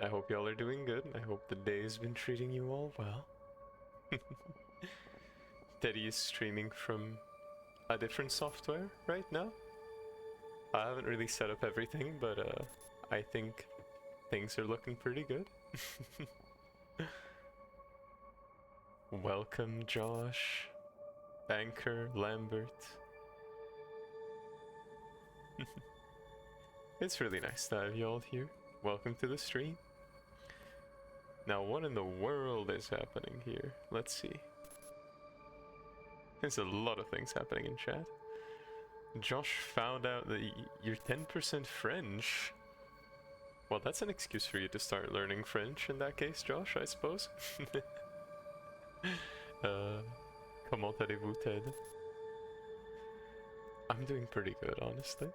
I hope y'all are doing good. I hope the day has been treating you all well. Teddy is streaming from a different software right now. I haven't really set up everything, but I think things are looking pretty good. Welcome, Josh, Banker, Lambert. It's really nice to have you all here. Welcome to the stream. Now, what in the world is happening here? Let's see. There's a lot of things happening in chat. Josh found out that you're 10% French. Well, that's an excuse for you to start learning French in that case, Josh, I suppose. Comment allez-vous, Ted? I'm doing pretty good, honestly.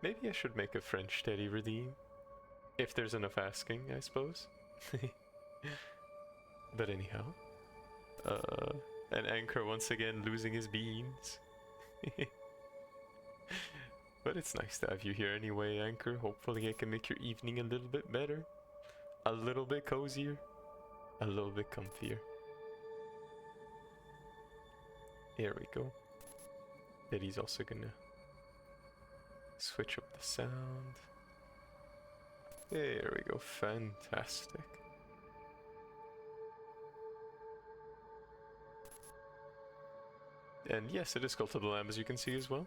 Maybe I should make a French Teddy redeem. If there's enough asking, I suppose. But anyhow. And Anchor once again losing his beans. But it's nice to have you here anyway, Anchor. Hopefully I can make your evening a little bit better. A little bit cozier. A little bit comfier. Here we go. Teddy's also gonna switch up the sound. There we go, fantastic. And yes, it is Cult of the Lamb, as you can see as well.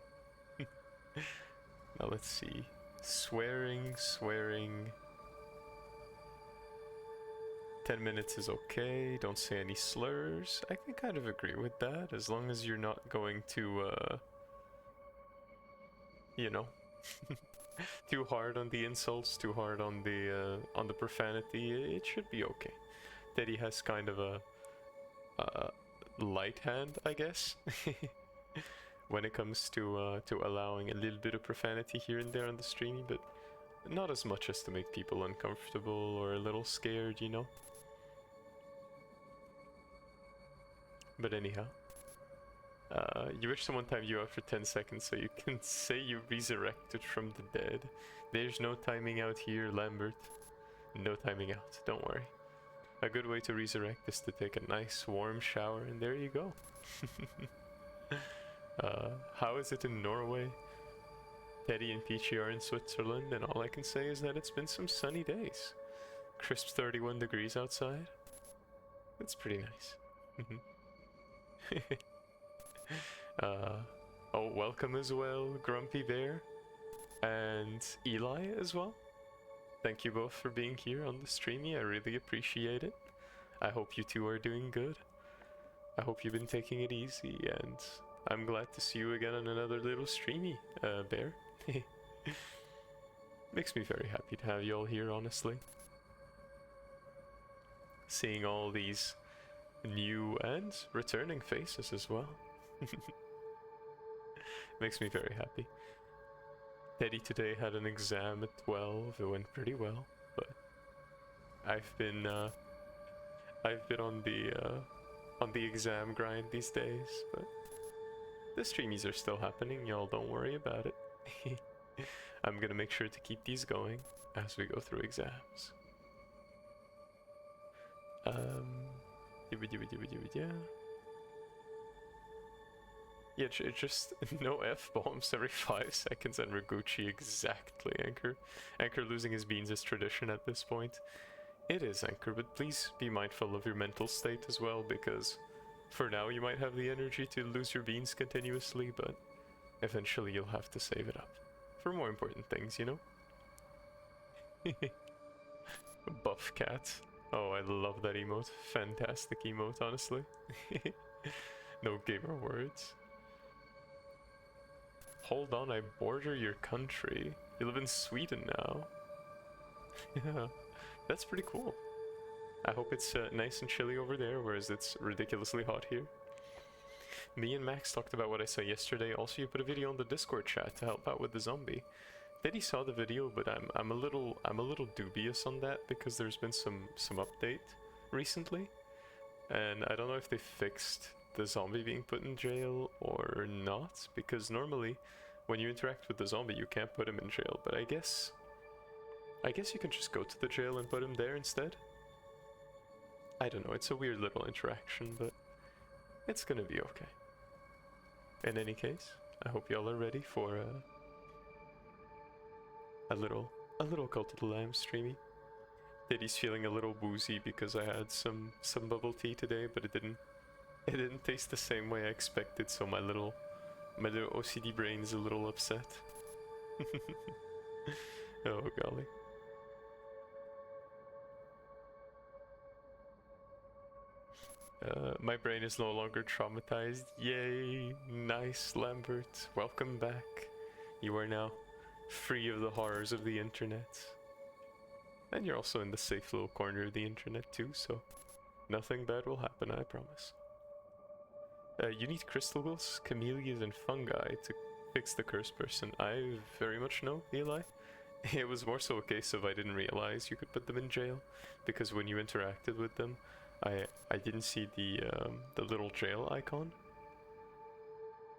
Now let's see. Swearing. 10 minutes is okay, don't say any slurs. I can kind of agree with that, as long as you're not going to, you know, too hard on the insults, too hard on the profanity, it should be okay. Teddy has kind of a light hand, I guess, when it comes to allowing a little bit of profanity here and there on the stream, but not as much as to make people uncomfortable or a little scared, you know. But anyhow, you wish someone timed you out for 10 seconds so you can say you resurrected from the dead. There's no timing out here, Lambert. No timing out, don't worry. A good way to resurrect is to take a nice warm shower, and there you go. How is it in Norway? Teddy and Peachy are in Switzerland, and all I can say is that it's been some sunny days. Crisp 31 degrees outside. It's pretty nice. Oh, welcome as well, Grumpy Bear, and Eli as well. Thank you both for being here on the streamie, I really appreciate it. I hope you two are doing good. I hope you've been taking it easy, and I'm glad to see you again on another little streamie, Bear. Makes me very happy to have you all here, honestly. Seeing all these new and returning faces as well. Makes me very happy. Teddy today had an exam at 12. It went pretty well, but I've been on the exam grind these days, but the streamies are still happening, y'all don't worry about it. I'm gonna make sure to keep these going as we go through exams. Yeah, just no F-bombs every 5 seconds and Raguchi, exactly, Anchor. Anchor losing his beans is tradition at this point. It is, Anchor, but please be mindful of your mental state as well, because for now you might have the energy to lose your beans continuously, but eventually you'll have to save it up. For more important things, you know? Buff cat. Oh, I love that emote. Fantastic emote, honestly. No gamer words. Hold on, I border your country. You live in Sweden now. Yeah, that's pretty cool. I hope it's nice and chilly over there, whereas it's ridiculously hot here. Me and Max talked about what I saw yesterday. Also, you put a video on the Discord chat to help out with the zombie. Daddy saw the video, but I'm a little dubious on that because there's been some update recently, and I don't know if they fixed the zombie being put in jail or not, because normally when you interact with the zombie you can't put him in jail, but I guess I guess you can just go to the jail and put him there instead. I don't know, it's a weird little interaction, but it's gonna be okay. In any case, I hope y'all are ready for a little Cult of the Lamb streamy. Diddy's feeling a little woozy because I had some bubble tea today, but it didn't taste the same way I expected, so my little OCD brain is a little upset. Oh golly. My brain is no longer traumatized. Yay! Nice, Lambert. Welcome back. You are now free of the horrors of the internet. And you're also in the safe little corner of the internet too, so nothing bad will happen, I promise. You need crystals, camellias, and fungi to fix the cursed person. I very much know, Eli. It was more so a case of I didn't realize you could put them in jail, because when you interacted with them, I didn't see the little jail icon.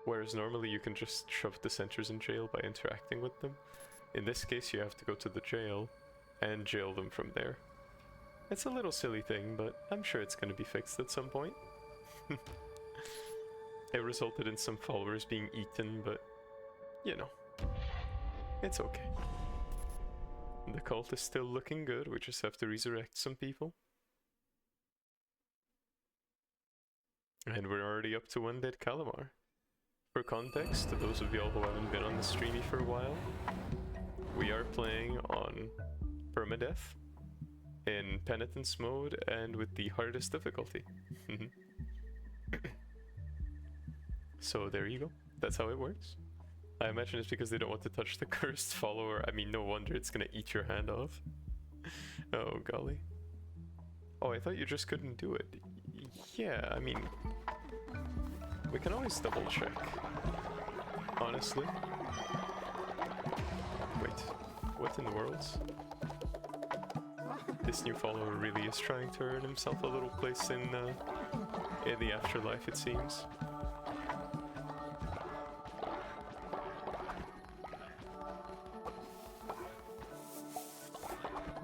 Whereas normally you can just shove dissenters in jail by interacting with them. In this case you have to go to the jail and jail them from there. It's a little silly thing, but I'm sure it's going to be fixed at some point. It resulted in some followers being eaten, but you know, it's okay. The cult is still looking good, we just have to resurrect some people. And we're already up to one dead Calamar. For context, to those of y'all who haven't been on the streamy for a while, we are playing on PERMADEATH, in penitence mode, and with the hardest difficulty. So there you go, that's how it works. I imagine it's because they don't want to touch the cursed follower. I mean, no wonder it's gonna eat your hand off. Oh golly. Oh, I thought you just couldn't do it. Yeah, I mean, we can always double check, honestly. Wait, what in the world? This new follower really is trying to earn himself a little place in the afterlife, it seems.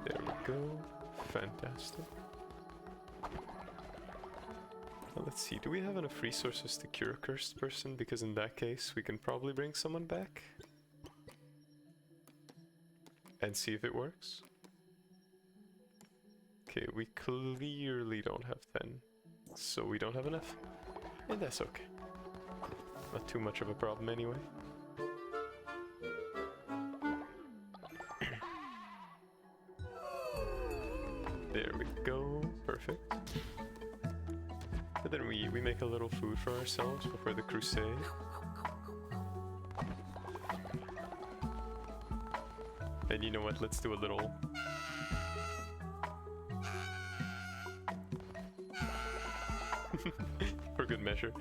There we go, fantastic. Let's see, do we have enough resources to cure a cursed person? Because in that case, we can probably bring someone back. And see if it works. Okay, we clearly don't have 10. So we don't have enough. And that's okay. Not too much of a problem anyway. There we go, perfect. And then we make a little food for ourselves before the crusade. And you know what, let's do a little... for good measure.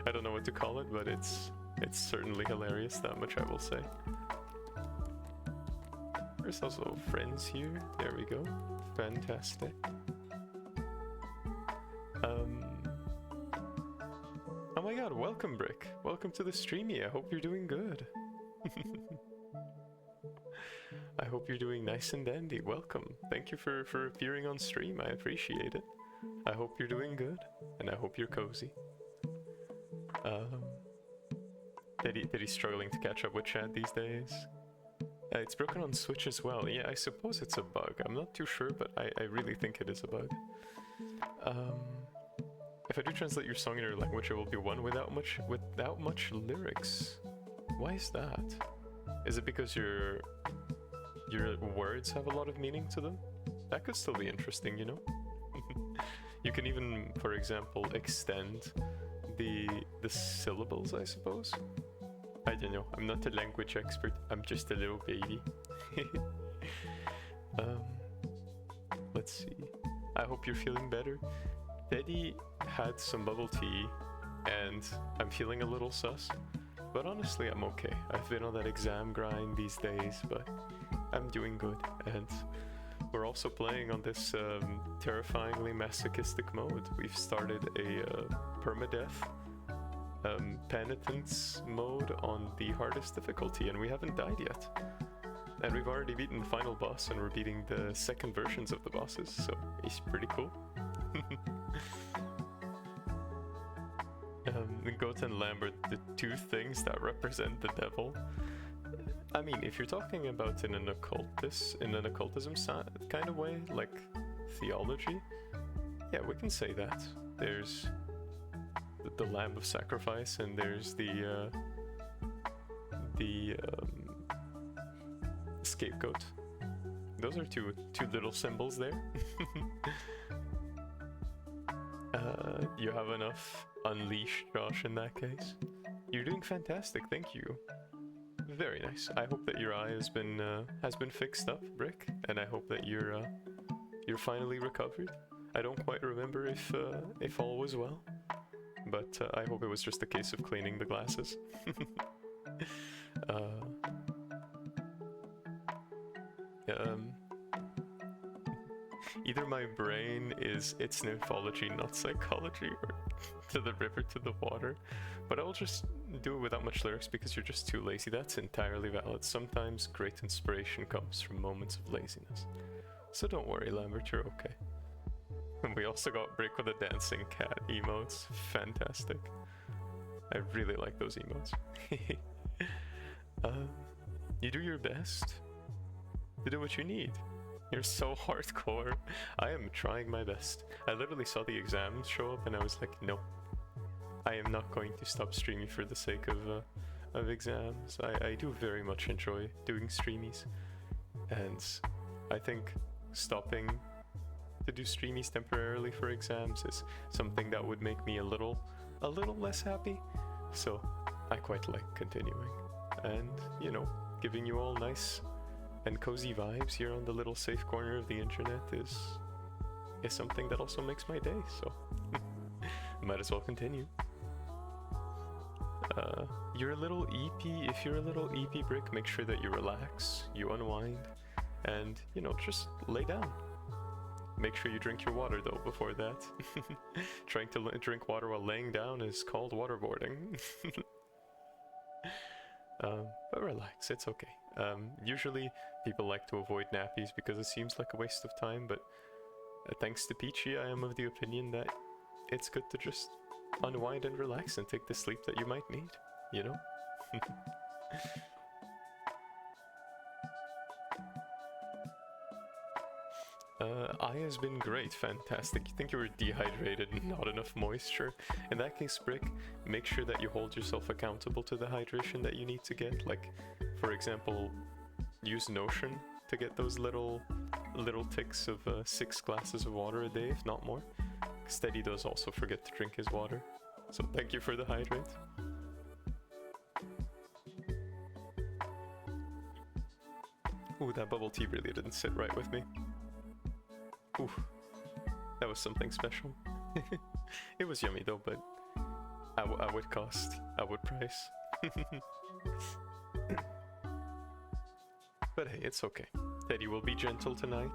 I don't know what to call it, but it's certainly hilarious, that much I will say. There's also friends here, there we go, fantastic. Oh my god, welcome Brick, welcome to the streamy, I hope you're doing good. I hope you're doing nice and dandy, welcome, thank you for appearing on stream, I appreciate it. I hope you're doing good, and I hope you're cozy. Diddy's struggling to catch up with chat these days. It's broken on Switch as well, yeah, I suppose it's a bug, I'm not too sure, but I really think it is a bug. If I do translate your song in your language, it will be one without much lyrics. Why is that? Is it because your words have a lot of meaning to them? That could still be interesting, you know? You can even, for example, extend the syllables, I suppose? I don't know, I'm not a language expert, I'm just a little baby. Let's see. I hope you're feeling better. Teddy had some bubble tea, and I'm feeling a little sus. But honestly, I'm okay. I've been on that exam grind these days, but I'm doing good. And we're also playing on this terrifyingly masochistic mode. We've started a permadeath penitence mode on the hardest difficulty, and we haven't died yet. And we've already beaten the final boss, and we're beating the second versions of the bosses, so it's pretty cool. Goat and Lambert, the two things that represent the devil. I mean, if you're talking about in an occultism kind of way, like theology, yeah, we can say that. There's the lamb of sacrifice, and there's the scapegoat. Those are two little symbols there. You have enough unleash, Josh, in that case. You're doing fantastic, thank you. Very nice. I hope that your eye has been fixed up, Brick, and I hope that you're finally recovered. I don't quite remember if all was well, but I hope it was just a case of cleaning the glasses. Either my brain is it's nymphology, not psychology, or to the river, to the water, but I'll just do it without much lyrics because you're just too lazy. That's entirely valid. Sometimes great inspiration comes from moments of laziness. So don't worry, Lambert, you're okay. And we also got Brick with a dancing cat emotes. Fantastic. I really like those emotes. You do your best to do what you need. You're so hardcore. I am trying my best. I literally saw the exams show up and I was like, no. I am not going to stop streaming for the sake of exams. I do very much enjoy doing streamies. And I think stopping to do streamies temporarily for exams is something that would make me a little less happy. So I quite like continuing. And, you know, giving you all nice and cozy vibes here on the little safe corner of the internet is something that also makes my day, so might as well continue. You're a little EP. If you're a little EP, Brick, make sure that you relax, you unwind, and, you know, just lay down. Make sure you drink your water, though, before that. Trying to drink water while laying down is called waterboarding. But relax, it's okay. Usually people like to avoid nappies because it seems like a waste of time, but thanks to Peachy, I am of the opinion that it's good to just unwind and relax and take the sleep that you might need, you know? Eye has been great, fantastic. You think you were dehydrated and not enough moisture? In that case, Brick, make sure that you hold yourself accountable to the hydration that you need to get. Like, for example, use Notion to get those little ticks of 6 glasses of water a day, if not more. Steady does also forget to drink his water, so thank you for the hydrate. Ooh, that bubble tea really didn't sit right with me. Ooh, that was something special. It was yummy though, but I would price. But hey, it's okay. Teddy will be gentle tonight,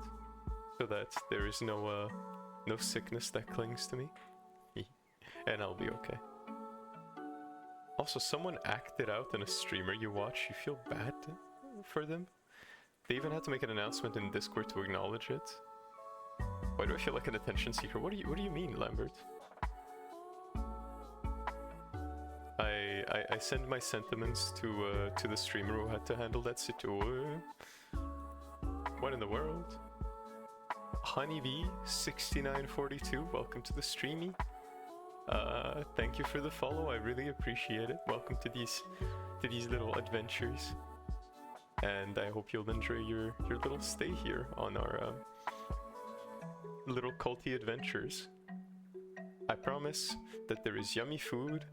so that there is no sickness that clings to me. And I'll be okay. Also, someone acted out in a streamer you watch. You feel bad for them? They even had to make an announcement in Discord to acknowledge it. Why do I feel like an attention seeker? What do you mean, Lambert? I send my sentiments to the streamer who had to handle that situation. What in the world? Honeybee6942, welcome to the streamie. Thank you for the follow. I really appreciate it. Welcome to these little adventures, and I hope you'll enjoy your little stay here on our little culty adventures. I promise that there is yummy food,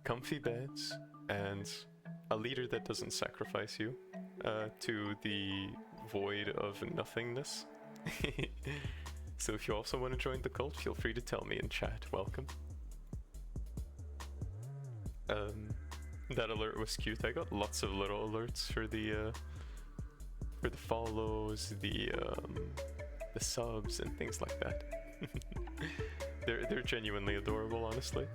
comfy beds, and a leader that doesn't sacrifice you to the void of nothingness. So if you also want to join the cult, feel free to tell me in chat. Welcome. That alert was cute. I got lots of little alerts for the follows, the subs and things like that. They're genuinely adorable, honestly.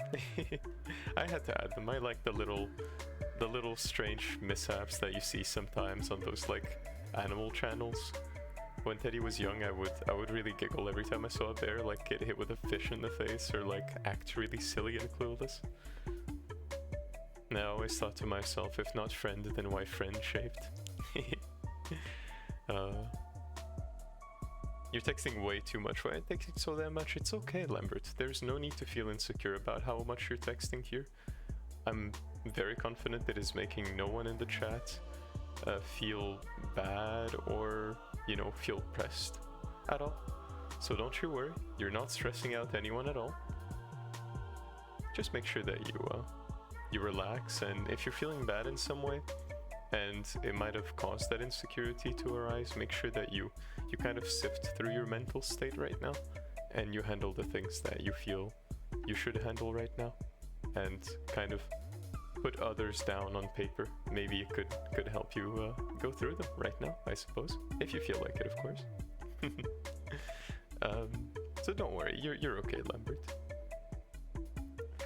I had to add them. I like the little strange mishaps that you see sometimes on those like animal channels. When Teddy was young, I would really giggle every time I saw a bear like get hit with a fish in the face or like act really silly and clueless. And I always thought to myself, if not friend, then why friend shaped? You're texting way too much. Why are you texting so damn much? It's okay, Lambert. There's no need to feel insecure about how much you're texting here. I'm very confident that is making no one in the chat feel bad or, you know, feel pressed at all. So don't you worry, you're not stressing out anyone at all. Just make sure that you relax, and if you're feeling bad in some way and it might have caused that insecurity to arise, make sure that you kind of sift through your mental state right now and you handle the things that you feel you should handle right now, and kind of put others down on paper. Maybe it could help you go through them right now, I suppose, if you feel like it, of course. So don't worry, you're okay, Lambert.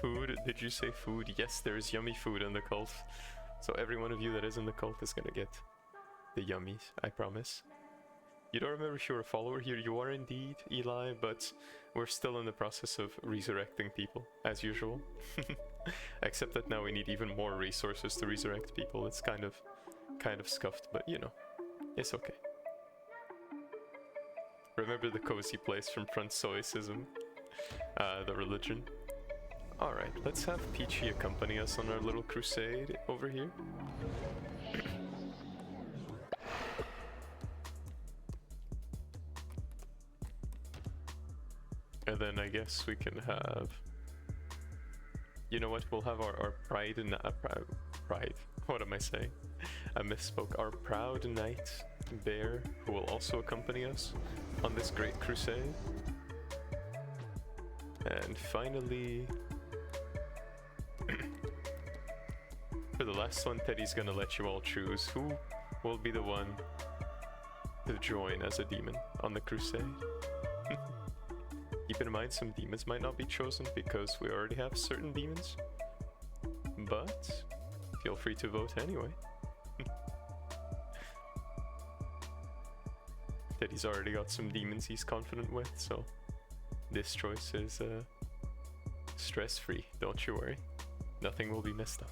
Food? Did you say food? Yes, there's yummy food in the cult. So every one of you that is in the cult is gonna get the yummies, I promise. You don't remember if you're a follower here? You are indeed, Eli, but we're still in the process of resurrecting people, as usual. Except that now we need even more resources to resurrect people. It's kind of scuffed, but you know, it's okay. Remember the cozy place from Francoisism, the religion. Alright, let's have Peachy accompany us on our little crusade over here. And then I guess we can have... You know what, we'll have our pride and... pride, what am I saying? I misspoke. Our proud knight, Bear, who will also accompany us on this great crusade. And finally... For the last one, Teddy's gonna let you all choose who will be the one to join as a demon on the crusade. Keep in mind, some demons might not be chosen because we already have certain demons, but feel free to vote anyway. Teddy's already got some demons he's confident with, so this choice is stress-free, don't you worry. Nothing will be messed up.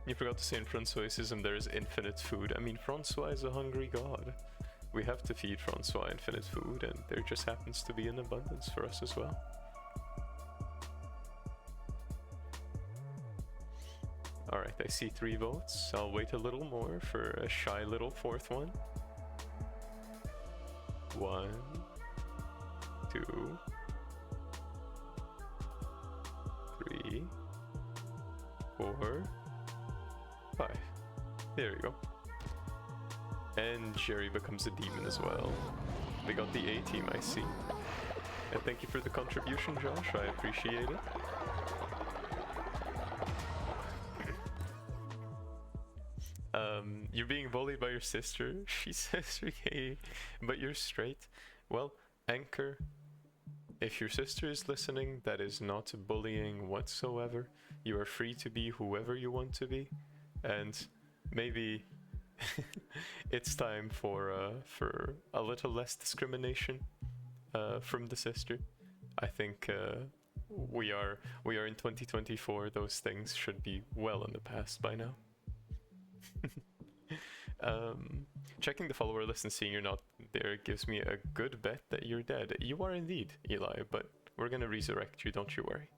You forgot to say in Francoisism there is infinite food. I mean, Francois is a hungry god. We have to feed Francois infinite food, and there just happens to be an abundance for us as well. Alright, I see 3 votes. I'll wait a little more for a shy little 4th one. 1, 2, 3, 4, 5. There we go. And Jerry becomes a demon as well. We got the A team, I see. And thank you for the contribution, Josh. I appreciate it. You're being bullied by your sister. She says, hey, but you're straight. Well, Anchor, if your sister is listening, that is not bullying whatsoever. You are free to be whoever you want to be. And maybe it's time for a little less discrimination from the sister. I think we are in 2024. Those things should be well in the past by now. Checking the follower list and seeing you're not there gives me a good bet that you're dead. You are indeed, Eli, but we're gonna resurrect you, don't you worry.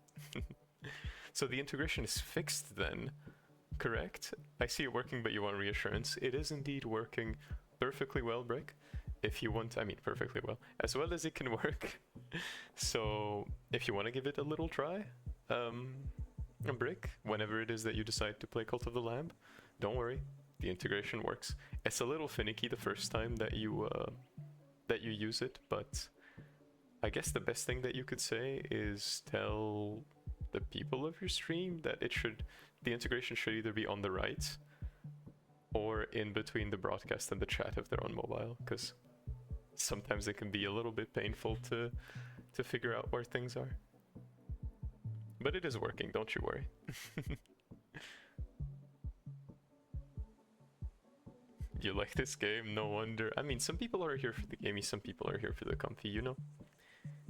So the integration is fixed then, correct? I see it working, but you want reassurance. It is indeed working perfectly well, Brick. If you want, I mean perfectly well, as well as it can work. So if you want to give it a little try, Brick, whenever it is that you decide to play Cult of the Lamb, don't worry, the integration works. It's a little finicky the first time that you use it, but I guess the best thing that you could say is tell the people of your stream that the integration should either be on the right or in between the broadcast and the chat if they're on mobile, because sometimes it can be a little bit painful to figure out where things are. But it is working, don't you worry. You like this game? No wonder. I mean, some people are here for the gamey, some people are here for the comfy, you know?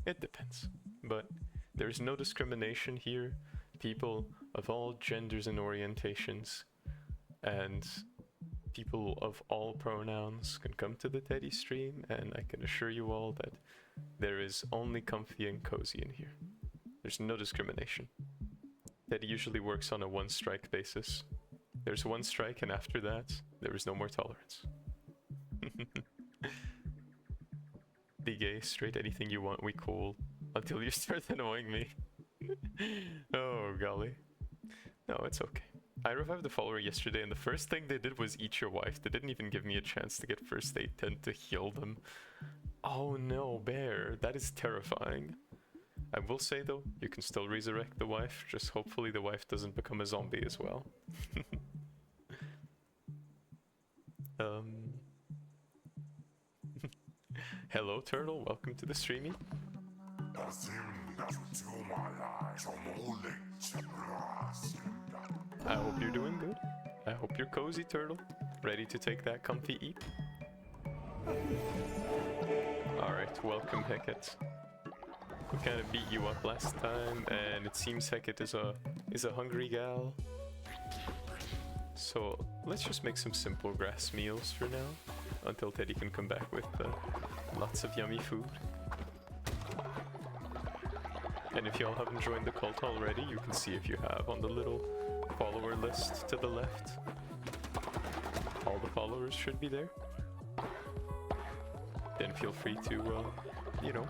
It depends. But there's no discrimination here. People of all genders and orientations and people of all pronouns can come to the Teddy stream, and I can assure you all that there is only comfy and cozy in here. There's no discrimination. Teddy usually works on a one-strike basis. There's one strike, and after that, there is no more tolerance. Be gay, straight, anything you want, we cool. Until you start annoying me. Oh, golly. No, it's okay. I revived the follower yesterday, and the first thing they did was eat your wife. They didn't even give me a chance to get first aid, tend to heal them. Oh no, Bear, that is terrifying. I will say though, you can still resurrect the wife, just hopefully the wife doesn't become a zombie as well. Hello Turtle, welcome to the streamie. I hope you're doing good. I hope you're cozy, Turtle. Ready to take that comfy eat? Alright, welcome Heket. We kind of beat you up last time, and it seems Heket is a hungry gal. So let's just make some simple grass meals for now, until Teddy can come back with lots of yummy food. And if y'all haven't joined the cult already, you can see if you have on the little follower list to the left. All the followers should be there. Then feel free to, you know,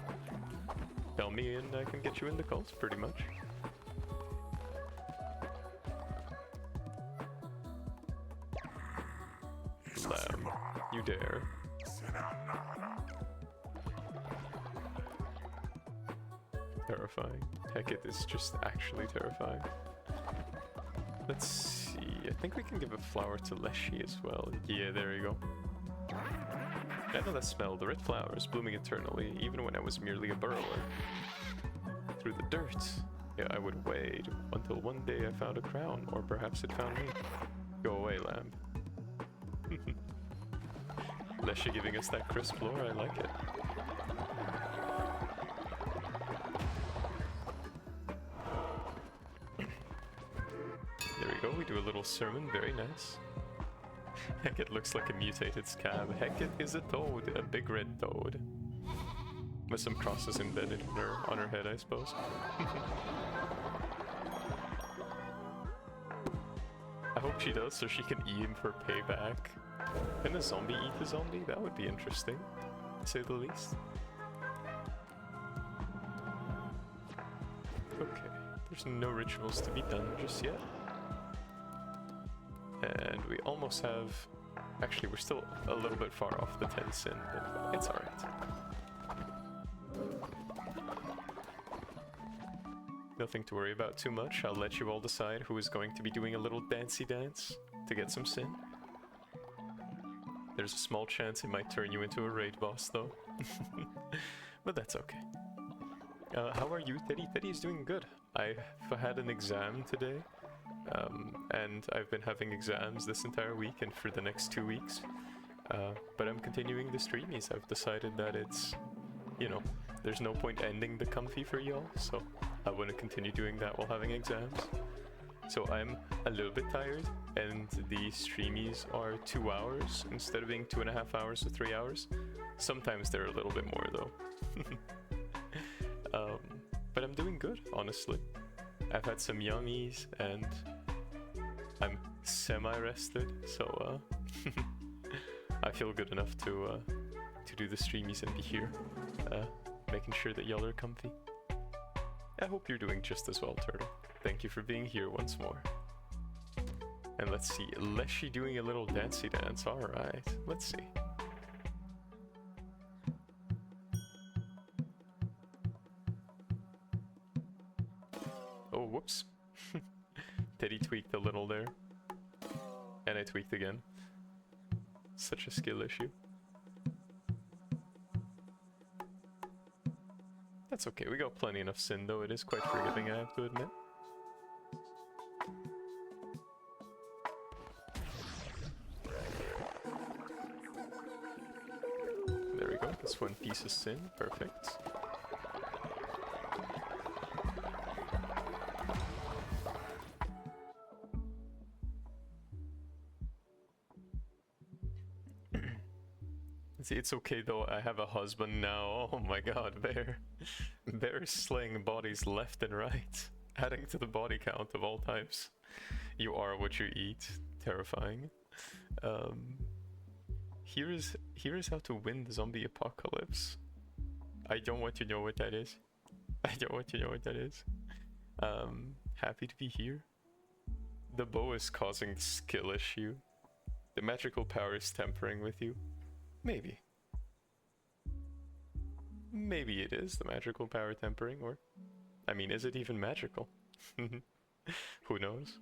tell me and I can get you in the cult, pretty much. Lamb, you dare. Terrifying. Heket is just actually terrifying. Let's see, I think we can give a flower to Leshy as well. Yeah, there you go. I know that smell, the red flowers blooming eternally, even when I was merely a burrower. Through the dirt. Yeah, I would wait until one day I found a crown, or perhaps it found me. Go away, lamb. Leshy giving us that crisp lore, I like it. There we go, we do a little sermon, very nice. Heket looks like a mutated scab. Heket is a toad, a big red toad. With some crosses embedded in on her head, I suppose. I hope she does, so she can eat him for payback. Can a zombie eat a zombie? That would be interesting, to say the least. Okay, there's no rituals to be done just yet. And we almost have... Actually, we're still a little bit far off the 10 sin, but it's alright. Nothing to worry about too much. I'll let you all decide who is going to be doing a little dancey dance to get some sin. There's a small chance it might turn you into a raid boss, though. But that's okay. How are you, Teddy? Teddy is doing good. I've had an exam today. And I've been having exams this entire week and for the next 2 weeks. But I'm continuing the streamies. I've decided that it's, you know, there's no point ending the comfy for y'all, so I want to continue doing that while having exams. So I'm a little bit tired, and the streamies are 2 hours instead of being 2.5 hours or 3 hours. Sometimes they're a little bit more though. But I'm doing good, honestly. I've had some yummies and I'm semi-rested, so I feel good enough to do the streamies and be here, making sure that y'all are comfy. I hope you're doing just as well, Turtle. Thank you for being here once more. And let's see, Leshy doing a little dancey dance. Alright, let's see. Oh, whoops. Teddy tweaked a little there. And I tweaked again. Such a skill issue. That's okay, we got plenty enough sin though. It is quite forgiving, I have to admit. This one piece of sin, perfect. See, it's okay though, I have a husband now. Oh my god, Bear. Bear is slaying bodies left and right, adding to the body count of all types. You are what you eat. Terrifying. Here is how to win the zombie apocalypse. I don't want to know what that is. I don't want to know what that is. Happy to be here. The bow is causing skill issue. The magical power is tampering with you. Maybe. Maybe it is the magical power tempering, or... I mean, is it even magical? Who knows?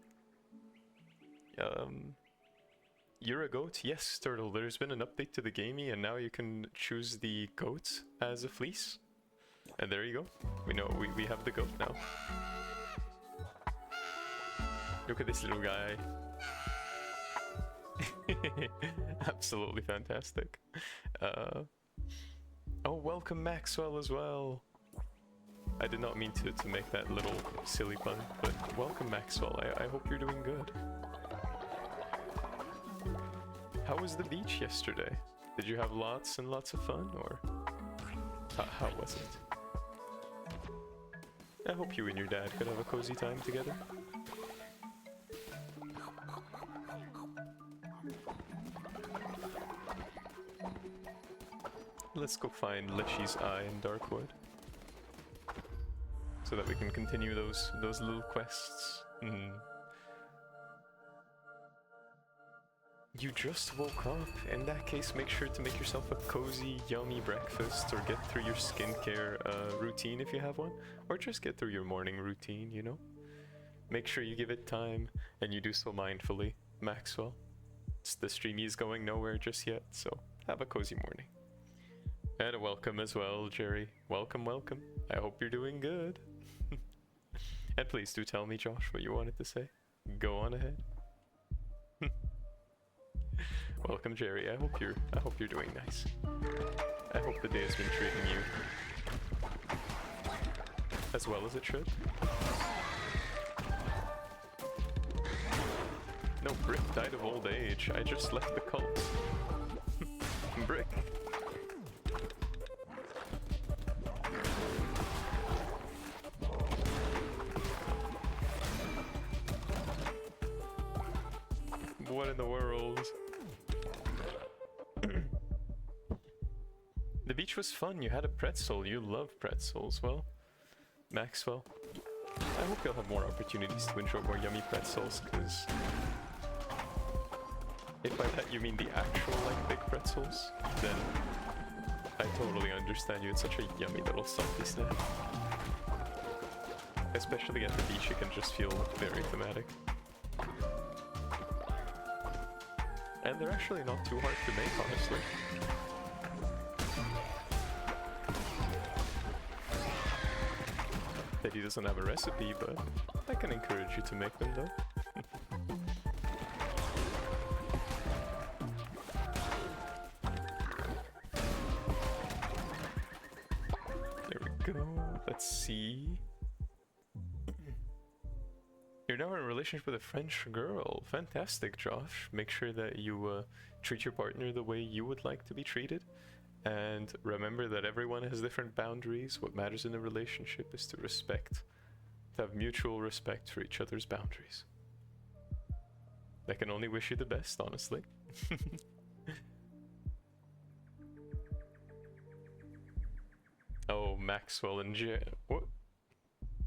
You're a goat? Yes, Turtle. There's been an update to the gamey, and now you can choose the goat as a fleece. And there you go. We know, we have the goat now. Look at this little guy. Absolutely fantastic. Oh, welcome Maxwell as well. I did not mean to make that little silly pun, but welcome Maxwell. I hope you're doing good. How was the beach yesterday? Did you have lots and lots of fun, or how was it? I hope you and your dad could have a cozy time together. Let's go find Lishy's eye in Darkwood, so that we can continue those little quests. You just woke up. In that case, make sure to make yourself a cozy, yummy breakfast, or get through your skincare routine if you have one, or just get through your morning routine, you know? Make sure you give it time, and you do so mindfully, Maxwell. The streamie is going nowhere just yet, so have a cozy morning. And a welcome as well, Jerry. Welcome, welcome. I hope you're doing good. And please do tell me, Josh, what you wanted to say. Go on ahead. Welcome, Jerry. I hope you're doing nice. I hope the day has been treating you as well as it should. No, Brick died of old age. I just left the cult. Brick. What in the world? The beach was fun. You had a pretzel. You love pretzels. Well, Maxwell, I hope you'll have more opportunities to enjoy more yummy pretzels, because if by that you mean the actual, like, big pretzels, then I totally understand you. It's such a yummy little salty snack. Especially at the beach, it can just feel very thematic. And they're actually not too hard to make, honestly. Teddy doesn't have a recipe, but I can encourage you to make them though. There we go. Let's see. You're now in a relationship with a French girl. Fantastic, Josh. Make sure that you treat your partner the way you would like to be treated. And remember that everyone has different boundaries. What matters in a relationship is to respect, to have mutual respect for each other's boundaries. I can only wish you the best, honestly. Oh, Maxwell and what?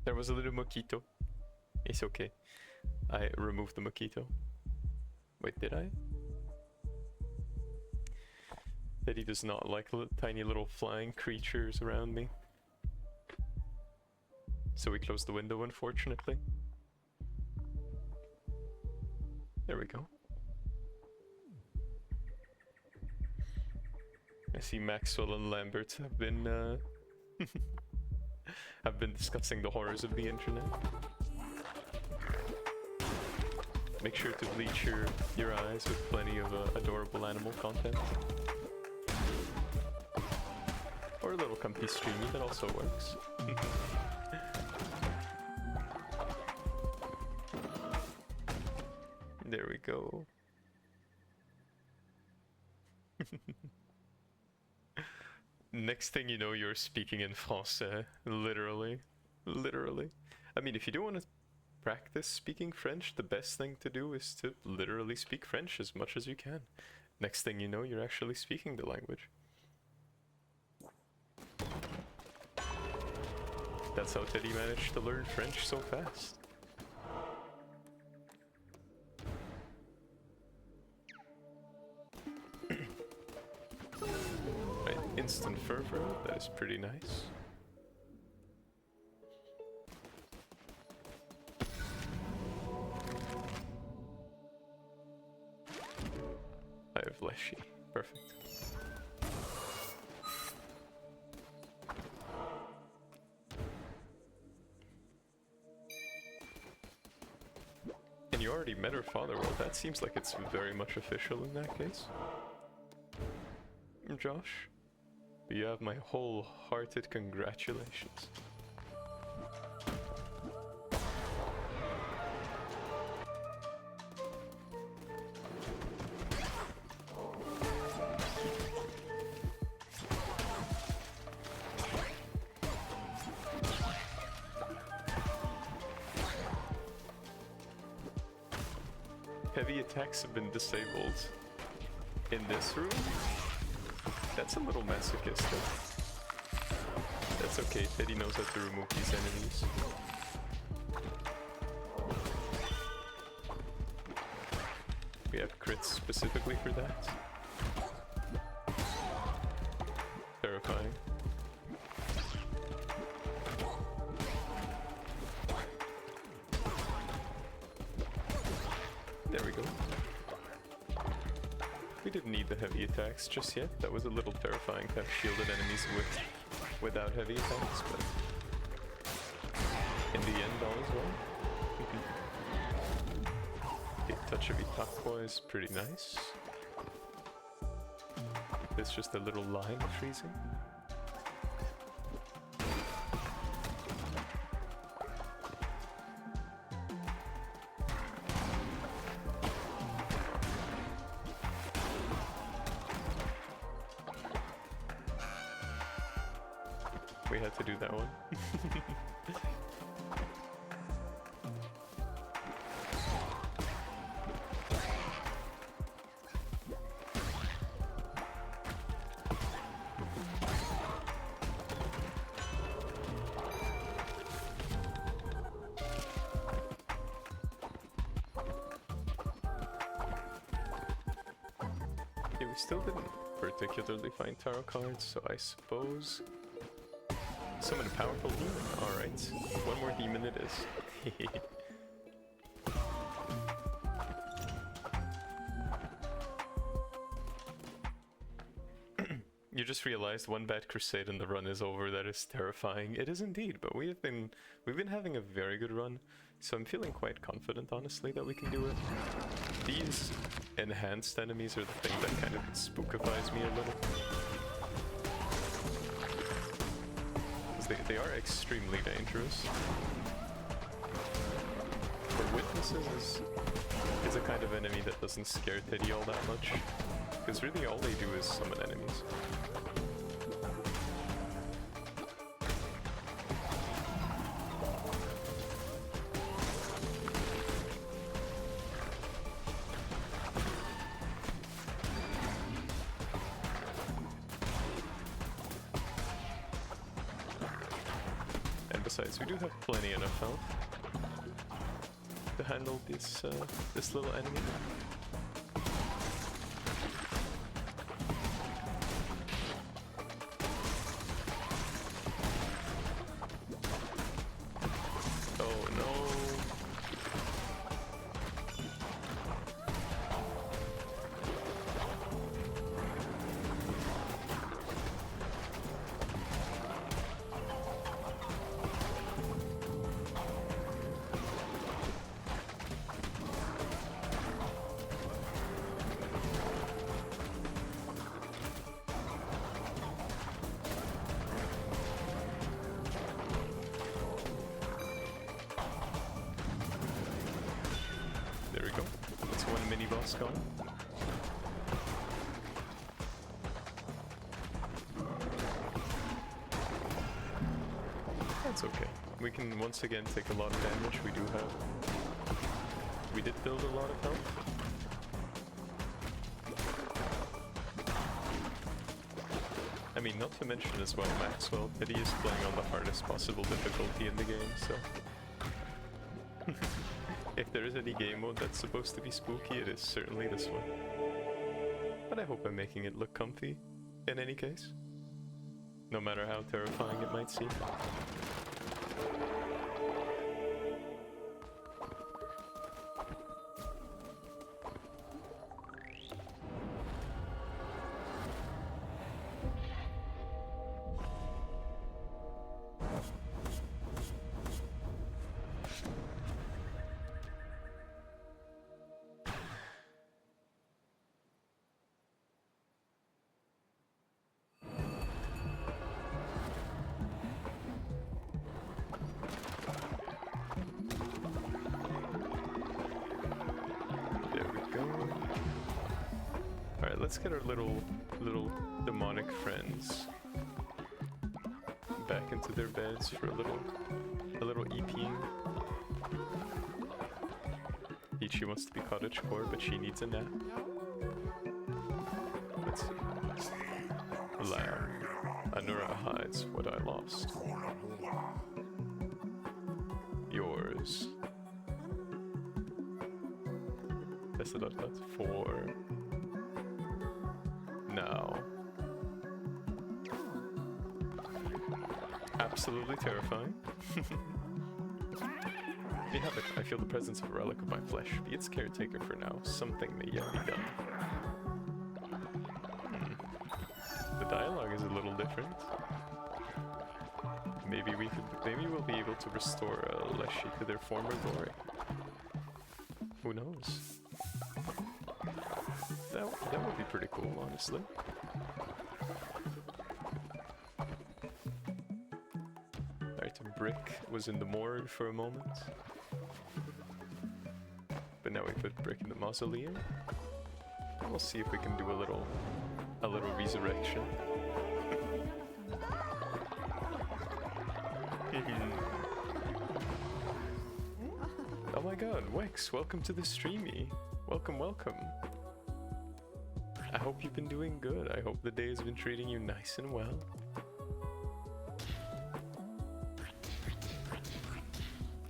There was a little mojito. It's okay. I removed the mojito. Wait, did I? Teddy does not like tiny little flying creatures around me. So we closed the window, unfortunately. There we go. I see Maxwell and Lambert have been discussing the horrors of the internet. Make sure to bleach your eyes with plenty of adorable animal content. little comfy streamy, that also works. There we go. Next thing you know, you're speaking in français. Literally. Literally. I mean, if you do want to practice speaking French, the best thing to do is to literally speak French as much as you can. Next thing you know, you're actually speaking the language. That's how Teddy managed to learn French so fast. Right, instant fervor, that is pretty nice. I have Leshy, perfect. And you already met her father, well that seems like it's very much official in that case. Josh, you have my wholehearted congratulations. Heavy attacks have been disabled in this room. That's a little masochistic. That's okay, Teddy knows how to remove these enemies. We have crits specifically for that. Terrifying. There we go. We didn't need the heavy attacks just yet. That was a little terrifying to have shielded enemies without heavy attacks, but in the end all is well. A touch of Itakwa is pretty nice. It's just a little line of freezing. We had to do that one. Okay, we still didn't particularly find tarot cards, so I suppose summon a powerful demon. Alright, one more demon it is. You just realized one bad crusade and the run is over. That is terrifying. It is indeed, but we've been having a very good run, so I'm feeling quite confident, honestly, that we can do it. These enhanced enemies are the thing that kind of spookifies me a little. They are extremely dangerous. But Witnesses is a kind of enemy that doesn't scare Teddy all that much, because really all they do is summon enemies. Besides, we do have plenty enough health to handle this this little enemy. Oh no! mini boss gone. That's okay. We can once again take a lot of damage. We did build a lot of health. I mean, not to mention as well, Maxwell, that he is playing on the hardest possible difficulty in the game, so... if there is any game mode that's supposed to be spooky, it is certainly this one. But I hope I'm making it look comfy, in any case. No matter how terrifying it might seem. Let's get our little demonic friends back into their beds for a little EPing. Ichi wants to be cottagecore, but she needs a nap. Let's see. Lamb. Anura hides what I lost. Yours. That's a lot. For now. Absolutely terrifying. You have it. I feel the presence of a relic of my flesh. Be its caretaker for now. Something may yet be done. The dialogue is a little different. Maybe we'll be able to restore Leshy to their former glory. Who knows? That would be pretty cool, honestly. Alright, Brick was in the morgue for a moment. But now we put Brick in the mausoleum. And we'll see if we can do a little resurrection. Oh my god, Wex, welcome to the streamie. Welcome, welcome. I hope you've been doing good. I hope the day has been treating you nice and well.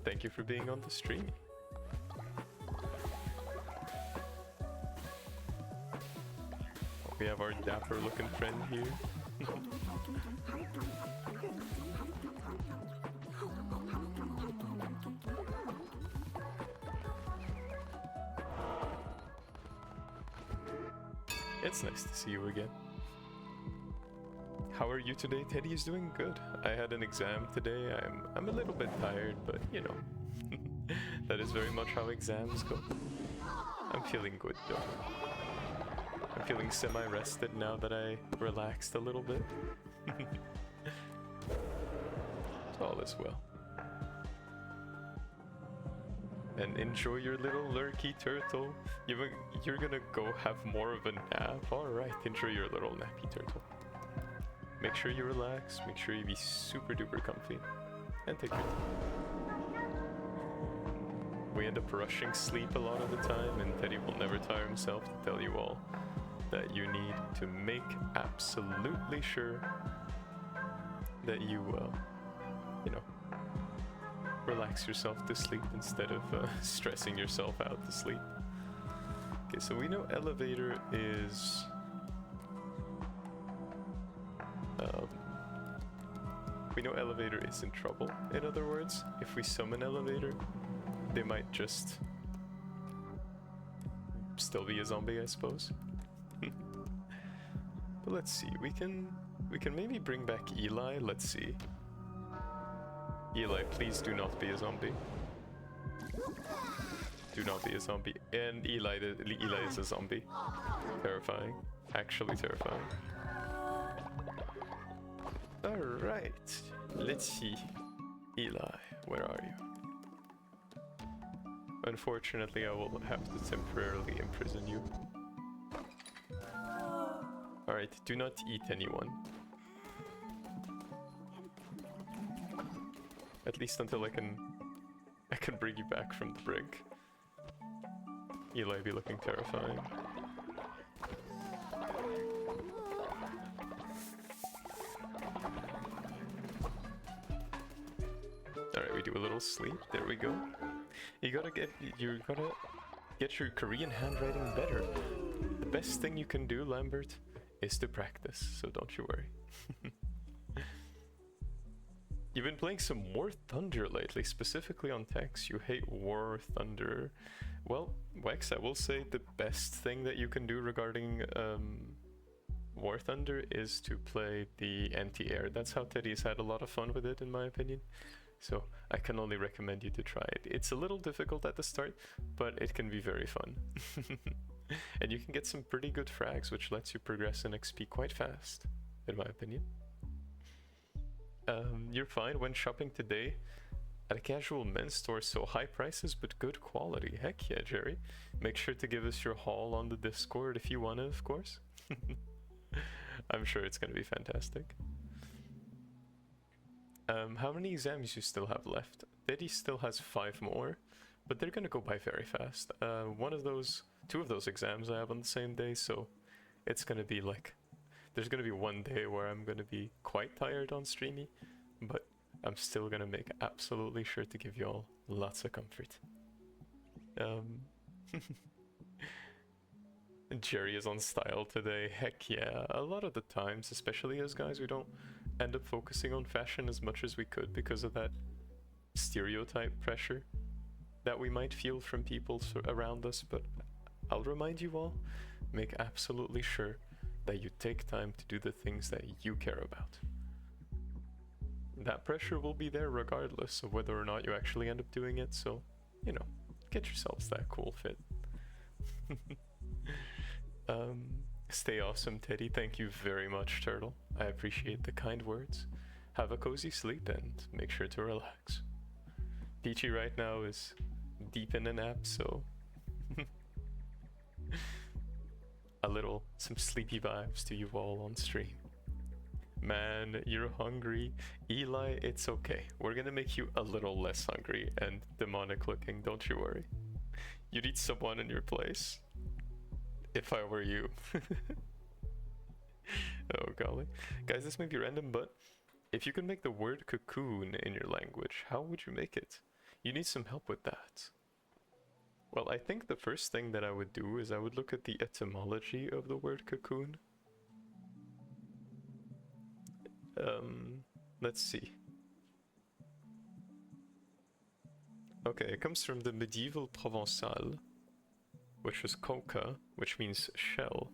Thank you for being on the stream. We have our dapper looking friend here. It's nice to see you again. How are you today? Teddy is doing good. I had an exam today. I'm a little bit tired, but you know, that is very much how exams go. I'm feeling good though. I'm feeling semi-rested now that I relaxed a little bit. So all is well. And enjoy your little lurky turtle. You're gonna go have more of a nap. Alright, enjoy your little nappy turtle. Make sure you relax, make sure you be super duper comfy, and take your time. We end up rushing sleep a lot of the time, and Teddy will never tire himself to tell you all that you need to make absolutely sure that you, you know, relax yourself to sleep instead of stressing yourself out to sleep. Okay, so we know elevator is... we know elevator is in trouble. In other words, if we summon elevator, they might just still be a zombie, I suppose. But let's see, we can maybe bring back Eli. Let's see. Eli, please do not be a zombie. Do not be a zombie. And Eli is a zombie. Terrifying. Actually terrifying. Alright. Let's see. Eli, where are you? Unfortunately, I will have to temporarily imprison you. Alright, do not eat anyone. At least until I can bring you back from the brink. Eli be looking terrifying. Alright, we do a little sleep. There we go. You gotta get your Korean handwriting better. The best thing you can do, Lambert, is to practice, so don't you worry. You've been playing some War Thunder lately, specifically on text. You hate War Thunder. Well, Wex, I will say the best thing that you can do regarding War Thunder is to play the anti-air. That's how Teddy's had a lot of fun with it, in my opinion. So I can only recommend you to try it. It's a little difficult at the start, but it can be very fun. And you can get some pretty good frags, which lets you progress in XP quite fast, in my opinion. You're fine when shopping today at a casual men's store, so high prices but good quality. Heck yeah, Jerry. Make sure to give us your haul on the Discord if you wanna, of course. I'm sure it's gonna be fantastic. How many exams you still have left? Betty still has 5 more, but they're gonna go by very fast. 2 of those exams I have on the same day, so it's gonna be like, there's gonna be one day where I'm gonna be quite tired on streamie, but I'm still gonna make absolutely sure to give you all lots of comfort. Jerry is on style today. Heck yeah. A lot of the times, especially as guys, we don't end up focusing on fashion as much as we could because of that stereotype pressure that we might feel from people around us, but I'll remind you all, make absolutely sure that you take time to do the things that you care about. That pressure will be there regardless of whether or not you actually end up doing it, so, you know, get yourselves that cool fit. Stay awesome, Teddy. Thank you very much, Turtle. I appreciate the kind words. Have a cozy sleep and make sure to relax. Peachy right now is deep in a nap, so some sleepy vibes to you all on stream. Man, you're hungry. Eli, it's okay. We're gonna make you a little less hungry and demonic looking, don't you worry. You'd eat someone in your place. If I were you. Oh golly. Guys, this may be random, but if you can make the word cocoon in your language, how would you make it? You need some help with that. Well, I think the first thing that I would do is I would look at the etymology of the word cocoon. Let's see. Okay, it comes from the medieval Provençal, which was coca, which means shell.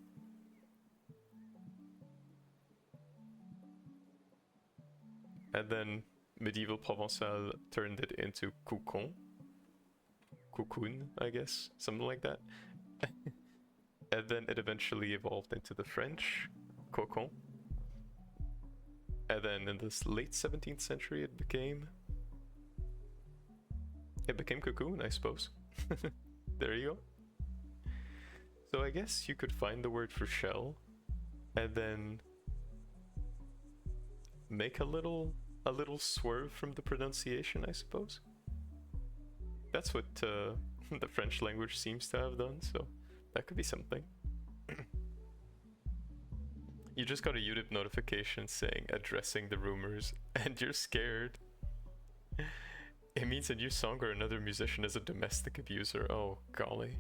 And then medieval Provençal turned it into cocon. Cocoon, I guess, something like that. And then it eventually evolved into the French cocon. And then in this late 17th century it became cocoon, I suppose. There you go. So I guess you could find the word for shell and then make a little swerve from the pronunciation, I suppose. That's what the French language seems to have done, so that could be something. You just got a YouTube notification saying addressing the rumors and you're scared. It means a new song or another musician is a domestic abuser. Oh golly.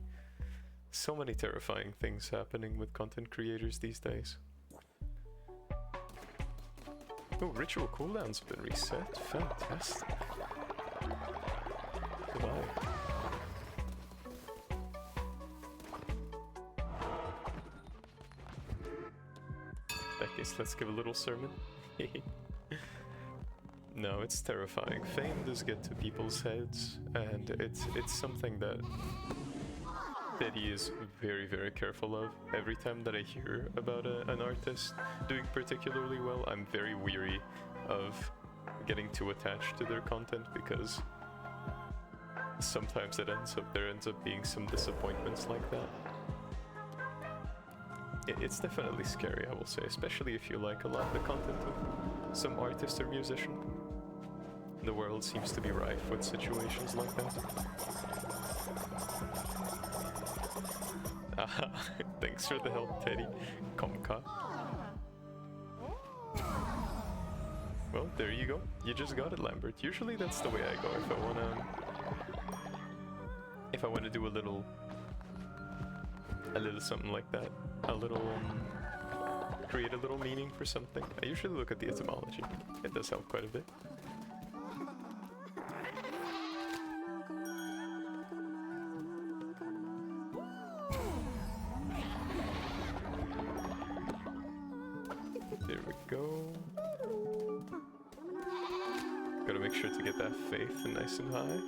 So many terrifying things happening with content creators these days. Oh, ritual cooldown's been reset. Fantastic. Goodbye. In that case, let's give a little sermon. No, it's terrifying. Fame does get to people's heads, and it's something that Teddy is very, very careful of. Every time that I hear about an artist doing particularly well, I'm very weary of getting too attached to their content because sometimes there ends up being some disappointments like that. It's definitely scary, I will say, especially if you like a lot of the content of some artist or musician. The world seems to be rife with situations like that. Thanks for the help, Teddy. Komka. Well, there you go. You just got it, Lambert. Usually that's the way I go if I wanna do a little something like that. Create a little meaning for something. I usually look at the etymology. It does help quite a bit. There we go. Gotta make sure to get that faith nice and high.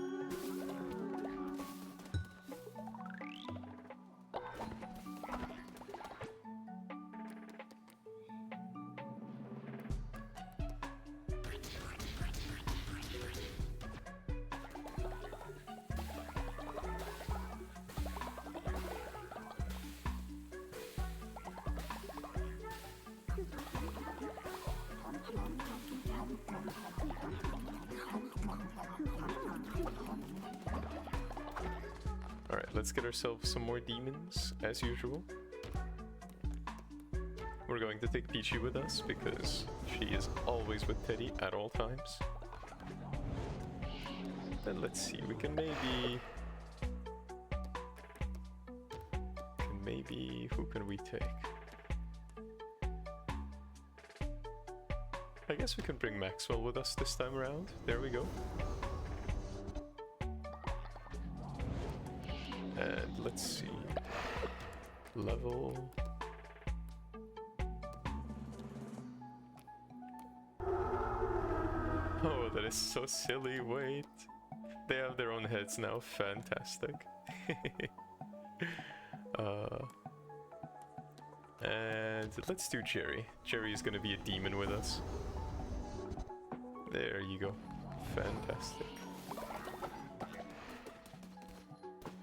Alright, let's get ourselves some more demons, as usual. We're going to take Peachy with us, because she is always with Teddy at all times. Then let's see, we can maybe... who can we take? I guess we can bring Maxwell with us this time around. There we go. And let's see. Level. Oh, that is so silly. Wait. They have their own heads now. Fantastic. And let's do Jerry. Jerry is gonna be a demon with us. There you go. Fantastic.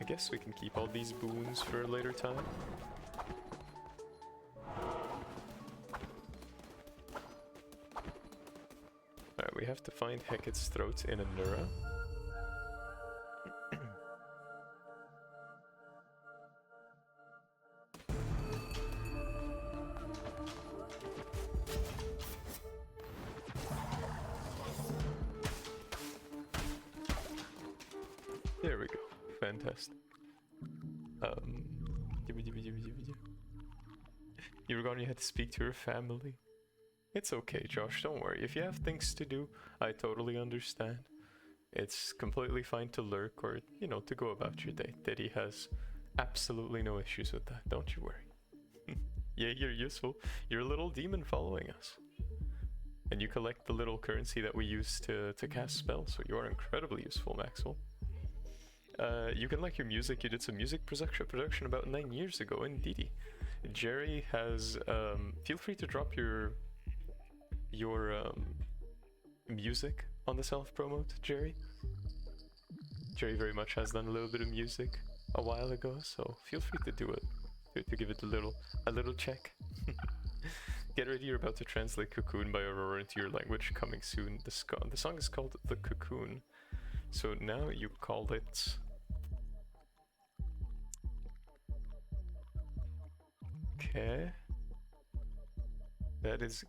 I guess we can keep all these boons for a later time. Alright, we have to find Hecate's throat in a Nura. There we go. Fantastic. You were gone, you had to speak to her family. It's okay, Josh, don't worry. If you have things to do, I totally understand. It's completely fine to lurk or, you know, to go about your day. Teddy has absolutely no issues with that, don't you worry. Yeah, you're useful. You're a little demon following us. And you collect the little currency that we use to cast spells, so you are incredibly useful, Maxwell. You can like your music. You did some music production about 9 years ago, indeedy. Jerry has, feel free to drop your music on the self-promote, Jerry. Jerry very much has done a little bit of music a while ago, so feel free to do it, to give it a little check. Get ready, you're about to translate Cocoon by Aurora into your language, coming soon. The song is called The Cocoon, so now you call it... Okay. That is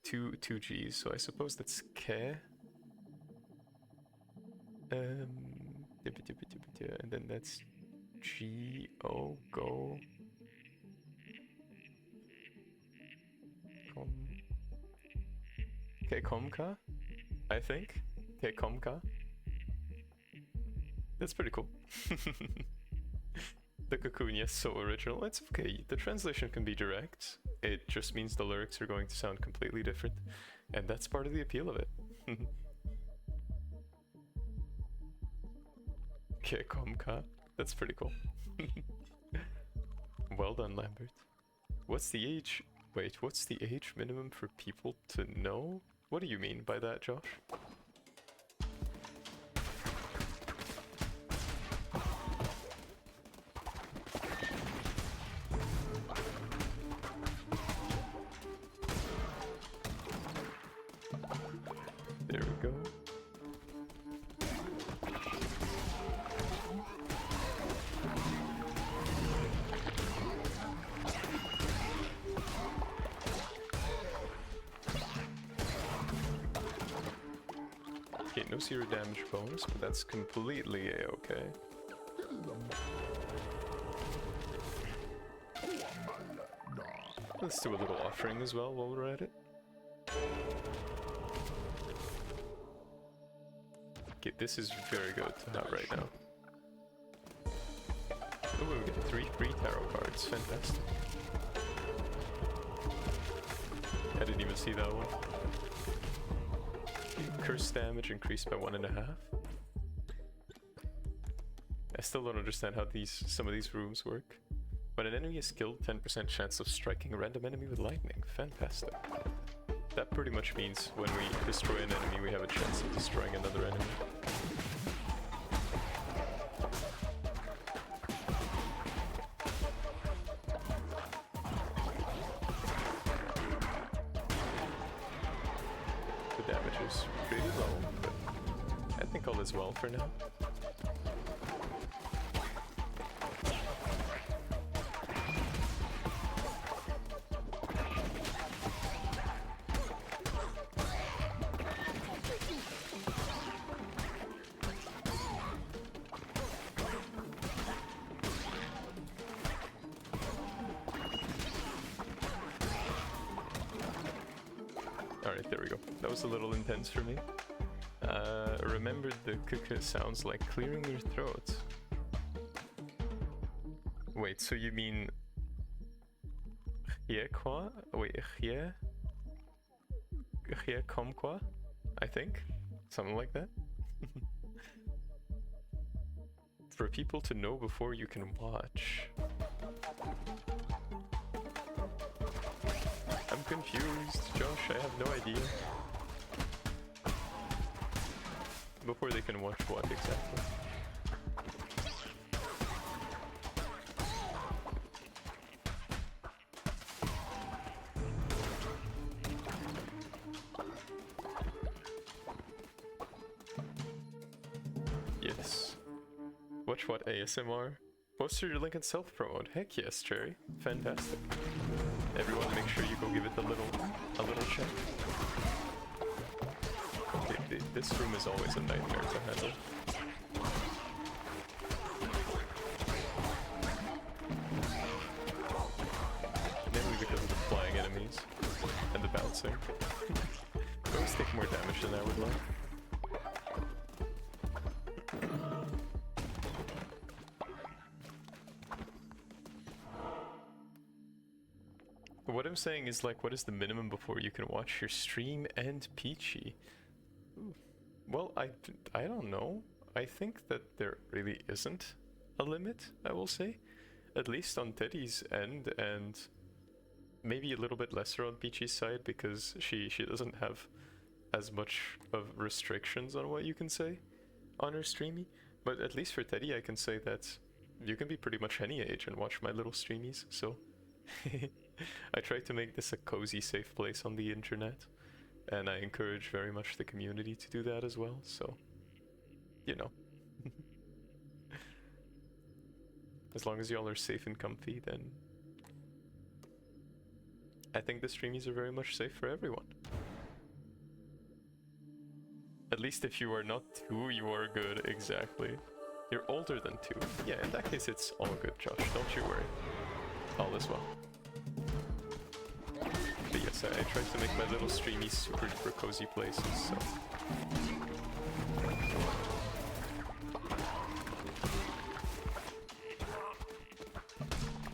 two G's, so I suppose that's K. And then that's G-O, go. Okay, Komka, I think. Okay, Komka. That's pretty cool. The Cocoon, yes, so original. It's okay, the translation can be direct. It just means the lyrics are going to sound completely different, and that's part of the appeal of it. Okay, Komka. That's pretty cool. Well done, Lambert. What's the age... Wait, what's the age minimum for people to know? What do you mean by that, Josh? Okay, no zero damage bonus, but that's completely a-okay. Let's do a little offering as well while we're at it. Okay, this is very good to have right now. Oh, we get 3 free tarot cards. Fantastic. I didn't even see that one. Curse damage increased by 1.5. I still don't understand how some of these rooms work. When an enemy is killed, 10% chance of striking a random enemy with lightning. Fantastic. That pretty much means when we destroy an enemy, we have a chance of destroying another enemy. The damage is pretty low, but I think all is well for now. Alright, there we go. That was a little intense for me. Remembered the kuka sounds like clearing your throat. Wait, so you mean... quoi? Wait, comme quoi? I think? Something like that? For people to know before you can watch. I'm confused, Josh, I have no idea. Before they can watch what exactly? Yes. Watch what ASMR? Poster your link and self-promote. Heck yes, Cherry. Fantastic. Everyone make sure you go give it a little check. Okay, this room is always a nightmare to handle. Mainly because of the flying enemies and the bouncing. They always take more damage than I would like. What I'm saying is, like, what is the minimum before you can watch your stream and Peachy? Ooh. Well, I don't know. I think that there really isn't a limit, I will say. At least on Teddy's end, and maybe a little bit lesser on Peachy's side, because she doesn't have as much of restrictions on what you can say on her streamy. But at least for Teddy, I can say that you can be pretty much any age and watch my little streamies, so... I try to make this a cozy, safe place on the internet, and I encourage very much the community to do that as well, so, you know. As long as y'all are safe and comfy, then I think the streamies are very much safe for everyone. At least if you are not 2, you are good, exactly. You're older than 2. Yeah, in that case it's all good, Josh, don't you worry. All is well. But yes, I try to make my little streamies super duper cozy places, so...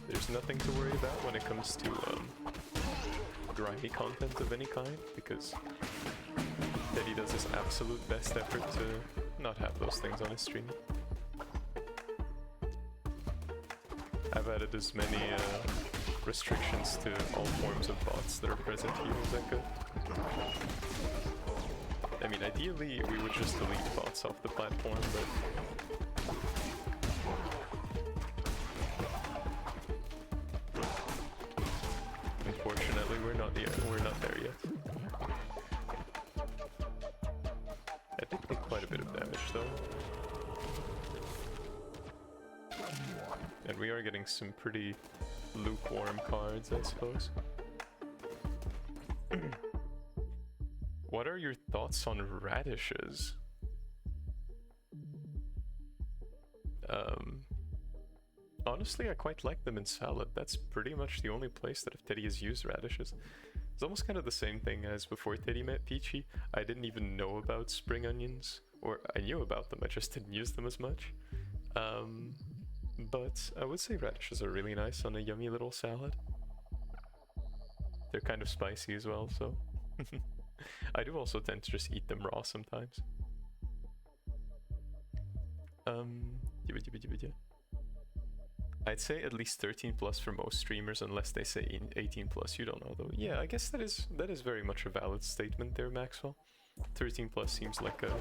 There's nothing to worry about when it comes to grimy content of any kind, because Teddy does his absolute best effort to not have those things on his stream. I've added as many restrictions to all forms of bots that are present here as I could. I mean, ideally we would just delete bots off the platform, but... Unfortunately, we're not there yet. I did take quite a bit of damage though. And we are getting some pretty lukewarm cards, I suppose. What are your thoughts on radishes? Honestly, I quite like them in salad. That's pretty much the only place that Teddy has used radishes. It's almost kind of the same thing as before Teddy met Peachy. I didn't even know about spring onions, or I knew about them, I just didn't use them as much. But I would say radishes are really nice on a yummy little salad. They're kind of spicy as well, so I do also tend to just eat them raw sometimes. I'd say at least 13 plus for most streamers, unless they say 18 plus. You don't know though. Yeah, I guess that is very much a valid statement there, Maxwell. 13 plus seems like a,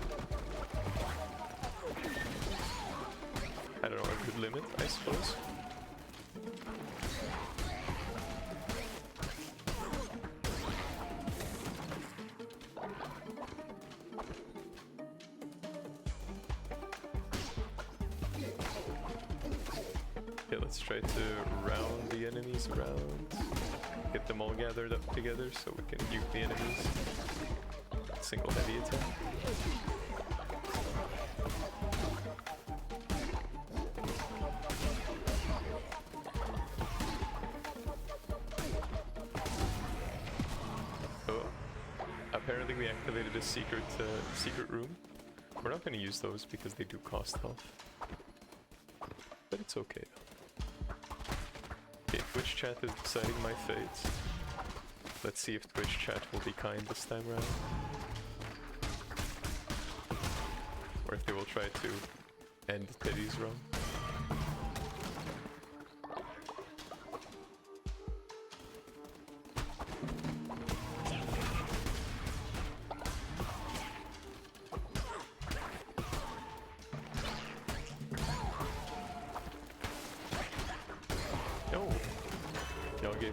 I don't know, a good limit, I suppose. Okay, let's try to round the enemies around. Get them all gathered up together so we can nuke the enemies. Single heavy attack. Oh, apparently we activated a secret room. We're not going to use those because they do cost health. But it's okay though. Okay, Twitch chat is deciding my fate. Let's see if Twitch chat will be kind this time around. Or if they will try to end Teddy's run.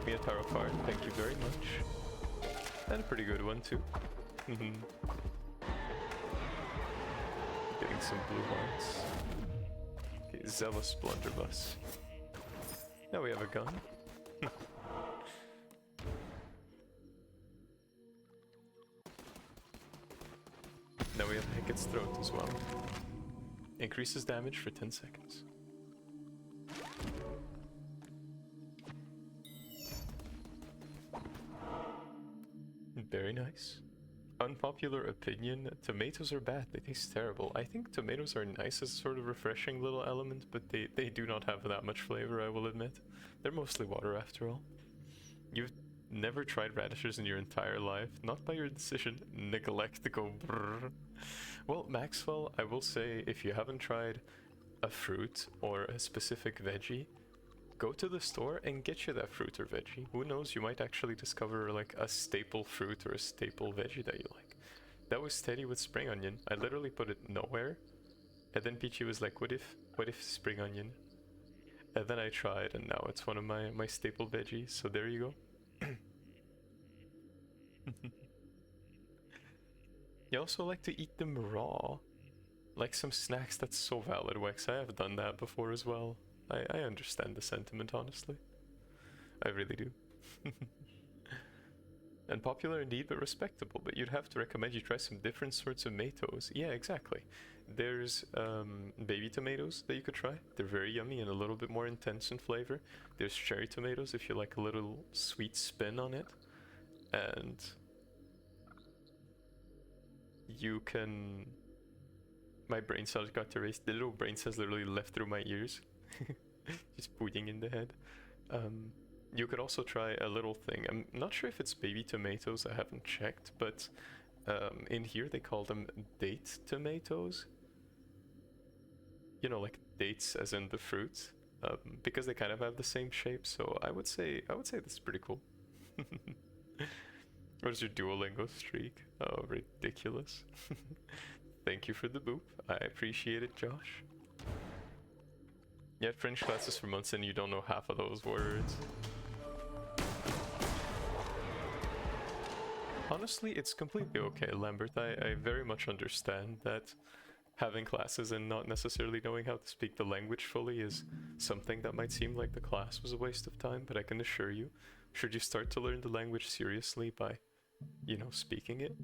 Me a tarot card, thank you very much. And a pretty good one too. Getting some blue hearts. Okay, Zealous Blunderbuss. Now we have a gun. Now we have Hecat's Throat as well. Increases damage for 10 seconds. Very nice. Unpopular opinion, tomatoes are bad, they taste terrible. I think tomatoes are nice as a sort of refreshing little element, but they do not have that much flavor, I will admit. They're mostly water after all. You've never tried radishes in your entire life, not by your decision. Neglect to go brrr. Well, Maxwell, I will say, if you haven't tried a fruit or a specific veggie, go to the store and get you that fruit or veggie. Who knows, you might actually discover like a staple fruit or a staple veggie that you like. That was Teddy with spring onion. I literally put it nowhere. And then Peachy was like, what if spring onion? And then I tried and now it's one of my staple veggies. So there you go. You also like to eat them raw. Like some snacks, that's so valid, Wex. I have done that before as well. I understand the sentiment, honestly. I really do. Unpopular indeed, but respectable. But you'd have to recommend you try some different sorts of tomatoes. Yeah, exactly. There's baby tomatoes that you could try. They're very yummy and a little bit more intense in flavor. There's cherry tomatoes if you like a little sweet spin on it. And you can... My brain cells got erased. The little brain cells literally left through my ears. Just pudding in the head. You could also try a little thing. I'm not sure if it's baby tomatoes, I haven't checked, but in here they call them date tomatoes. You know, like dates as in the fruit, because they kind of have the same shape. So I would say this is pretty cool. Where's your Duolingo streak? Oh, ridiculous. Thank you for the boop. I appreciate it, Josh. You had French classes for months and you don't know half of those words. Honestly, it's completely okay, Lambert. I very much understand that having classes and not necessarily knowing how to speak the language fully is something that might seem like the class was a waste of time, but I can assure you, should you start to learn the language seriously by, you know, speaking it,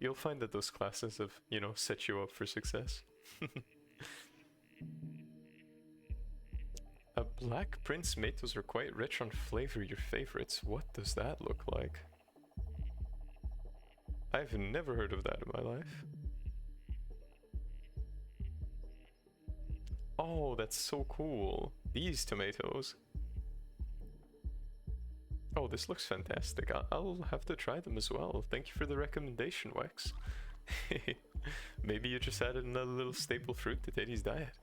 you'll find that those classes have, you know, set you up for success. Black Prince Matos are quite rich on flavor. Your favorites. What does that look like? I've never heard of that in my life. Oh, that's so cool. These tomatoes. Oh, this looks fantastic. I'll have to try them as well. Thank you for the recommendation, Wex. Maybe you just added another little staple fruit to Teddy's diet.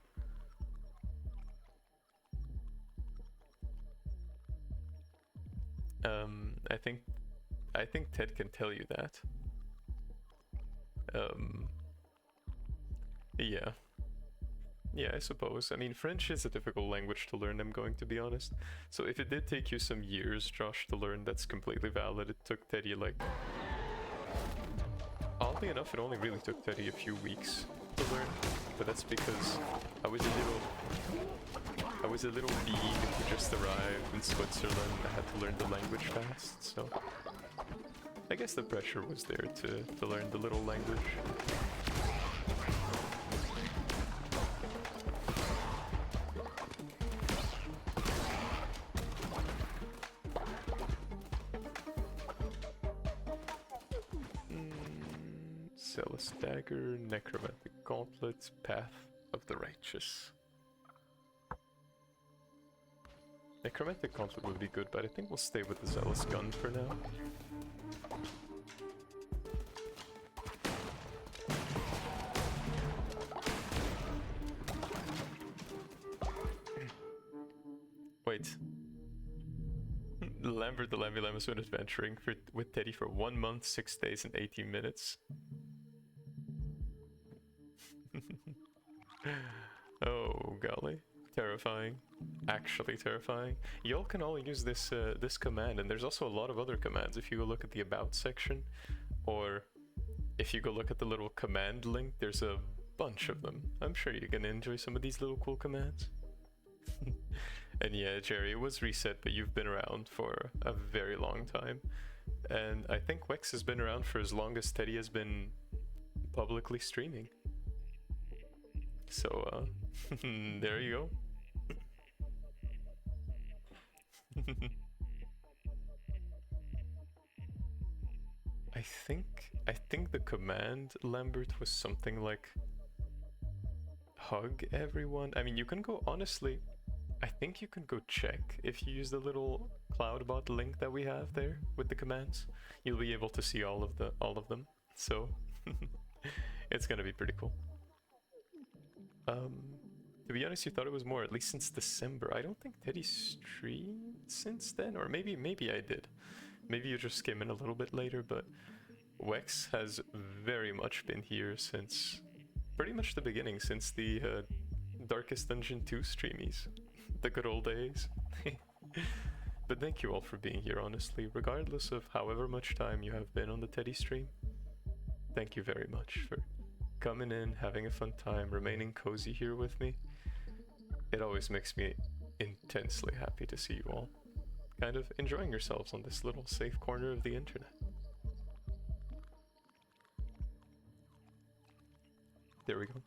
I think Ted can tell you that. Yeah. Yeah, I suppose. I mean, French is a difficult language to learn, I'm going to be honest. So if it did take you some years, Josh, to learn, that's completely valid. It took Teddy like... Oddly enough, it only really took Teddy a few weeks to learn, but that's because I was a little being who just arrived in Switzerland and I had to learn the language fast, so... I guess the pressure was there to learn the little language. Zealous Dagger, Necromantic Gauntlet, Path of the Righteous. Necromantic Gauntlet would be good, but I think we'll stay with the Zealous Gun for now. Wait. Lambert the Lamby has been adventuring with Teddy for 1 month, 6 days, and 18 minutes. Oh, golly. Terrifying. Actually terrifying. Y'all can all use this this command, and there's also a lot of other commands if you go look at the About section, or if you go look at the little command link, there's a bunch of them. I'm sure you're gonna enjoy some of these little cool commands. And yeah, Jerry, it was reset, but you've been around for a very long time. And I think Wex has been around for as long as Teddy has been publicly streaming. So, there you go. I think the command, Lambert, was something like hug everyone. I mean, you can go, honestly, I think you can go check if you use the little CloudBot link that we have there with the commands. You'll be able to see all of them. So it's gonna be pretty cool. To be honest, you thought it was more, at least since December. I don't think Teddy streamed since then, or maybe I did. Maybe you just came in a little bit later, but Wex has very much been here since pretty much the beginning, since the Darkest Dungeon 2 streamies. The good old days. But thank you all for being here, honestly, regardless of however much time you have been on the Teddy stream. Thank you very much for coming in, having a fun time, remaining cozy here with me. It always makes me intensely happy to see you all kind of enjoying yourselves on this little safe corner of the internet. There we go.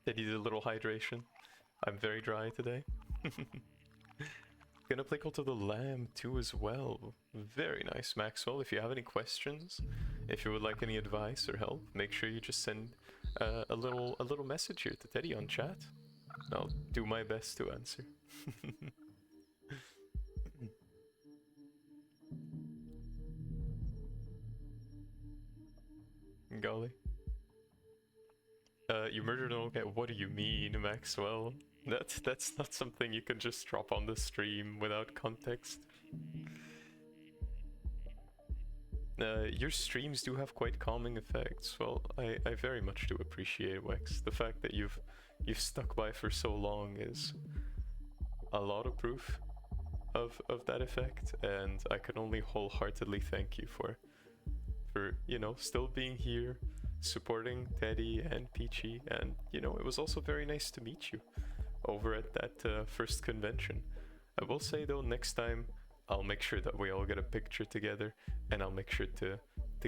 Teddy did a little hydration. I'm very dry today. Gonna play Cult of the Lamb too as well. Very nice, Maxwell. If you have any questions, if you would like any advice or help, make sure you just send a little message here to Teddy on chat. I'll do my best to answer. Golly. You murdered an old guy. What do you mean, Maxwell? That's not something you can just drop on the stream without context. Your streams do have quite calming effects. Well, I very much do appreciate, Wex. The fact that you've stuck by for so long is a lot of proof of that effect, and I can only wholeheartedly thank you for you know, still being here, supporting Teddy and Peachy, and you know, it was also very nice to meet you over at that first convention. I will say though, next time I'll make sure that we all get a picture together, and I'll make sure to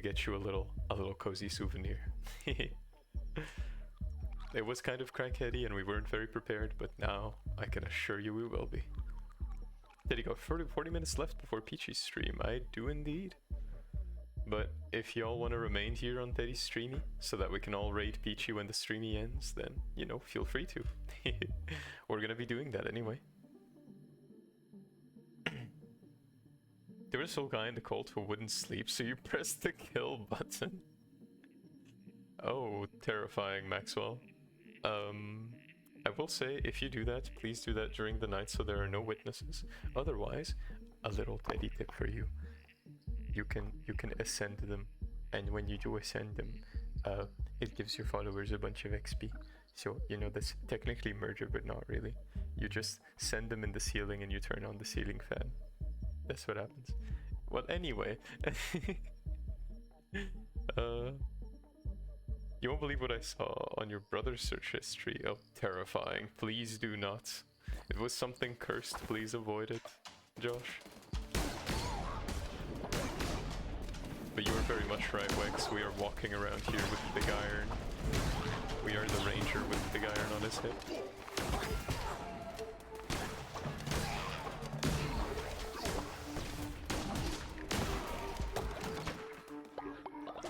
get you a little cozy souvenir. It was kind of crackheady and we weren't very prepared, but now I can assure you we will be. There you go, 40 minutes left before Peachy's stream. I do indeed. But if y'all want to remain here on Teddy's streamy so that we can all raid Peachy when the streamy ends, then, you know, feel free to. We're gonna be doing that anyway. There was some guy in the cult who wouldn't sleep, so you pressed the kill button. Oh, terrifying, Maxwell. I will say, if you do that, please do that during the night so there are no witnesses. Otherwise, a little Teddy tip for you. You can ascend them, and when you do ascend them, it gives your followers a bunch of XP. So, you know, that's technically murder, but not really. You just send them in the ceiling and you turn on the ceiling fan. That's what happens. Well, anyway. You won't believe what I saw on your brother's search history. Oh, terrifying. Please do not. If it was something cursed, please avoid it, Josh. But you are very much right, Wex. We are walking around here with the big iron. We are the ranger with the big iron on his hip.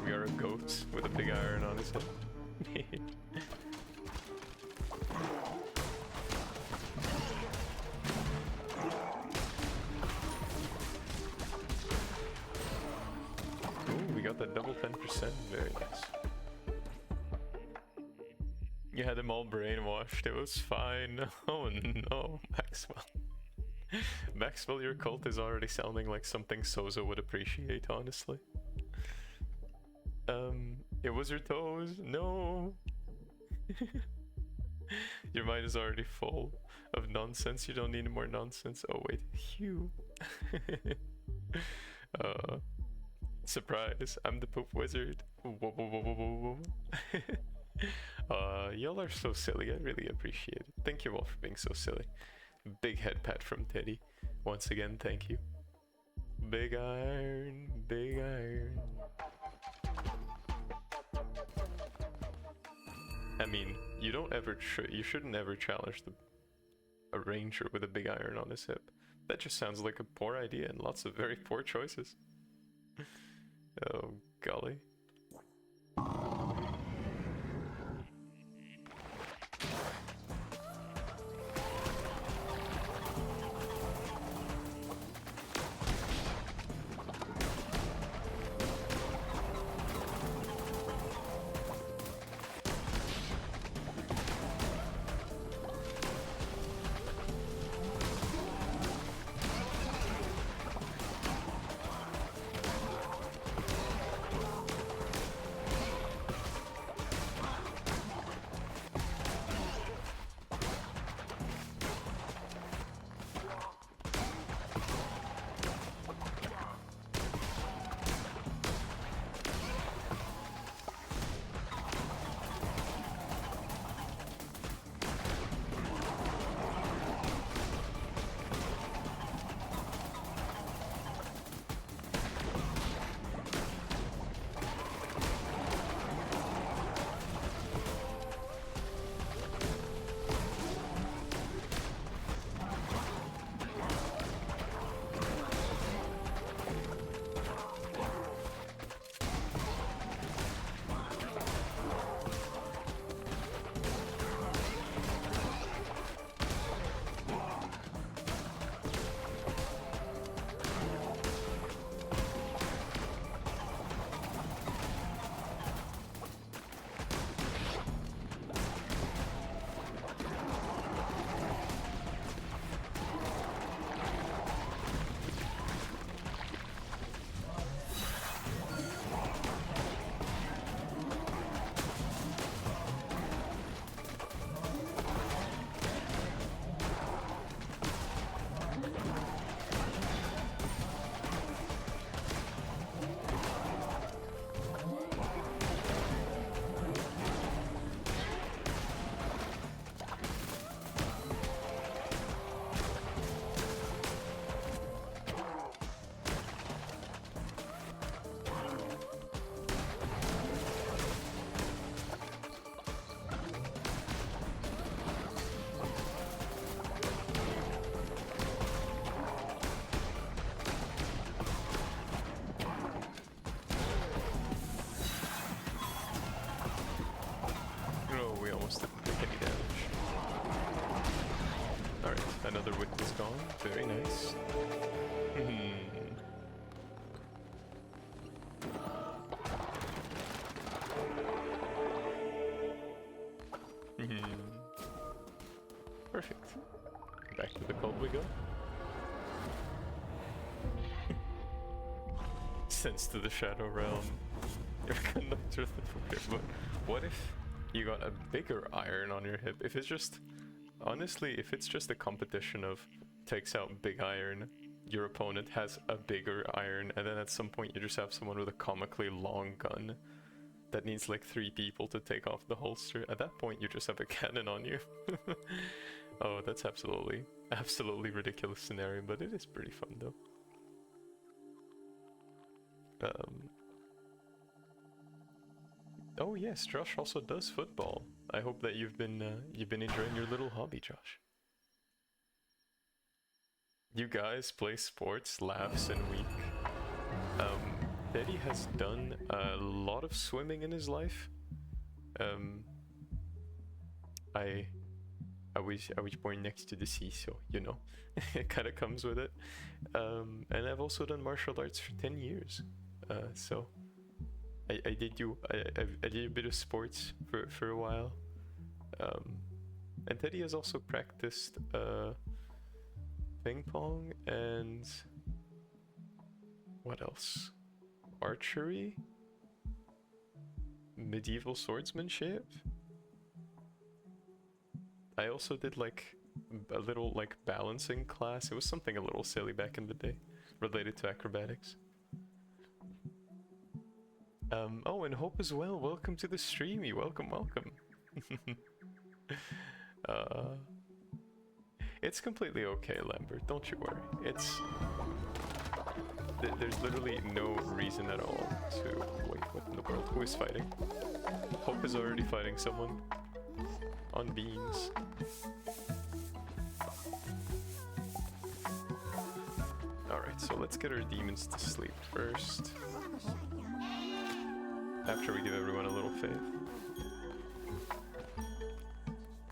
We are a goat with a big iron on his head. Ooh, we got that double 10%. Very nice. You had them all brainwashed. It was fine. Oh no, Maxwell. Maxwell, your cult is already sounding like something Sozo would appreciate, honestly. It was your toes. No. Your mind is already full of nonsense. You don't need more nonsense. Oh wait, Hugh. Surprise! I'm the poop wizard. Whoa, whoa, whoa, whoa, whoa. Y'all are so silly. I really appreciate it. Thank you all for being so silly. Big head pat from Teddy. Once again, thank you. Big iron, big iron. I mean, you don't ever you shouldn't ever challenge a ranger with a big iron on his hip. That just sounds like a poor idea and lots of very poor choices. Oh, golly. Another whip is gone. Very nice. Perfect. Back to the cult we go. Sense to the Shadow Realm. Your conductor. Okay, but what if you got a bigger iron on your hip? If it's just, honestly, if it's just a competition of takes out big iron, your opponent has a bigger iron, and then at some point you just have someone with a comically long gun that needs like 3 people to take off the holster. At that point you just have a cannon on you. Oh, that's absolutely ridiculous scenario, but it is pretty fun though. Oh yes, Josh also does football. I hope that you've been enjoying your little hobby, Josh. You guys play sports, laughs, and week. Teddy has done a lot of swimming in his life. I was born next to the sea, so you know, it kind of comes with it. And I've also done martial arts for 10 years. So I did a bit of sports for a while. And Teddy has also practiced ping pong and what else? Archery, medieval swordsmanship. I also did like a little like balancing class. It was something a little silly back in the day, related to acrobatics. Oh, and Hope as well. Welcome to the streamie. Welcome. It's completely okay, Lambert. Don't you worry. There's literally no reason at all to... Wait, what in the world? Who is fighting? Hope is already fighting someone. On beams. Alright, so let's get our demons to sleep first. After we give everyone a little faith.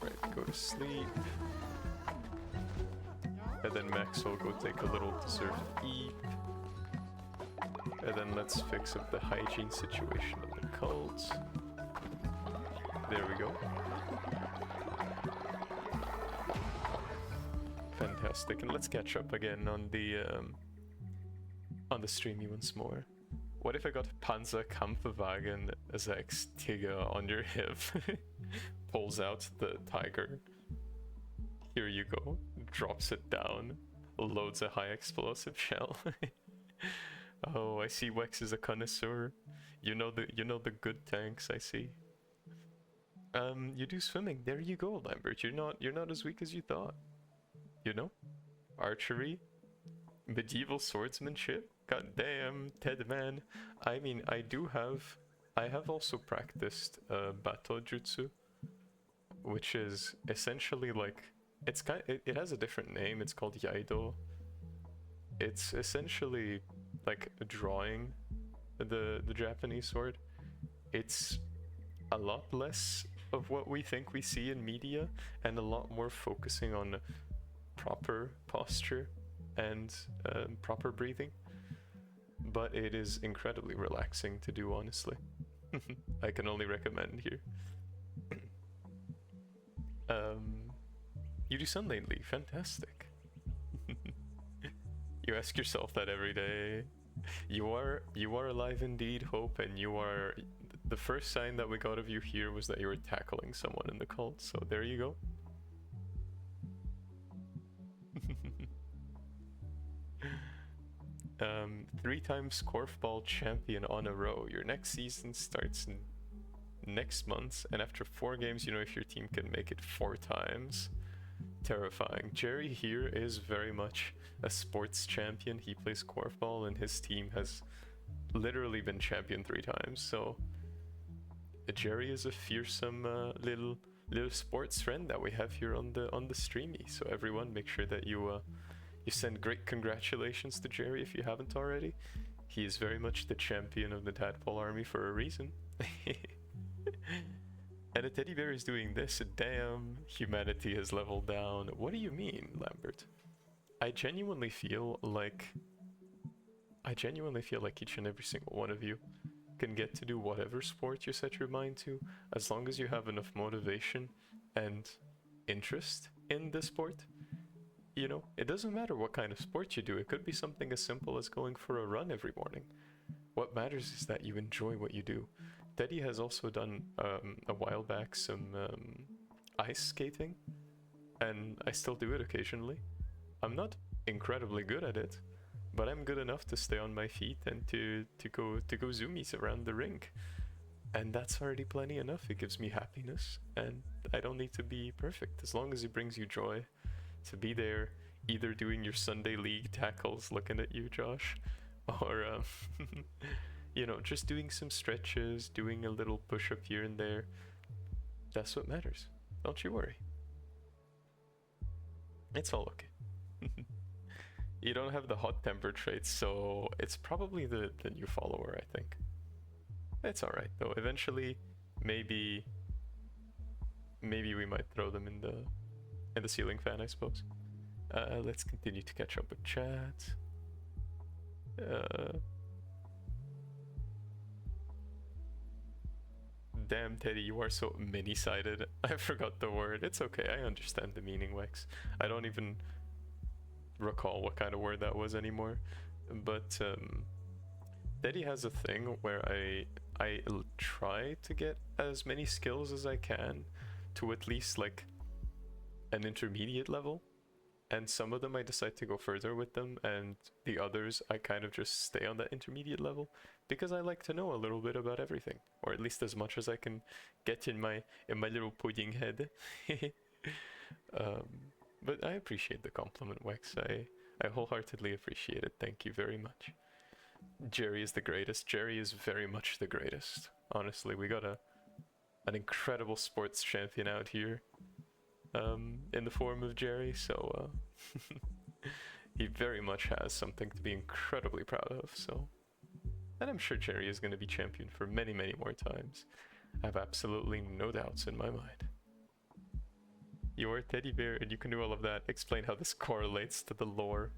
Right, go to sleep. And then Max will go take a little deserved eat. And then let's fix up the hygiene situation of the cult. There we go. Fantastic, and let's catch up again on the streamy once more. What if I got Panzer Kampfwagen 6 Tiger on your hip? Pulls out the tiger. Here you go. Drops it down. Loads a high explosive shell. Oh, I see Wex is a connoisseur. You know the good tanks, I see. You do swimming. There you go, Lambert. You're not as weak as you thought. You know? Archery. Medieval swordsmanship. God damn, Ted man. I mean, I have also practiced battle jutsu, which is essentially like it has a different name. It's called Yaido. It's essentially like drawing the Japanese sword. It's a lot less of what we think we see in media and a lot more focusing on proper posture and proper breathing. But it is incredibly relaxing to do, honestly. I can only recommend here. You do sun lately, fantastic. You ask yourself that every day. You are alive indeed, Hope, and you are... The first sign that we got of you here was that you were tackling someone in the cult, so there you go. 3 times Korfball champion on a row. Your next season starts next month, and after 4 games, you know if your team can make it 4 times. Terrifying. Jerry here is very much a sports champion. He plays Korfball, and his team has literally been champion 3 times. So Jerry is a fearsome little sports friend that we have here on the streamy. So everyone, make sure that you send great congratulations to Jerry if you haven't already. He is very much the champion of the Tadpole army for a reason. And a teddy bear is doing this. Damn, humanity has leveled down. What do you mean, Lambert? I genuinely feel like each and every single one of you can get to do whatever sport you set your mind to, as long as you have enough motivation and interest in the sport. You know, it doesn't matter what kind of sport you do. It could be something as simple as going for a run every morning. What matters is that you enjoy what you do. Teddy has also done a while back some ice skating, and I still do it occasionally. I'm not incredibly good at it, but I'm good enough to stay on my feet and to go zoomies around the rink. And that's already plenty enough. It gives me happiness, and I don't need to be perfect. As long as it brings you joy to be there, either doing your Sunday league tackles, looking at you, Josh, or you know, just doing some stretches, doing a little push-up here and there. That's what matters. Don't you worry. It's all okay. You don't have the hot temper trait, so it's probably the new follower, I think. It's alright though. Eventually, maybe we might throw them in the ceiling fan, I suppose. Let's continue to catch up with chat. Damn, Teddy, you are so many-sided. I forgot the word. It's okay, I understand the meaning, Wex. I don't even recall what kind of word that was anymore. But Teddy has a thing where I try to get as many skills as I can to at least like an intermediate level. And some of them I decide to go further with them, and the others I kind of just stay on that intermediate level because I like to know a little bit about everything, or at least as much as I can get in my little pudding head. But I appreciate the compliment, Wex. I wholeheartedly appreciate it. Thank you very much. Jerry is the greatest. Jerry is very much the greatest. Honestly, we got an incredible sports champion out here. In the form of Jerry, so he very much has something to be incredibly proud of, so. And I'm sure Jerry is going to be champion for many, many more times. I have absolutely no doubts in my mind. You're a teddy bear and you can do all of that. Explain how this correlates to the lore.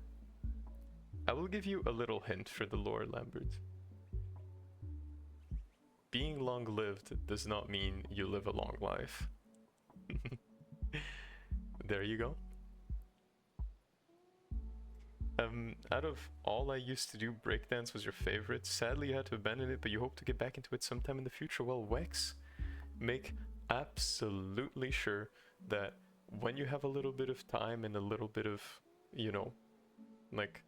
I will give you a little hint for the lore, Lambert. Being long-lived does not mean you live a long life. There you go. Out of all I used to do, breakdance was your favorite. Sadly, you had to abandon it, but you hope to get back into it sometime in the future. Well, Wex, make absolutely sure that when you have a little bit of time and a little bit of, you know, like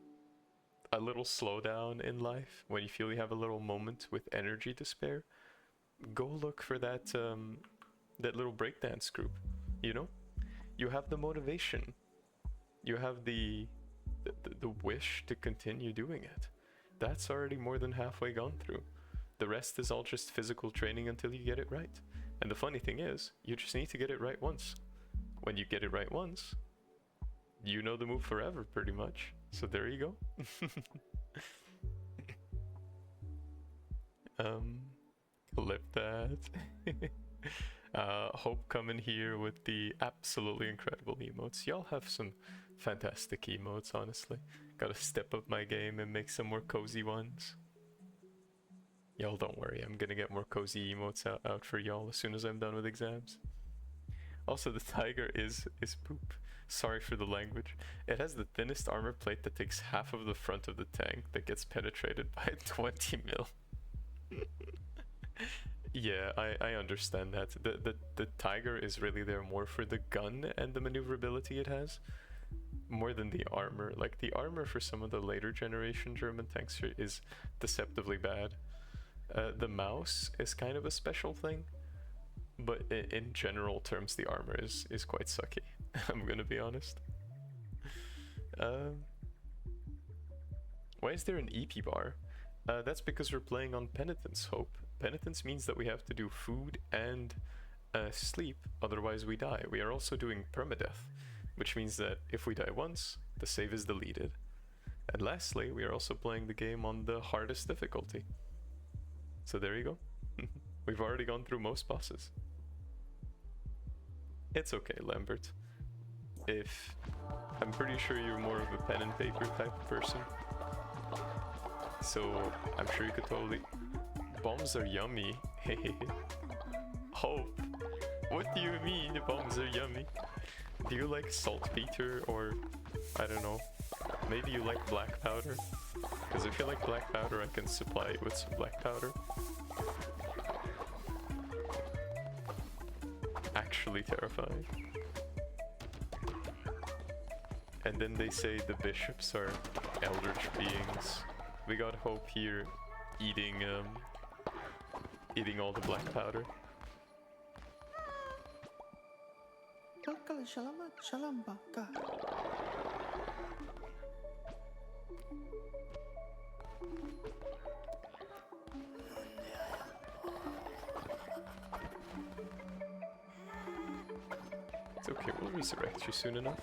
a little slowdown in life, when you feel you have a little moment with energy to spare, go look for that that little breakdance group. You know, you have the motivation, you have the wish to continue doing it. That's already more than halfway gone through. The rest is all just physical training until you get it right. And the funny thing is, you just need to get it right once. When you get it right once, you know the move forever, pretty much. So there you go. Clip that. Hope coming here with the absolutely incredible emotes. Y'all have some fantastic emotes, honestly. Gotta step up my game and make some more cozy ones. Y'all don't worry, I'm gonna get more cozy emotes out for y'all as soon as I'm done with exams. Also, the tiger is poop. Sorry for the language. It has the thinnest armor plate that takes half of the front of the tank that gets penetrated by 20 mil. Yeah, I understand that. The tiger is really there more for the gun and the maneuverability it has, more than the armor. Like, the armor for some of the later generation German tanks is deceptively bad. The mouse is kind of a special thing, but in general terms, the armor is quite sucky. I'm gonna be honest. Why is there an EP bar? That's because we're playing on penitence, Hope. Penitence means that we have to do food and sleep, otherwise we die. We are also doing permadeath, which means that if we die once, the save is deleted. And lastly, we are also playing the game on the hardest difficulty. So there you go. We've already gone through most bosses. It's okay, Lambert. I'm pretty sure you're more of a pen and paper type of person. So I'm sure you could totally... Bombs are yummy. Hope. What do you mean bombs are yummy? Do you like saltpeter, or I don't know, maybe you like black powder? Because if you like black powder, I can supply you with some black powder. Actually terrifying. And then they say the bishops are eldritch beings. We got Hope here eating all the black powder. It's okay, we'll resurrect you soon enough.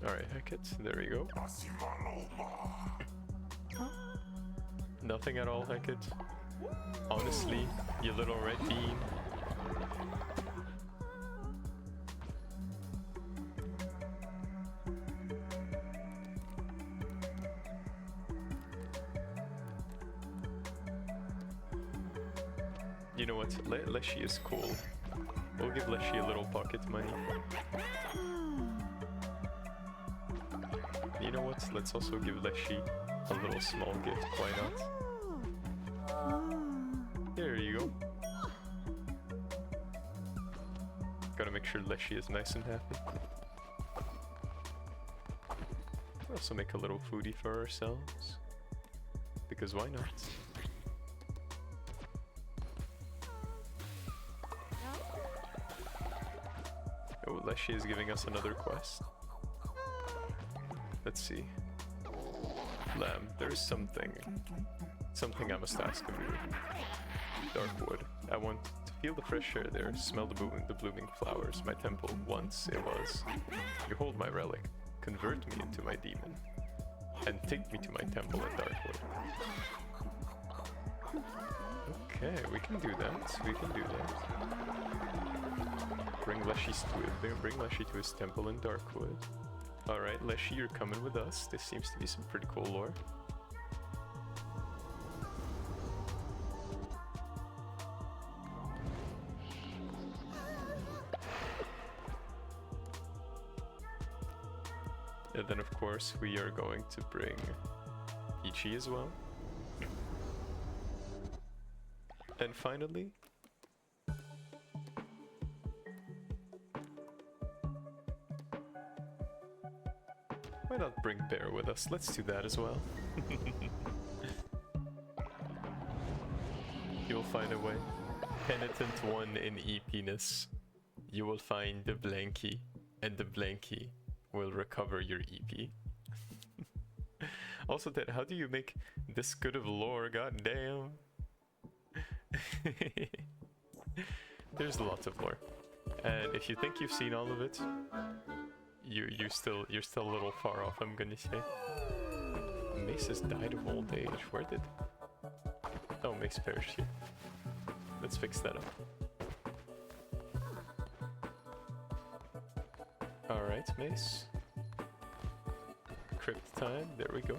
Alright, Hackett, there we go. Nothing at all, Hackett. Honestly, you little red bean. You know what? Leshy is cool. We'll give Leshy a little pocket money. You know what? Let's also give Leshy a little small gift. Why not? There you go. Gotta make sure Leshy is nice and happy. We'll also make a little foodie for ourselves. Because why not? Oh, Leshy is giving us another quest. Let's see. Lamb, there's something I must ask of you. Darkwood, I want to feel the fresh air there, smell the blooming flowers. My temple, once it was. You hold my relic, convert me into my demon, and take me to my temple in Darkwood. Okay, we can do that. We can do that. Bring Leshy to his temple in Darkwood. Alright, Leshy, you're coming with us. This seems to be some pretty cool lore. And then of course we are going to bring Peachy as well. And finally... why not bring Bear with us? Let's do that as well. You'll find a way. Penitent 1 in EP-ness. You will find the Blanky, and the Blanky will recover your EP. Also, Ted, how do you make this good of lore? God damn. There's lots of lore. And if you think you've seen all of it, you're still a little far off, I'm gonna say. Mace has died of old age. Where did... oh, Mace perished here. Let's fix that up. Alright, Mace. Crypt time, there we go.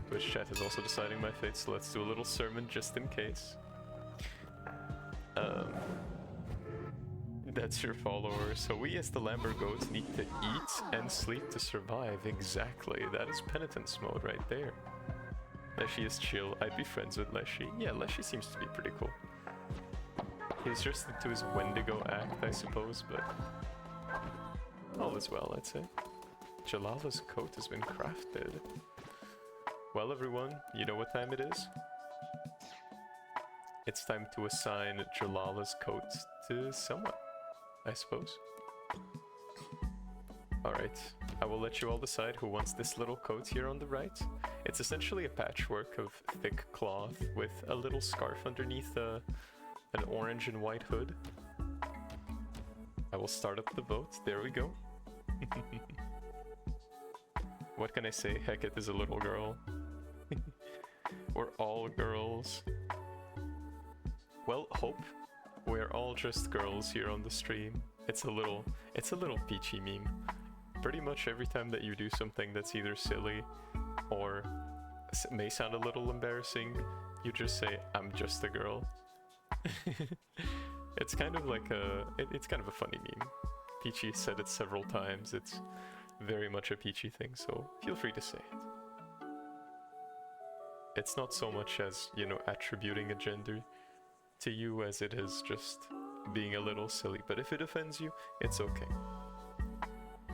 Twitch chat is also deciding my fate, so let's do a little sermon just in case. That's your follower. So we as the Lambert goats need to eat and sleep to survive. Exactly. That is penitence mode right there. Leshy is chill. I'd be friends with Leshy. Yeah, Leshy seems to be pretty cool. He's just into his Wendigo act, I suppose, but all is well, I'd say. Jalala's coat has been crafted. Well, everyone, you know what time it is? It's time to assign Jalala's coat to someone, I suppose. Alright, I will let you all decide who wants this little coat here on the right. It's essentially a patchwork of thick cloth with a little scarf underneath a an orange and white hood. I will start up the boat. There we go. What can I say? Hecate is a little girl. We're all girls. Well, hope. We're all just girls here on the stream. It's a little peachy meme. Pretty much every time that you do something that's either silly or may sound a little embarrassing, you just say, "I'm just a girl." It's kind of like it's kind of a funny meme. Peachy said it several times. It's very much a Peachy thing, so feel free to say it. It's not so much as, you know, attributing a gender to you as it is just being a little silly, but if it offends you, it's okay.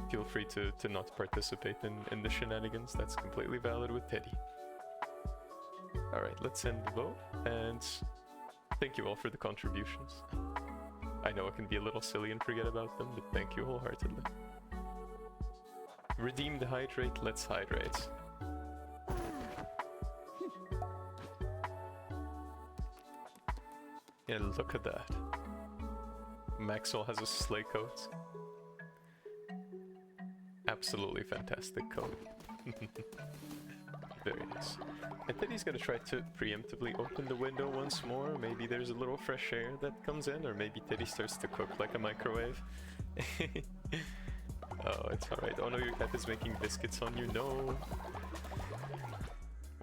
Feel free to not participate in the shenanigans. That's completely valid with Teddy. Alright, let's end the vote, and thank you all for the contributions. I know it can be a little silly and forget about them, but thank you wholeheartedly. Redeem the hydrate, let's hydrate. Yeah, look at that. Maxwell has a sleigh coat. Absolutely fantastic coat. Very nice. I think he's gonna try to preemptively open the window once more. Maybe there's a little fresh air that comes in, or maybe Teddy starts to cook like a microwave. Oh, it's alright. Oh no, your cat is making biscuits on you. No!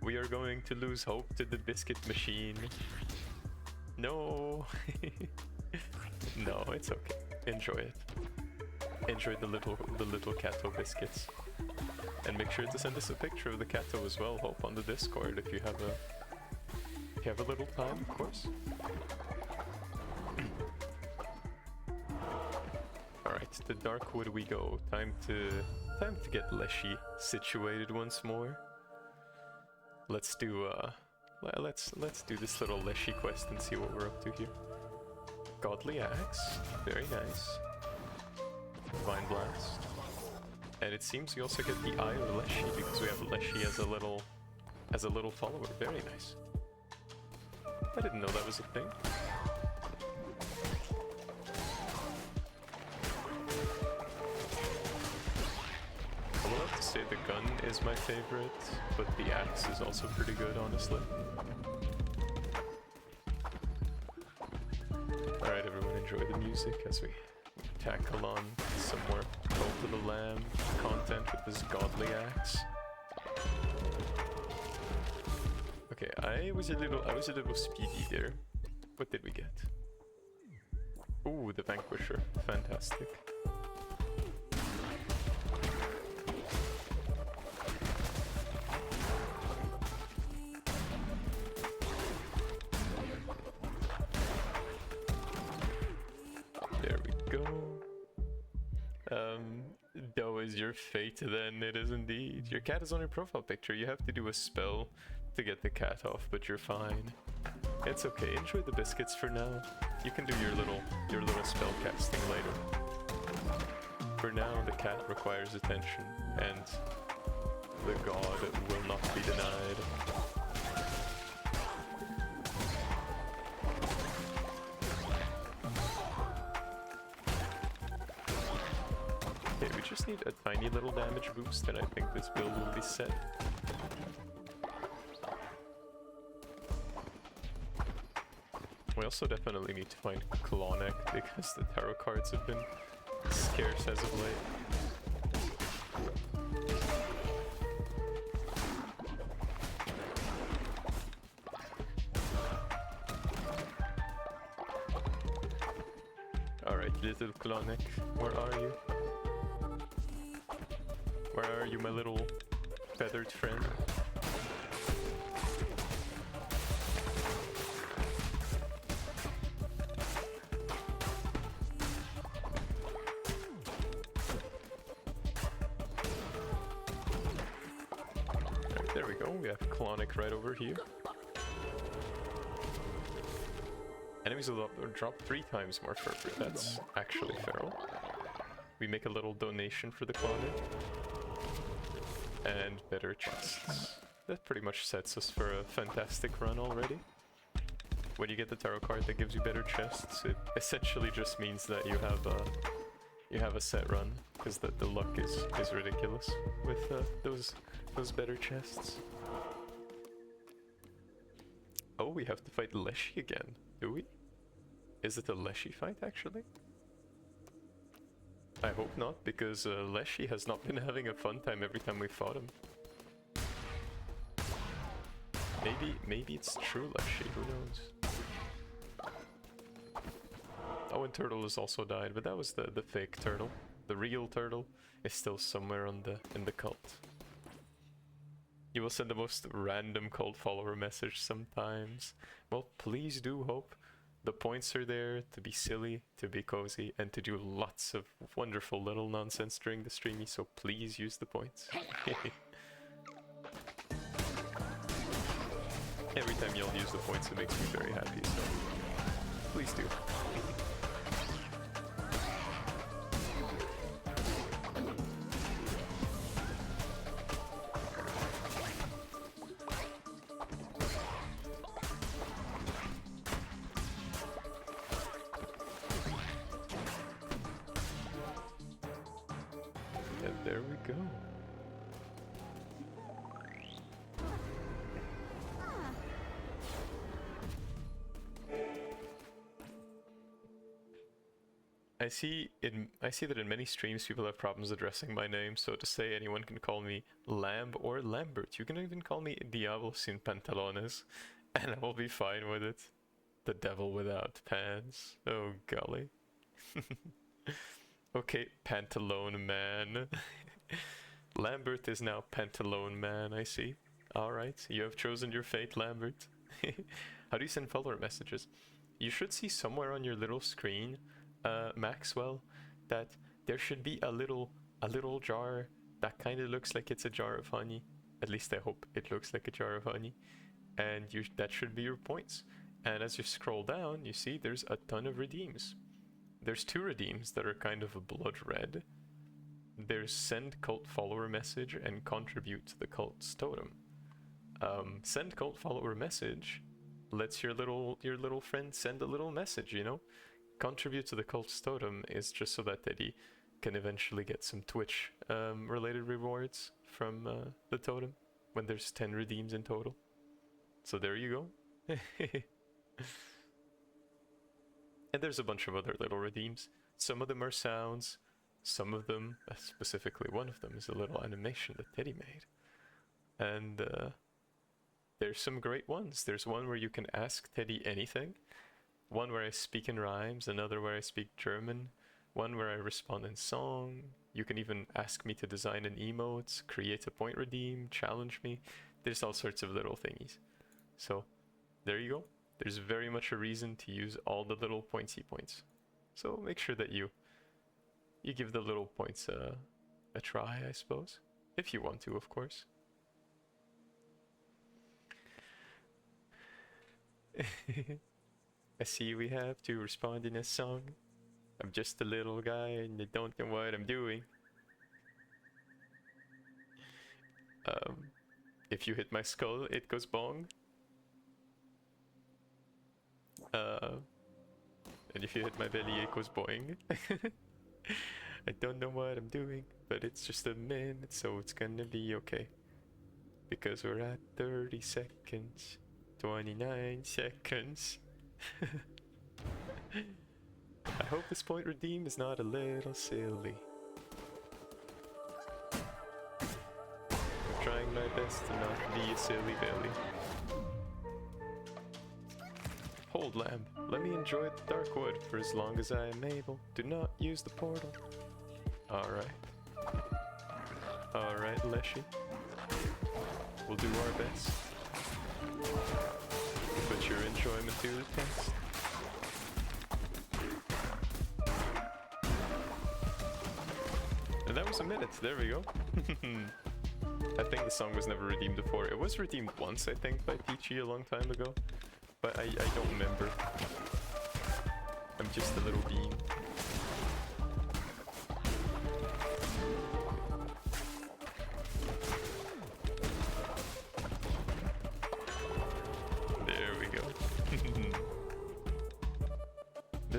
We are going to lose hope to the biscuit machine. No! No, it's okay. Enjoy it. Enjoy the little Cato biscuits. And make sure to send us a picture of the Cato as well, Hope, on the Discord if you have a little time, of course. Alright, to Darkwood we go. Time to get Leshy situated once more. Let's do this little Leshy quest and see what we're up to here. Godly Axe, very nice. Divine Blast. And it seems we also get the Eye of Leshy because we have Leshy as a little follower. Very nice. I didn't know that was a thing. I will have to say the gun is my favorite, but the axe is also pretty good, honestly. Alright, everyone, enjoy the music as we tackle on some more Cult of the Lamb content with this godly axe. Okay, I was a little speedy there. What did we get? Ooh, the Vanquisher. Fantastic. There we go. Doe is your fate then, it is indeed. Your cat is on your profile picture. You have to do a spell to get the cat off, but you're fine. It's okay, enjoy the biscuits for now. You can do your little spell casting later. For now, the cat requires attention, and the god will not be denied. Okay, we just need a tiny little damage boost, and I think this build will be set. We also definitely need to find Klonek because the tarot cards have been scarce as of late. Alright, little Klonek, where are you? Where are you, my little feathered friend? There we go, we have Klonek right over here. Enemies will drop 3 times more fervor, that's actually feral. We make a little donation for the Klonek. And better chests. That pretty much sets us for a fantastic run already. when you get the tarot card that gives you better chests, it essentially just means that you have a set run, because the luck is ridiculous with those better chests. Oh, we have to fight Leshy again, do we? Is it a Leshy fight, actually? I hope not, because Leshy has not been having a fun time every time we fought him. Maybe it's true Leshy, who knows? Oh, and Turtle has also died, but that was the fake turtle. The real turtle is still somewhere in the cult. You will send the most random cult follower message sometimes. Well, please do hope. The points are there to be silly, to be cozy, and to do lots of wonderful little nonsense during the streamy, so please use the points. Every time y'all use the points, it makes me very happy, so please do. And there we go. I see that in many streams people have problems addressing my name, so to say anyone can call me Lamb or Lambert. You can even call me Diablo sin pantalones, and I will be fine with it. The devil without pants. Oh golly. Okay, Pantalone Man. Lambert is now Pantalone Man, I see. Alright, you have chosen your fate, Lambert. How do you send follower messages? You should see somewhere on your little screen, Maxwell, that there should be a little jar that kind of looks like it's a jar of honey. At least I hope it looks like a jar of honey. And that should be your points. And as you scroll down, you see there's a ton of redeems. There's 2 redeems that are kind of a blood red. There's send cult follower message and contribute to the cult's totem. Send cult follower message lets your little friend send a little message, you know? Contribute to the cult's totem is just so that Eddie can eventually get some Twitch related rewards from the totem when there's 10 redeems in total. So there you go. And there's a bunch of other little redeems. Some of them are sounds, some of them, specifically one of them, is a little animation that Teddy made. And there's some great ones. There's one where you can ask Teddy anything, one where I speak in rhymes, another where I speak German, one where I respond in song. You can even ask me to design an emote, create a point redeem, challenge me. There's all sorts of little thingies. So there you go. There's very much a reason to use all the little pointsy points. So make sure that you give the little points a try, I suppose. If you want to, of course. I see we have to respond in a song. I'm just a little guy and I don't know what I'm doing. If you hit my skull, it goes bong. And if you hit my belly, it goes boing. I don't know what I'm doing, but it's just a minute, so it's gonna be okay. Because we're at 30 seconds, 29 seconds. I hope this point redeem is not a little silly. I'm trying my best to not be a silly belly. Hold, lamb. Let me enjoy the dark wood for as long as I am able. Do not use the portal. Alright. Alright, Leshy. We'll do our best. Put your enjoyment to the test. And that was a minute. There we go. I think the song was never redeemed before. It was redeemed once, I think, by Peachy a long time ago. But I don't remember. I'm just a little bean. There we go.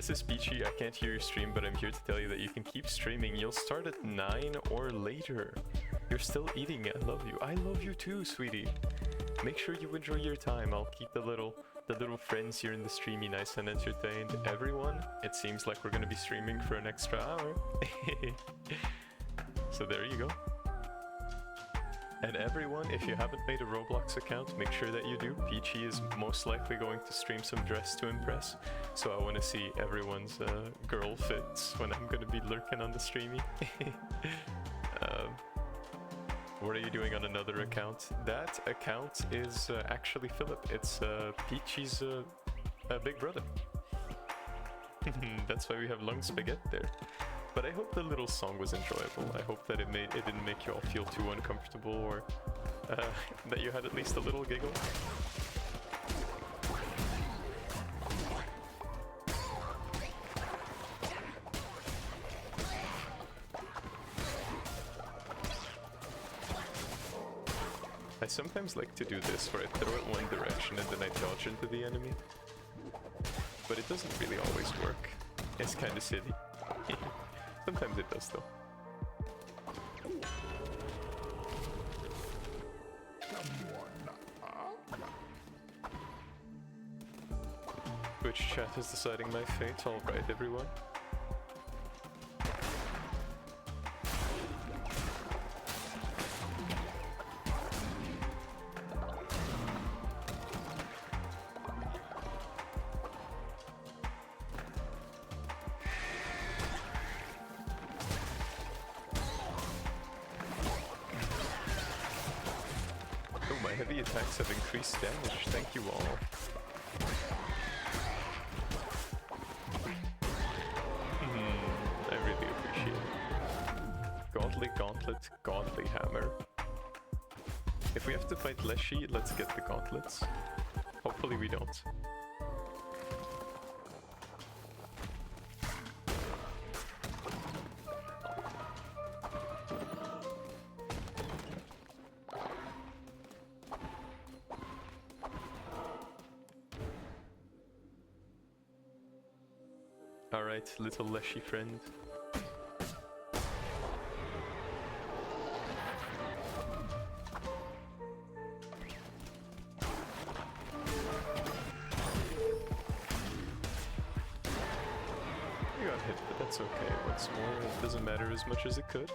This is Peachy. I can't hear your stream, but I'm here to tell you that you can keep streaming. You'll start at 9 or later. You're still eating. I love you. I love you too, sweetie. Make sure you enjoy your time. I'll keep the little friends here in the streamy nice and entertained. Everyone, it seems like we're gonna be streaming for an extra hour. So there you go. And everyone, if you haven't made a Roblox account, make sure that you do. Peachy is most likely going to stream some Dress to Impress, so I want to see everyone's girl fits when I'm going to be lurking on the streamy. What are you doing on another account? That account is actually Philip. It's Peachy's big brother. That's why we have Lung Spaghetti there. But I hope the little song was enjoyable. I hope that it didn't make you all feel too uncomfortable, or that you had at least a little giggle. I sometimes like to do this, where I throw it one direction and then I dodge into the enemy. But it doesn't really always work. It's kinda silly. Sometimes it does though. Twitch chat is deciding my fate. Alright, everyone. Attacks have increased damage, thank you all. I really appreciate it. Godly Gauntlet, Godly Hammer. If we have to fight Leshy, let's get the gauntlets. Hopefully we don't. Alright, little Leshy friend. You got hit, but that's okay. Once more, it doesn't matter as much as it could.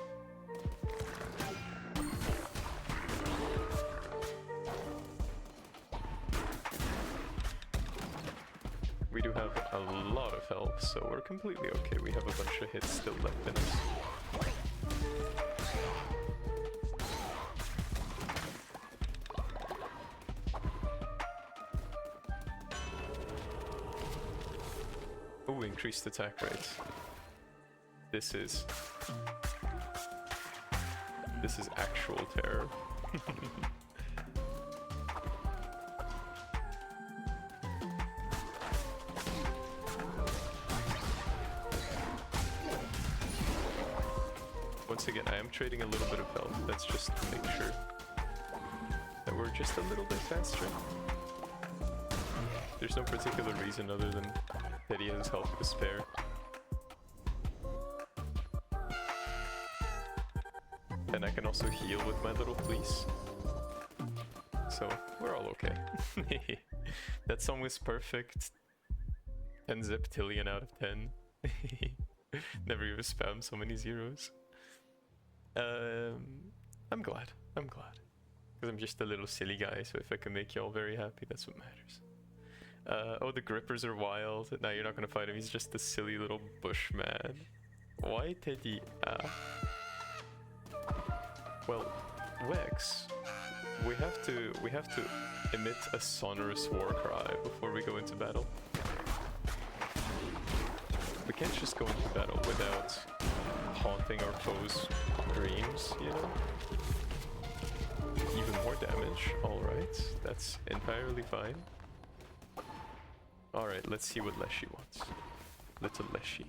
We do have a lot of health, so we're completely okay. We have a bunch of hits still left in us. Oh, increased attack rate. This is actual terror. Once again, I am trading a little bit of health. That's just to make sure that we're just a little bit faster. There's no particular reason other than that he has health to spare. And I can also heal with my little fleece. So, we're all okay. That song was perfect. 10 zeptillion out of 10. Never even spammed so many zeros. I'm glad. Because I'm just a little silly guy, so if I can make you all very happy, that's what matters. Oh, the grippers are wild. No, you're not gonna fight him, he's just a silly little bushman. Why Teddy? Well, Wex, we have to emit a sonorous war cry before we go into battle. We can't just go into battle without haunting our foes' dreams, you know? Even more damage, alright, that's entirely fine. Alright, let's see what Leshy wants. Little Leshy.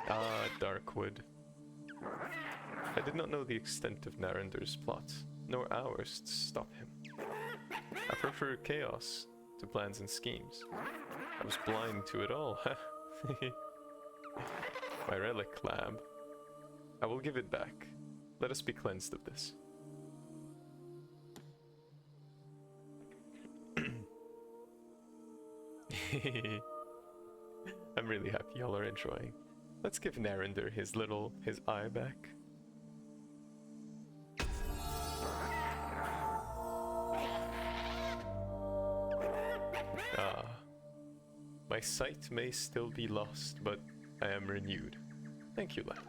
Ah, Darkwood. I did not know the extent of Narender's plot. nor ours to stop him. I prefer chaos to plans and schemes. I was blind to it all. My relic lab. I will give it back. Let us be cleansed of this. I'm really happy y'all are enjoying. Let's give Narender his eye back. Ah. My sight may still be lost, but I am renewed. Thank you, lad.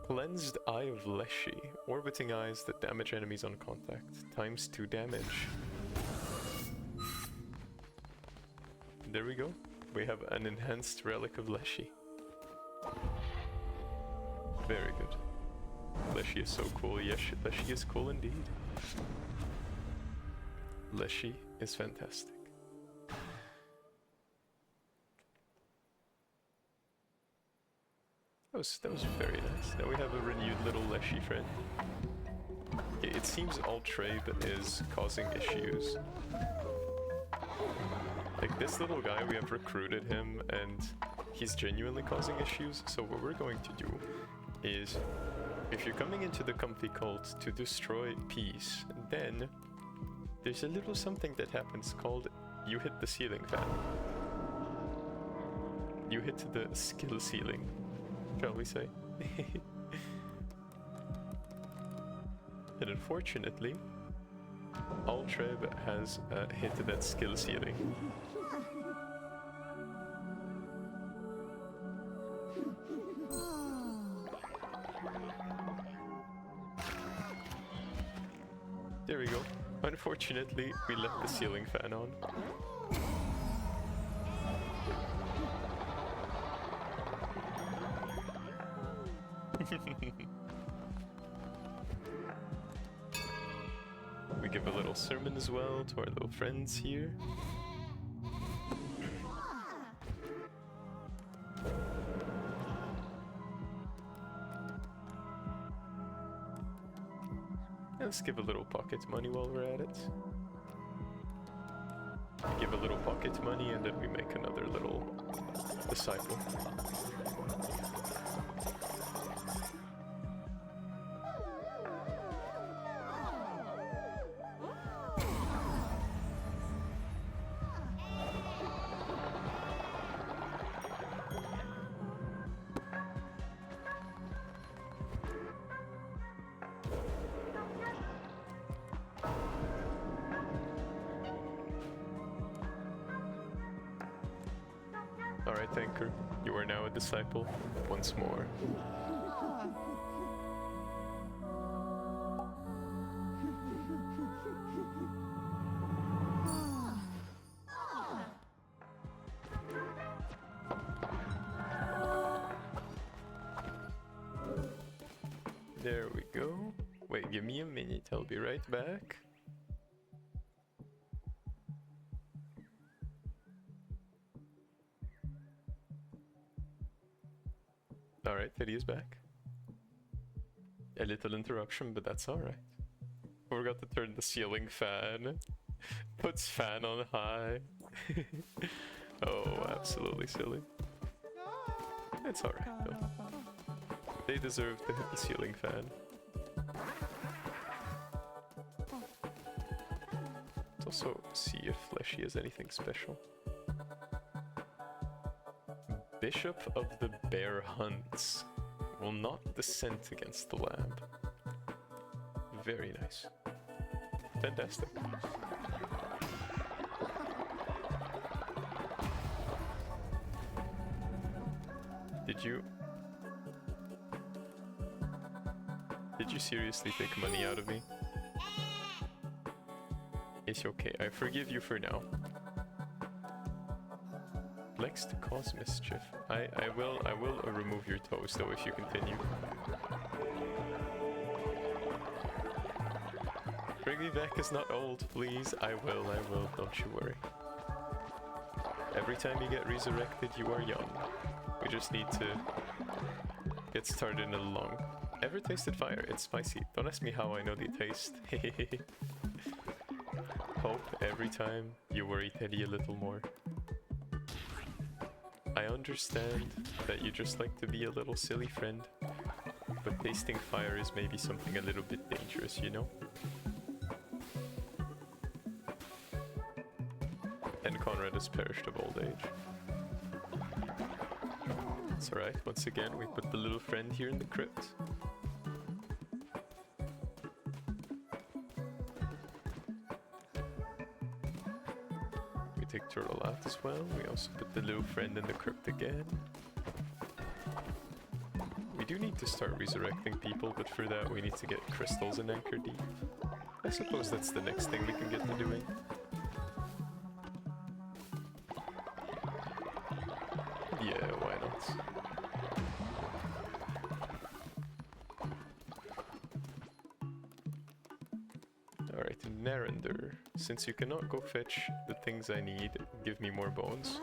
Cleansed Eye of Leshy. Orbiting eyes that damage enemies on contact. ×2 damage. There we go. We have an enhanced relic of Leshy. Very good. Leshy is so cool. Yes, Leshy is cool indeed. Leshy is fantastic. That was very nice. Now we have a renewed little Leshy friend. It seems Altrabe is causing issues. Like this little guy, we have recruited him and he's genuinely causing issues. So what we're going to do is, if you're coming into the comfy cult to destroy peace, then there's a little something that happens called you hit the ceiling fan. You hit the skill ceiling, shall we say. And unfortunately, Altrabe has hit that skill ceiling. There we go. Unfortunately, we left the ceiling fan on. We give a little sermon as well to our little friends here. Let's give a little pocket money while we're at it. We give a little pocket money and then we make another little disciple. Alright, Anchor, you are now a disciple once more. There we go. Wait, give me a minute, I'll be right back. Alright, Teddy is back. A little interruption, but that's alright. Forgot to turn the ceiling fan. Puts fan on high. Oh, absolutely silly. It's alright though. They deserve to hit the ceiling fan. Let's also see if Leshy has anything special. Bishop of the Bear Hunts will not dissent against the lab. Very nice. Fantastic. Did you seriously take money out of me? It's okay, I forgive you for now. Likes to cause mischief. I will remove your toes though if you continue. Bring me back is not old, please. I will, don't you worry. Every time you get resurrected, you are young. We just need to get started in a long. Ever tasted fire? It's spicy. Don't ask me how I know the taste. Hope every time you worry Teddy a little more. I understand that you just like to be a little silly friend, but tasting fire is maybe something a little bit dangerous, you know? And Conrad has perished of old age. It's alright, once again we put the little friend here in the crypt. We take Turtle out as well, we also put the little friend in the crypt again. We do need to start resurrecting people, but for that we need to get crystals in Anchor Deep. I suppose that's the next thing we can get to doing. Yeah, why not? Alright, Narender. Since you cannot go fetch the things I need, give me more bones.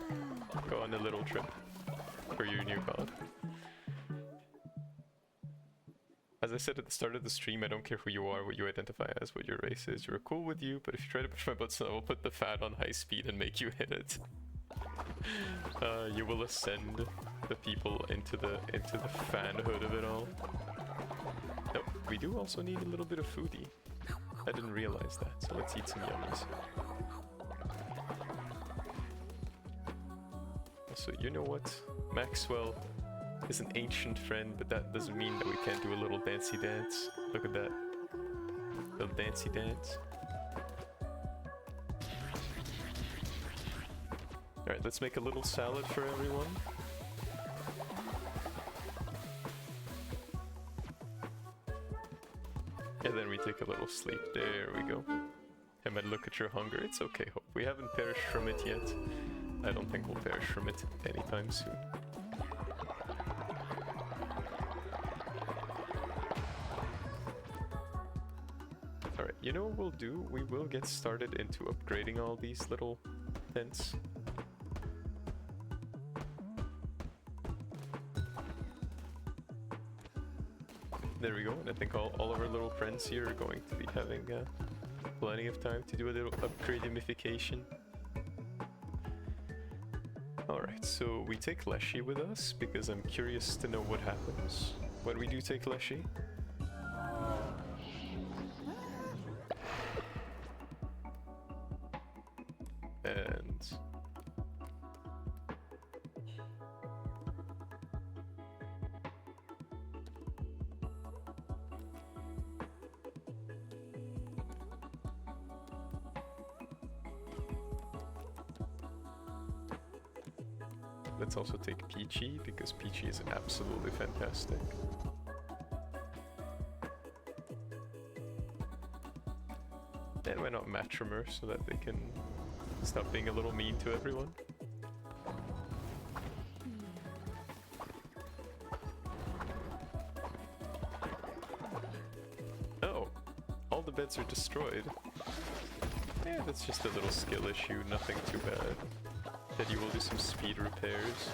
Go on a little trip for your new god. As I said at the start of the stream, I don't care who you are, what you identify as, what your race is. You're cool with you, but if you try to push my buttons, I will put the fan on high speed and make you hit it. You will ascend the people into the fanhood of it all. Oh, we do also need a little bit of foodie. I didn't realize that, so let's eat some yummies. Also, you know what? Maxwell is an ancient friend, but that doesn't mean that we can't do a little dancey dance. Look at that. Little dancey dance. Alright, let's make a little salad for everyone. And then we take a little sleep. There we go. I might look at your hunger. It's okay, Hope. We haven't perished from it yet. I don't think we'll perish from it anytime soon. Alright, you know what we'll do? We will get started into upgrading all these little tents. There we go, and I think all of our little friends here are going to be having plenty of time to do a little upgrade-imification. Alright, so we take Leshy with us, because I'm curious to know what happens when we do take Leshy. And... let's also take Peachy, because Peachy is absolutely fantastic. And why not Matrimer, so that they can stop being a little mean to everyone? Oh, all the beds are destroyed. Yeah, that's just a little skill issue, nothing too bad. Then you will do some speed repairs.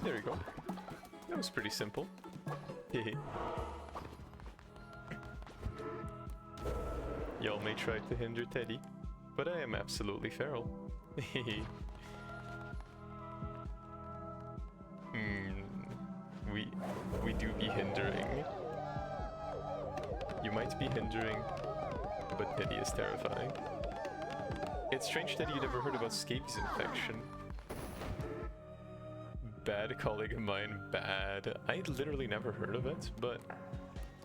There we go. That was pretty simple. Y'all may try to hinder Teddy, but I am absolutely feral. We do be hindering. You might be hindering, but Teddy is terrifying. It's strange that you never heard about scabies infection. Bad colleague of mine, bad. I literally never heard of it, but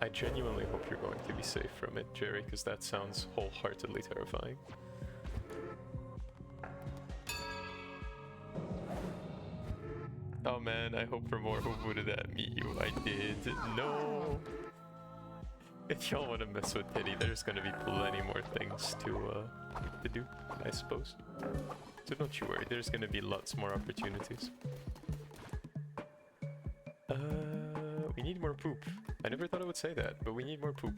I genuinely hope you're going to be safe from it, Jerry, because that sounds wholeheartedly terrifying. Oh man, I hope for more. Who voted at me? You, I did. No! If y'all want to mess with Teddy, there's gonna be plenty more things to do, I suppose. So don't you worry, there's gonna be lots more opportunities. We need more poop. I never thought I would say that, but we need more poop.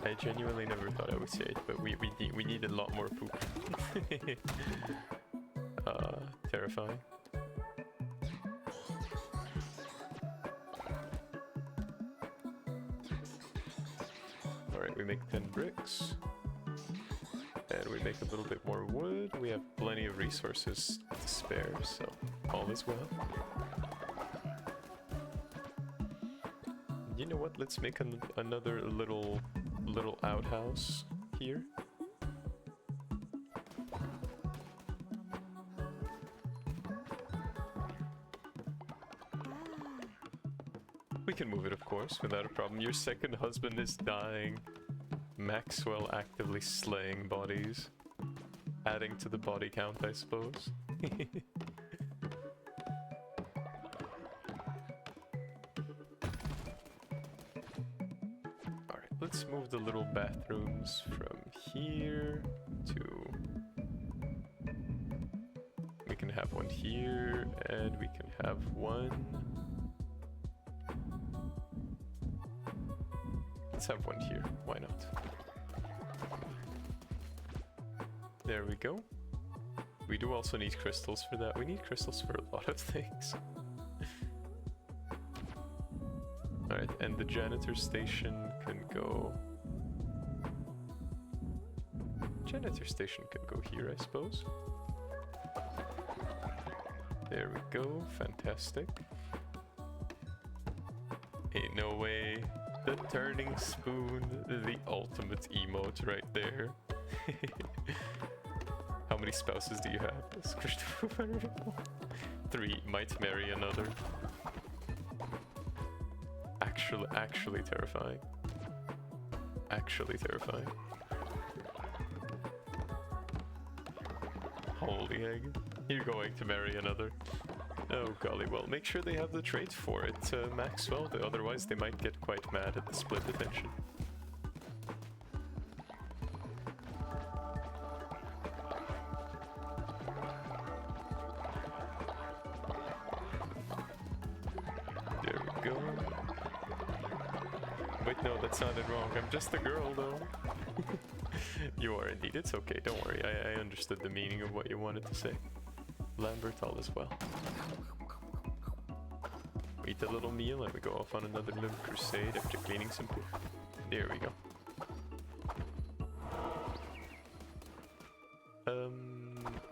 I genuinely never thought I would say it, but we need a lot more poop. Terrifying. Alright, we make 10 bricks. And we make a little bit more wood. We have plenty of resources to spare, so all is well. You know what? Let's make another little outhouse here. We can move it, of course, without a problem. Your second husband is dying. Maxwell actively slaying bodies. Adding to the body count, I suppose. Alright, let's move the little bathrooms from here to... We can have one here, and we can have one... Let's have one here, why not? There we go. We do also need crystals for that. We need crystals for a lot of things. Alright, and the janitor station can go... Janitor station can go here, I suppose. There we go, fantastic. Ain't no way. The turning spoon, the ultimate emote right there. How many spouses do you have? 3, might marry another. Actually terrifying. Actually terrifying. Holy egg. You're going to marry another. Oh golly, well make sure they have the trait for it, Maxwell, otherwise they might get quite mad at the split attention. There we go. Wait, no, that sounded wrong. I'm just a girl though. You are indeed, it's okay, don't worry, I understood the meaning of what you wanted to say. Lambert, all is well. We eat a little meal and we go off on another little crusade after cleaning some poop. There we go.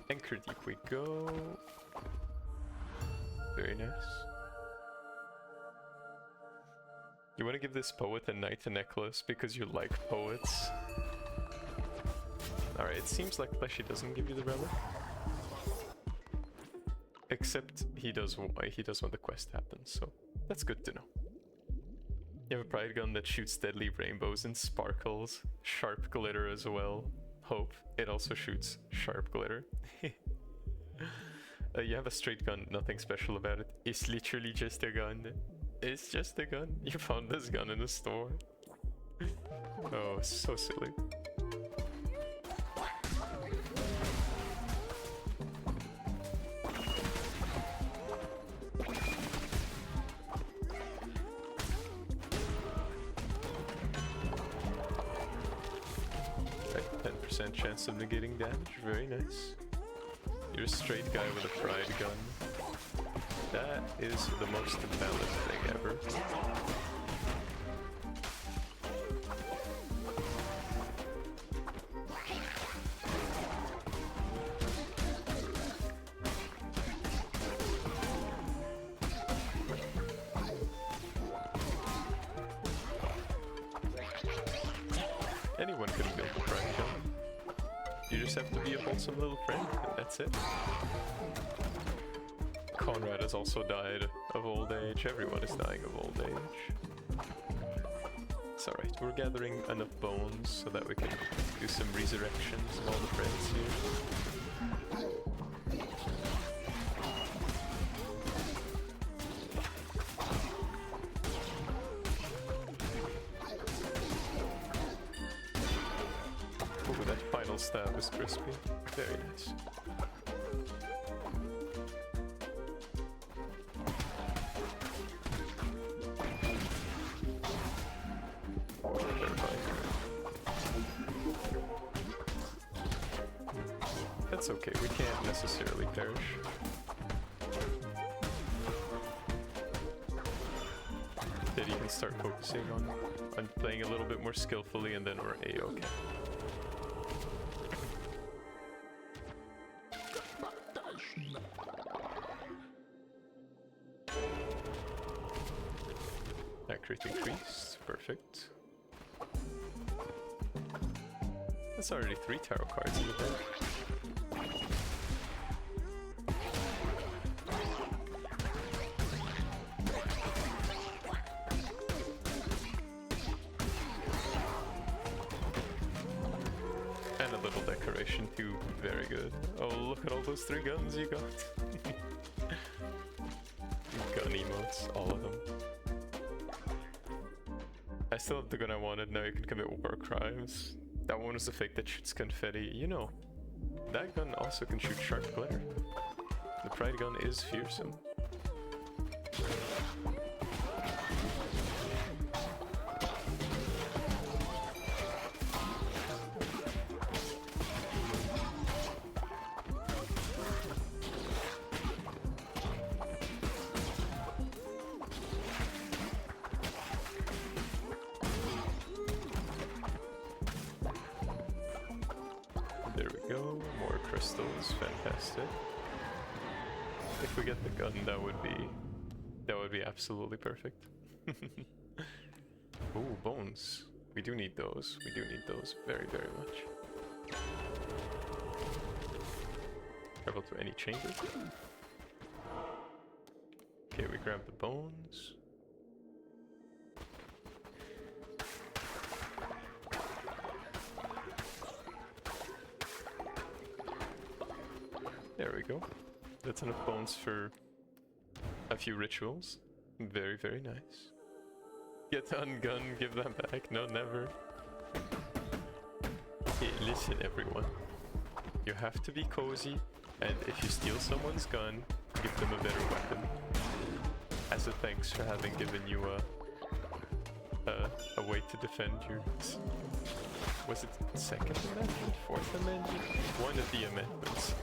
Anchor deep we go. Very nice. You want to give this poet a knight necklace because you like poets? Alright, it seems like Fleshy doesn't give you the relic. Except he does want the quest to happen, so that's good to know. You have a pride gun that shoots deadly rainbows and sparkles. Sharp glitter as well. Hope. It also shoots sharp glitter. You have a straight gun, nothing special about it. It's literally just a gun. It's just a gun. You found this gun in the store. Oh, so silly. Chance of negating damage, very nice. You're a straight guy with a pride gun. That is the most valid thing ever. Anyone can build a pride gun. You just have to be a wholesome little friend, and that's it. Conrad has also died of old age. Everyone is dying of old age. It's alright, we're gathering enough bones so that we can do some resurrections of all the friends here. metal stab is crispy. Very nice. That's okay, we can't necessarily perish. Then you can start focusing on playing a little bit more skillfully, and then we're A-okay. Accurate increased, perfect. That's already 3 tarot cards in the deck. And a little decoration too, very good. Oh, look at all those 3 guns you got. Gun emotes, all of them. I still have the gun I wanted, now you can commit war crimes. That one was the fake that shoots confetti. You know, that gun also can shoot sharp glitter. The pride gun is fearsome. There we go, more crystals, fantastic. If we get the gun, that would be absolutely perfect. Ooh, bones. We do need those. We do need those very, very much. Travel to any chamber. Okay, we grab the bones. There we go. That's enough bones for a few rituals. Very, very nice. Get ungun, give that back. No, never. Hey, listen everyone. You have to be cozy, and if you steal someone's gun, give them a better weapon. As a thanks for having given you a way to defend your... Was it 2nd Amendment? 4th Amendment? One of the amendments.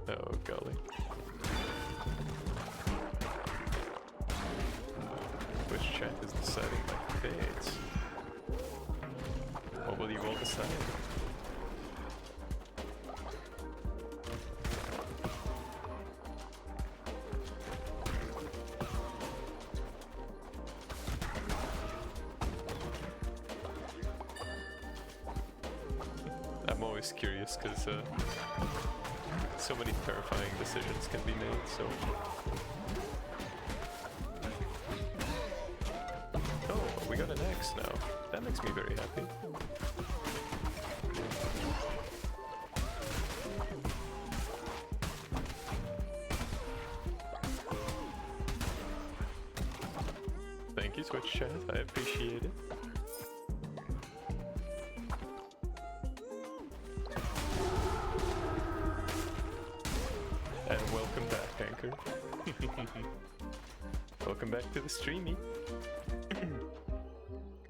Oh, golly. Which chat is deciding my fates? What will you all decide? I'm always curious because so many terrifying decisions can be made, so... Oh, we got an X now. That makes me very happy. Thank you, Twitch chat. I appreciate it. And welcome back, Anchor. Welcome back to the streamie.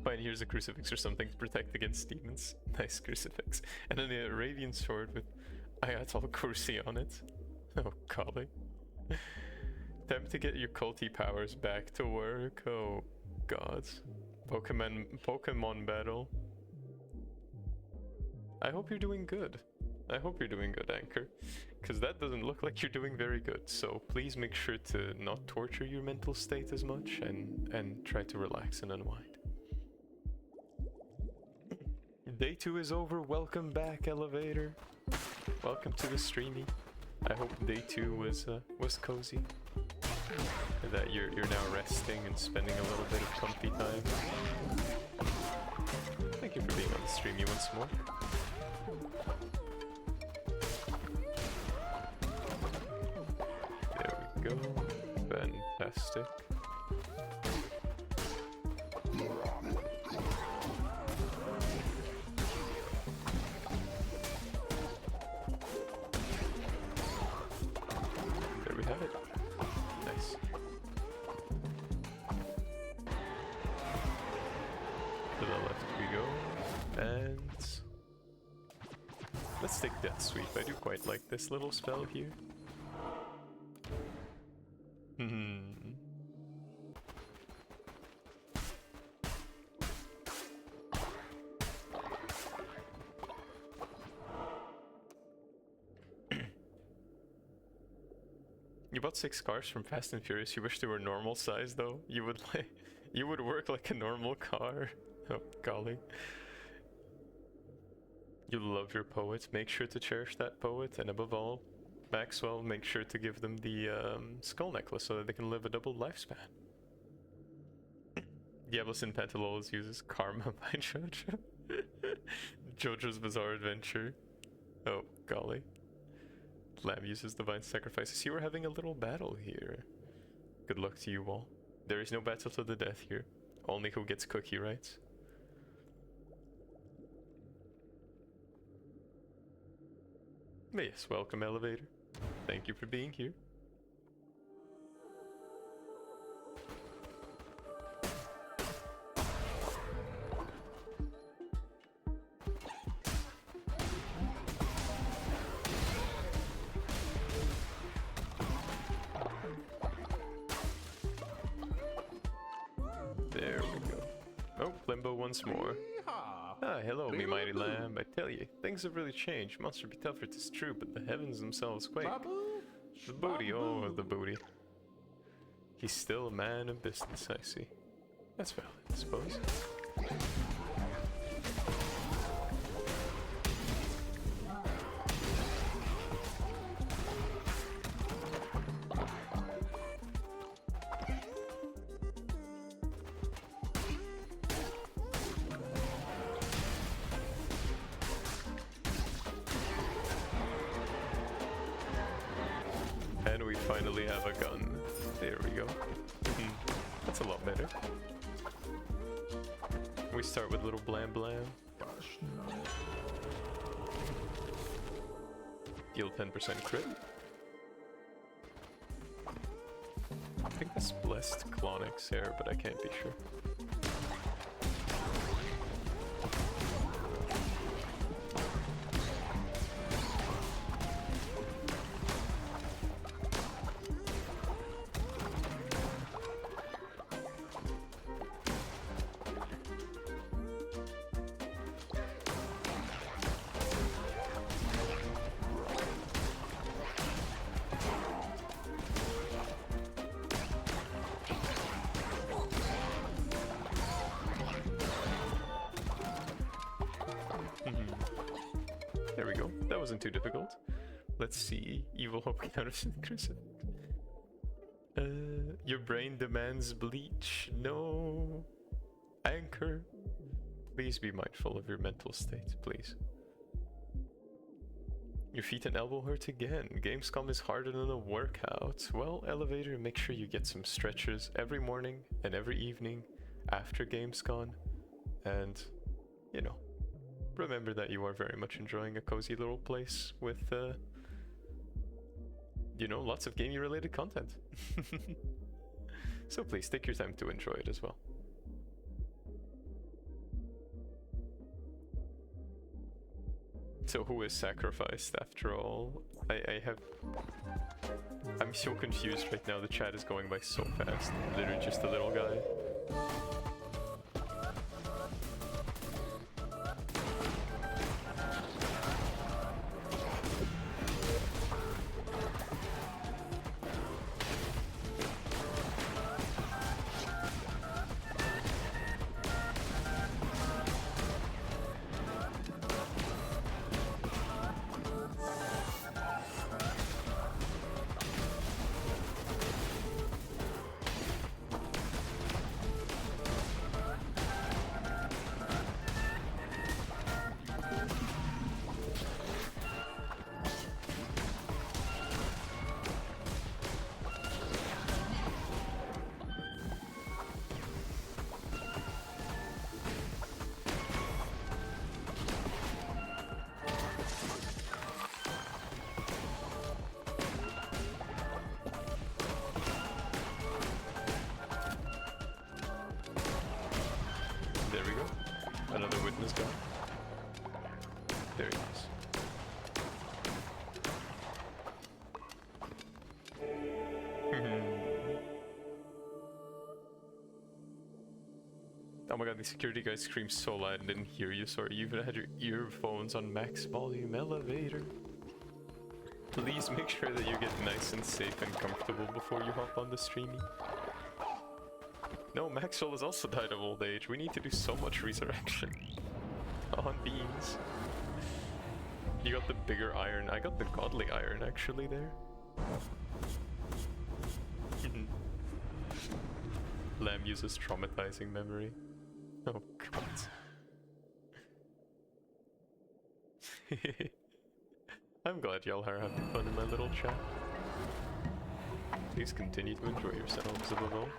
Fine, here's a crucifix or something to protect against demons. Nice crucifix. And then the Arabian sword with Ayatul Kursi on it. Oh, golly. Time to get your culty powers back to work. Oh, God. Pokemon battle. I hope you're doing good. I hope you're doing good, Anchor. Because that doesn't look like you're doing very good. So please make sure to not torture your mental state as much and try to relax and unwind. Day 2 is over. Welcome back, Elevator. Welcome to the streamie. I hope day 2 was cozy. And that you're now resting and spending a little bit of comfy time. streamie once more. There we go. Fantastic. There we have it. Nice. To the left we go. And let's take Death Sweep. I do quite like this little spell here. You bought 6 cars from Fast and Furious. You wish they were normal size though. You would work like a normal car. Oh golly. You love your poet. Make sure to cherish that poet, and above all, Maxwell, make sure to give them the skull necklace so that they can live a double lifespan. Diablosin Pantalols uses Karma by JoJo. JoJo's Bizarre Adventure. Oh golly. Lamb uses Divine Sacrifice. See, we're having a little battle here. Good luck to you all. There is no battle to the death here. Only who gets cookie rights. But yes, welcome Elevator. Thank you for being here. There we go. Oh, Limbo once more. Ah, hello, me mighty lamb. I tell you, things have really changed. Monster be tougher, 'tis true, but the heavens themselves quake. The booty, oh, the booty. He's still a man of business, I see. That's valid, I suppose. And we finally have a gun. There we go. That's a lot better. We start with little blam blam. Deal 10% crit. I think that's blessed Clonix here, but I can't be sure. There we go. That wasn't too difficult. Let's see. Evil Hope Crucifix. Your brain demands bleach. No. Anchor. Please be mindful of your mental state, please. Your feet and elbow hurt again. Gamescom is harder than a workout. Well, Elevator, make sure you get some stretches every morning and every evening after Gamescom. And, you know, remember that you are very much enjoying a cozy little place with, you know, lots of gaming related content. So please take your time to enjoy it as well. So who is sacrificed after all? I'm so confused right now. The chat is going by so fast. Literally just a little guy. my god, the security guy screamed so loud and didn't hear you. Sorry, you even had your earphones on max volume. Elevator. Please make sure that you get nice and safe and comfortable before you hop on the streamie. No, Maxwell has also died of old age. We need to do so much resurrection. On beans. You got the bigger iron. I got the godly iron actually there. Lamb uses traumatizing memory. Oh god. I'm glad y'all are having fun in my little chat. Please continue to enjoy yourselves above all.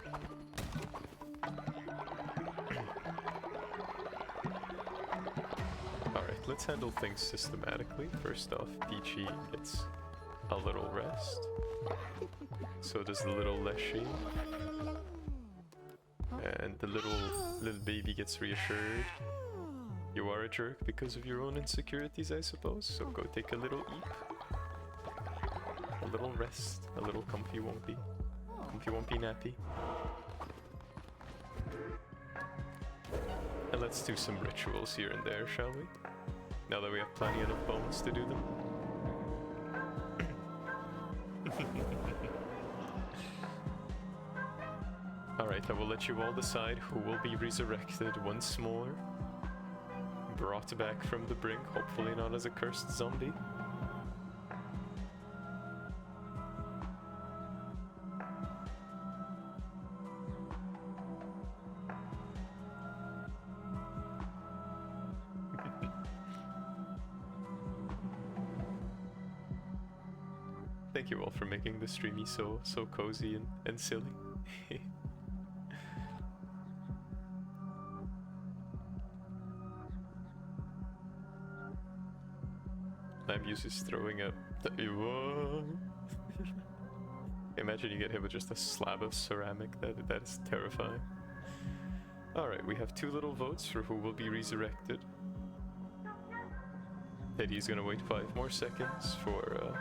Alright, let's handle things systematically. First off, Peachy gets a little rest. So does the little Leshy. And the little baby gets reassured. You are a jerk because of your own insecurities, I suppose, so go take a little eep. A little rest, a little comfy wompy. Comfy wompy nappy. And let's do some rituals here and there, shall we? Now that we have plenty enough bones to do them. Alright, I will let you all decide who will be resurrected once more. Brought back from the brink, hopefully not as a cursed zombie. Thank you all for making the streamie so cozy and silly. Lamb uses throwing up. Imagine you get hit with just a slab of ceramic. That is terrifying. Alright, we have 2 little votes for who will be resurrected. Teddy's gonna wait 5 more seconds for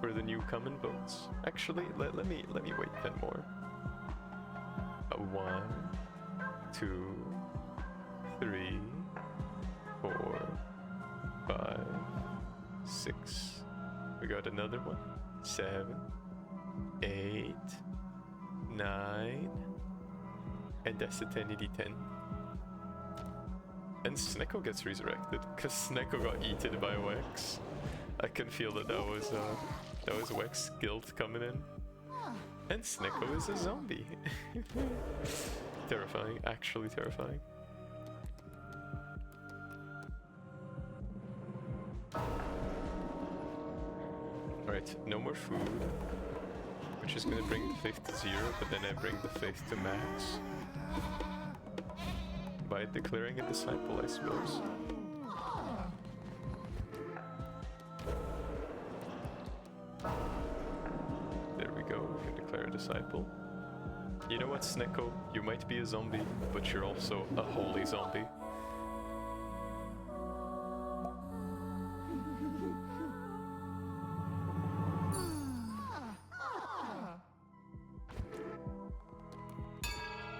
the new coming votes. Actually, let me wait 10 more. 1, 2, 3, 4, 5, 6. We got another one. 7, 8, 9, and that's a 10. And Snecko gets resurrected because Snecko got eaten by Wex. I can feel that was Wex guilt coming in. And Snecko is a zombie. Terrifying, actually terrifying. Alright, no more food, which is gonna bring the faith to 0, but then I bring the faith to max. By declaring a disciple, I suppose. There we go, we can declare a disciple. You know what, Snecko? You might be a zombie, but you're also a holy zombie.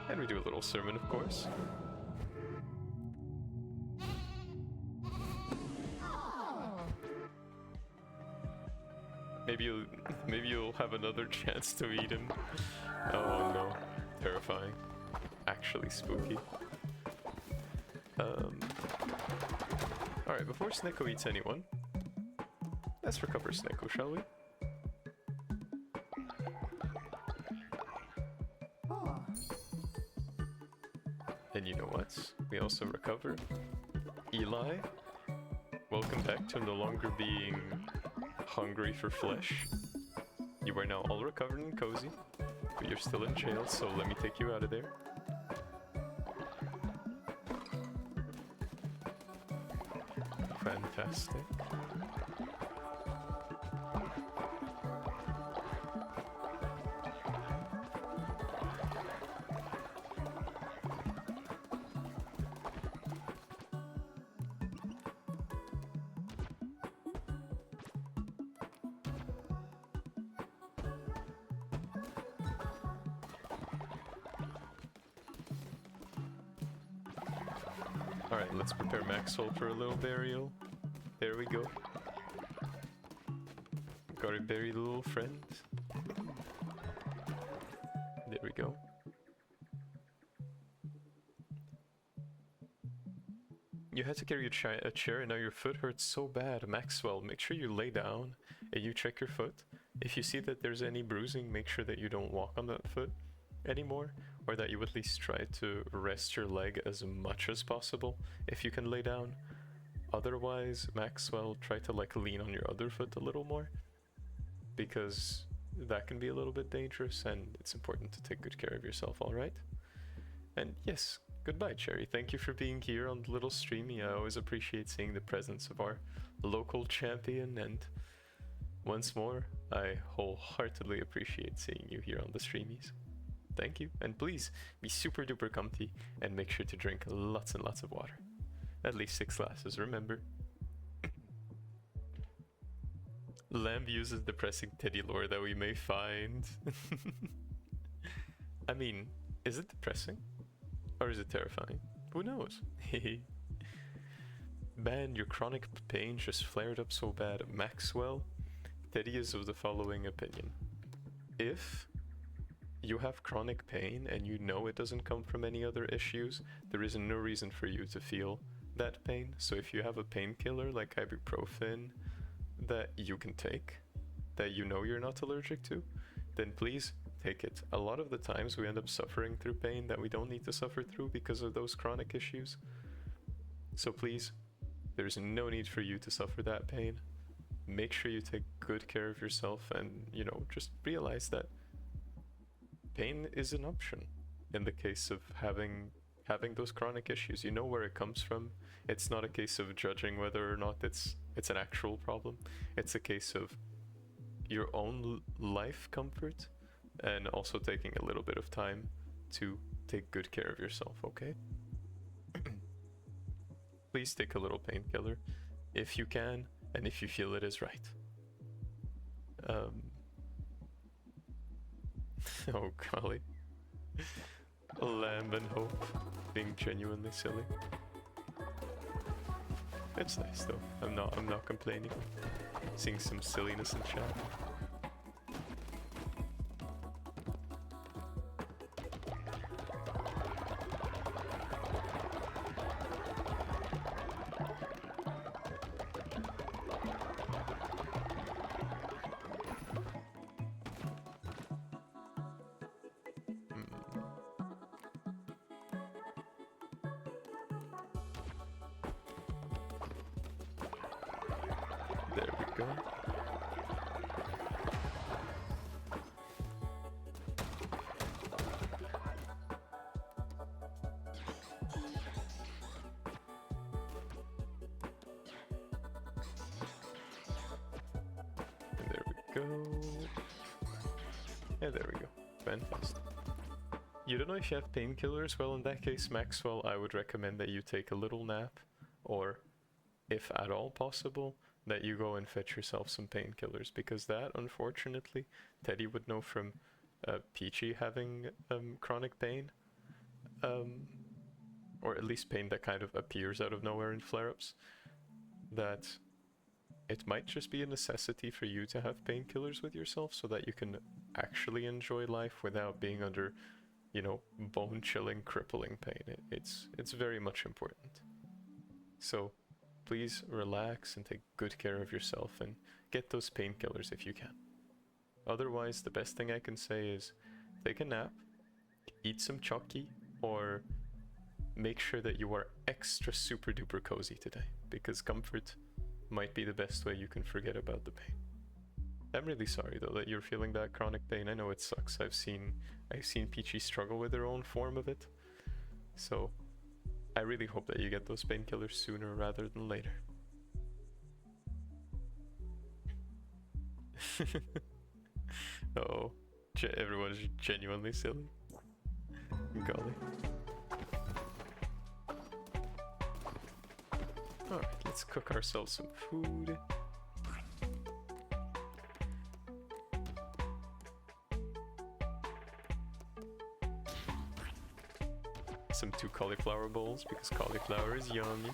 And we do a little sermon, of course. Maybe you'll have another chance to eat him. Oh no, terrifying. Actually spooky. Alright, before Snecko eats anyone, let's recover Snecko, shall we? And you know what? We also recover Eli. Welcome back to no longer being hungry for flesh. You are now all recovered and cozy, but you're still in jail, so let me take you out of there. Fantastic. Alright, let's prepare Maxwell for a little burial. There we go. Gotta bury the little friend. There we go. You had to carry a chair and now your foot hurts so bad. Maxwell, make sure you lay down and you check your foot. If you see that there's any bruising, make sure that you don't walk on that foot anymore, or that you at least try to rest your leg as much as possible if you can lay down. Otherwise, Maxwell, try to like lean on your other foot a little more, because that can be a little bit dangerous, and it's important to take good care of yourself, alright? And yes, goodbye, Cherry. Thank you for being here on the little streamie. I always appreciate seeing the presence of our local champion, and once more, I wholeheartedly appreciate seeing you here on the streamies. Thank you, and please be super duper comfy and make sure to drink lots and lots of water. At least 6 glasses, remember. Lamb uses depressing teddy lore that we may find. I mean, is it depressing? Or is it terrifying? Who knows? Man, your chronic pain just flared up so bad. Maxwell, Teddy is of the following opinion. If you have chronic pain and you know it doesn't come from any other issues, there is no reason for you to feel that pain. So if you have a painkiller like ibuprofen that you can take, that you know you're not allergic to, then please take it. A lot of the times we end up suffering through pain that we don't need to suffer through because of those chronic issues. So please, there's no need for you to suffer that pain. Make sure you take good care of yourself, and, you know, just realize that pain is an option in the case of having those chronic issues. You know where it comes from. It's not a case of judging whether or not it's an actual problem. It's a case of your own life comfort, and also taking a little bit of time to take good care of yourself, okay? Please take a little painkiller if you can, and if you feel it is right. Oh golly. Lamb and Hope being genuinely silly. It's nice though. I'm not complaining. Seeing some silliness in chat. There we go. And there we go. Yeah, there we go. Fantastic. You don't know if you have painkillers? Well, in that case, Maxwell, I would recommend that you take a little nap, or, if at all possible, that you go and fetch yourself some painkillers, because that, unfortunately, Teddy would know from Peachy having chronic pain, or at least pain that kind of appears out of nowhere in flare-ups, that it might just be a necessity for you to have painkillers with yourself so that you can actually enjoy life without being under, you know, bone-chilling, crippling pain. It's very much important. So please relax and take good care of yourself and get those painkillers if you can. Otherwise, the best thing I can say is take a nap, eat some chocky, or make sure that you are extra super duper cozy today, because comfort might be the best way you can forget about the pain. I'm really sorry though that you're feeling that chronic pain. I know it sucks. I've seen Peachy struggle with her own form of it. So I really hope that you get those painkillers sooner rather than later. Oh, everyone is genuinely silly. Golly. Alright, let's cook ourselves some food. some 2 cauliflower bowls because cauliflower is yummy.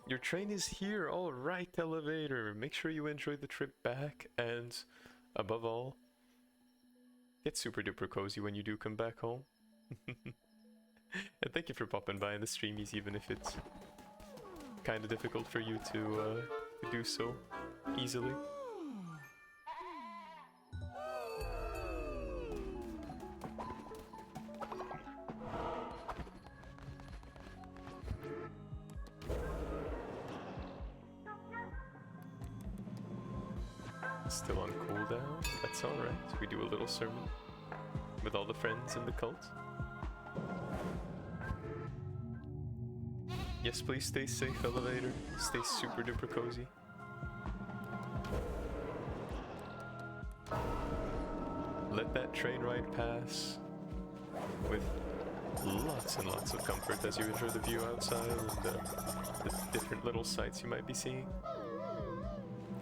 Your train is here, alright elevator. Make sure you enjoy the trip back and, above all, get super duper cozy when you do come back home. And thank you for popping by in the streamies even if it's kind of difficult for you to do so easily. Still on cooldown, that's alright. We do a little sermon with all the friends in the cult. Yes, please stay safe, elevator. Stay super duper cozy. Let that train ride pass with lots and lots of comfort as you enjoy the view outside and the different little sights you might be seeing.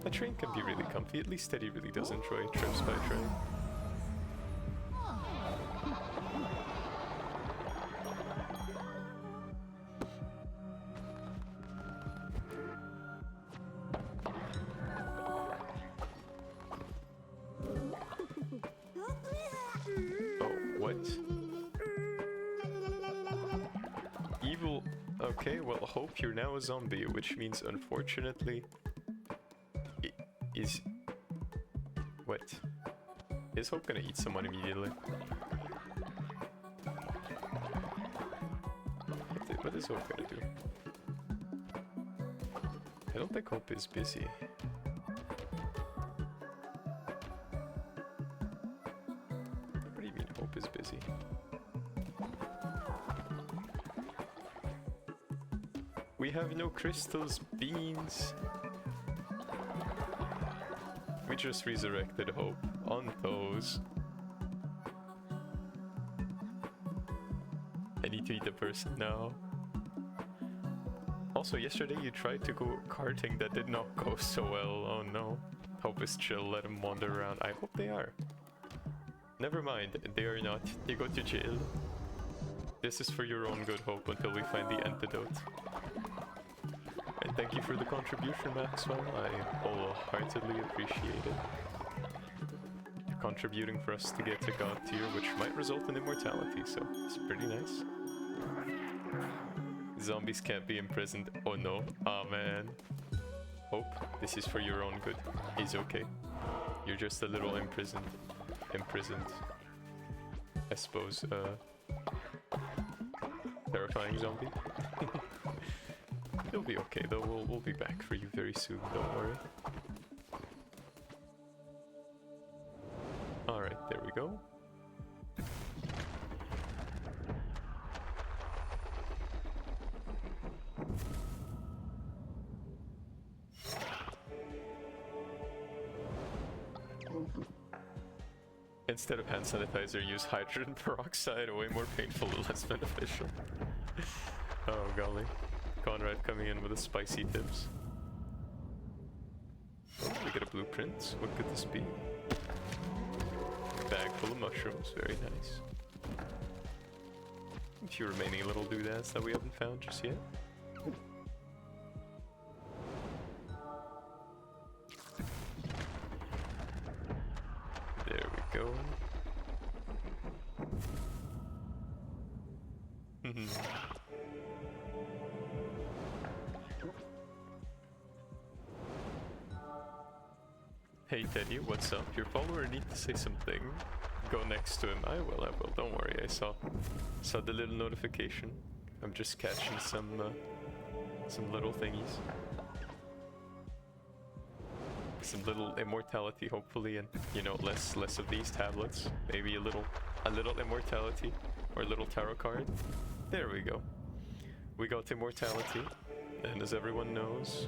A train can be really comfy, at least Teddy really does enjoy trips by train. Oh, what? Evil. Okay, well, Hope, you're now a zombie, which means unfortunately... Is... What? Is Hope gonna eat someone immediately? What is Hope gonna do? I don't think Hope is busy. What do you mean Hope is busy? We have no crystals, beans. We just resurrected Hope on those. I need to eat the person now. Also, yesterday you tried to go karting, that did not go so well. Oh no. Hope is chill, let him wander around. I hope they are. Never mind, they are not. They go to jail. This is for your own good, Hope, until we find the antidote. And thank you for the contribution, Maxwell. I wholeheartedly appreciate it. You're contributing for us to get to God tier, which might result in immortality, so it's pretty nice. Zombies can't be imprisoned. Oh no. Oh man. Hope, this is for your own good. He's okay. You're just a little imprisoned. I suppose, terrifying zombie. You'll be okay though, we'll be back for you very soon, don't worry. Alright, there we go. Instead of hand sanitizer, use hydrogen peroxide, way more painful and less beneficial. Oh golly. Conrad coming in with the spicy tips. Oh, we get a blueprint. What could this be? A bag full of mushrooms. Very nice. A few remaining little doodads that we haven't found just yet. There we go. Hey Teddy, what's up? Your follower needs to say something. Go next to him. I will. Don't worry. I saw the little notification. I'm just catching some little thingies. Some little immortality, hopefully, and you know, less of these tablets. Maybe a little immortality or a little tarot card. There we go. We got immortality, and as everyone knows,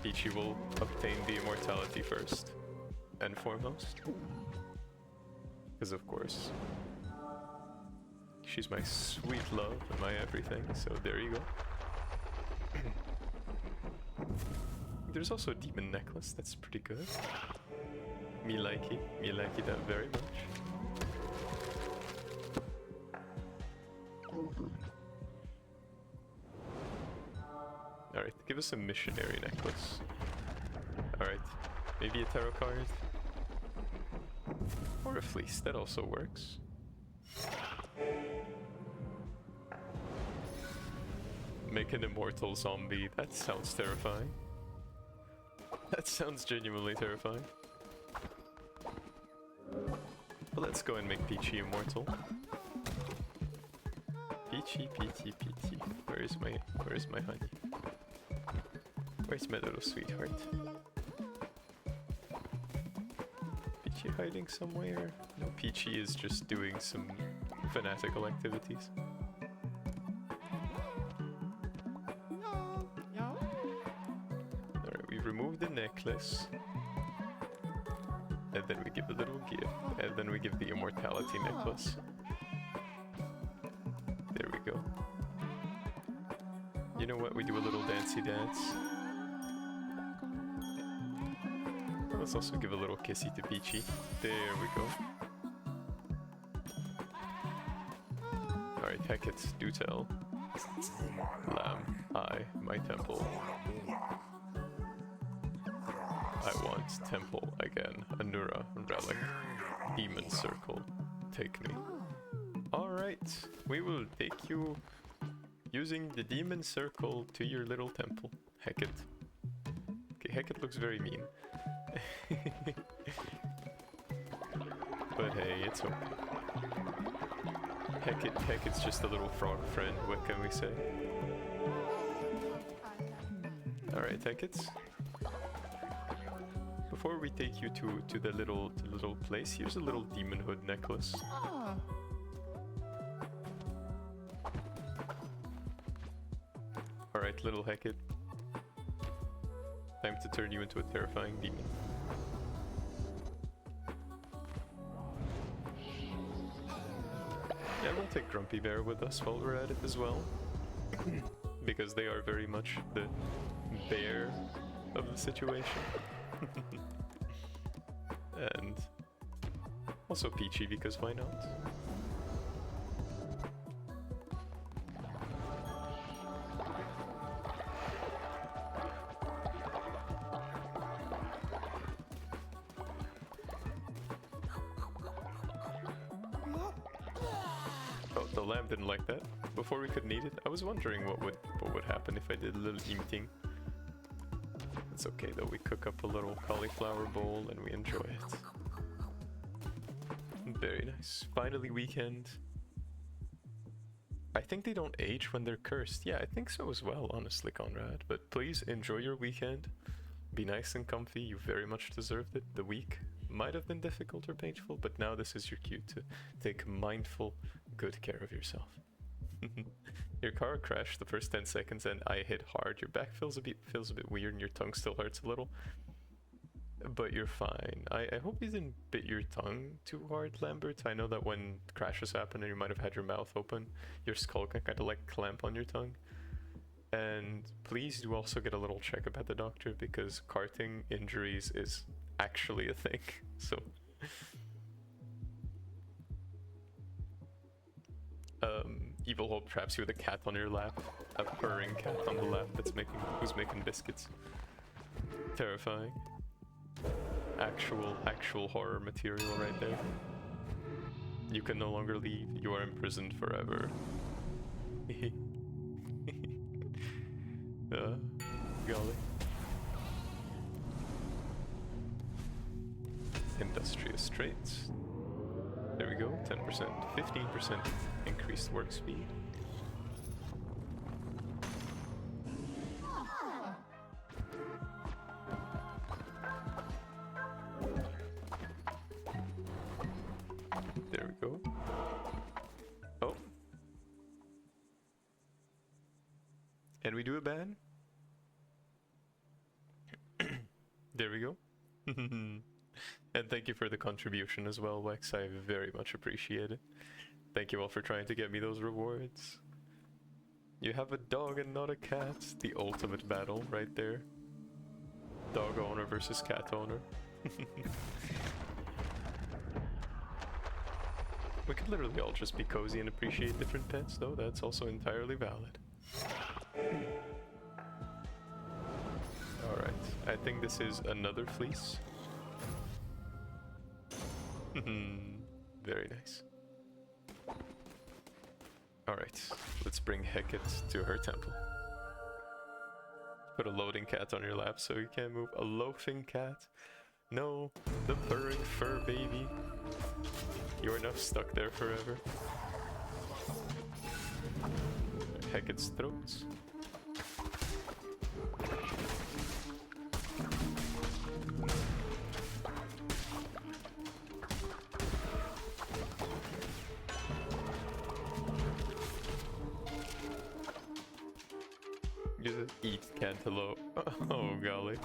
Peachy will obtain the immortality first and foremost. Because of course, she's my sweet love and my everything, so there you go. There's also a demon necklace, that's pretty good. Me likey that very much. Alright, give us a missionary necklace. Alright, maybe a tarot card? Or a fleece, that also works. Make an immortal zombie, that sounds terrifying. That sounds genuinely terrifying. But let's go and make Peachy immortal. Peachy. Where's my honey? Where's my little sweetheart? Peachy hiding somewhere? No, Peachy is just doing some fanatical activities. Alright, we remove the necklace. And then we give a little gift. And then we give the immortality necklace. There we go. You know what? We do a little dancey dance. Let's also give a little kissy to Peachy. There we go. Alright, Hecate, do tell. Lamb, my temple. I want temple again. Anura, relic. Demon circle. Take me. Alright, we will take you using the demon circle to your little temple. Hecate. Okay, Hecate looks very mean. But hey, it's okay. Hecate's just a little frog friend, what can we say? Alright, Hecate. Before we take you to the little place, here's a little demon hood necklace. Alright, little Hecate. Time to turn you into a terrifying demon. Yeah, we'll take Grumpy Bear with us while we're at it as well. Because they are very much the bear of the situation. And also Peachy, because why not? Oh, the lamb didn't like that. Before we could knead it, I was wondering what would happen if I did a little eating. It's okay though, we cook up a little cauliflower bowl and we enjoy it. Very nice. Finally weekend. I think they don't age when they're cursed. Yeah, I think so as well, honestly, Conrad. But please enjoy your weekend. Be nice and comfy, you very much deserved it. The week might have been difficult or painful, but now this is your cue to take mindful, good care of yourself. Your car crashed the first 10 seconds and I hit hard. Your back feels a bit weird and your tongue still hurts a little. But you're fine. I hope you didn't bit your tongue too hard, Lambert. I know that when crashes happen and you might have had your mouth open, your skull can kind of like clamp on your tongue. And please do also get a little checkup at the doctor because karting injuries is actually a thing. So Evil Hope traps you with a cat on your lap, a purring cat on the lap who's making biscuits. Terrifying. Actual horror material right there. You can no longer leave. You are imprisoned forever. Golly. Industrious traits. There we go, 10%, 15% increased work speed. There we go. Oh. And we do a ban. There we go. And thank you for the contribution as well, Wex. I very much appreciate it. Thank you all for trying to get me those rewards. You have a dog and not a cat. The ultimate battle right there. Dog owner versus cat owner. We could literally all just be cozy and appreciate different pets, though. That's also entirely valid. Alright, I think this is another fleece. Very nice. Alright, let's bring Hecate to her temple. Put a loading cat on your lap so you can't move. A loafing cat? No, the purring fur baby. You're now stuck there forever. Hecate's throats. You just eat cantaloupe. Oh golly.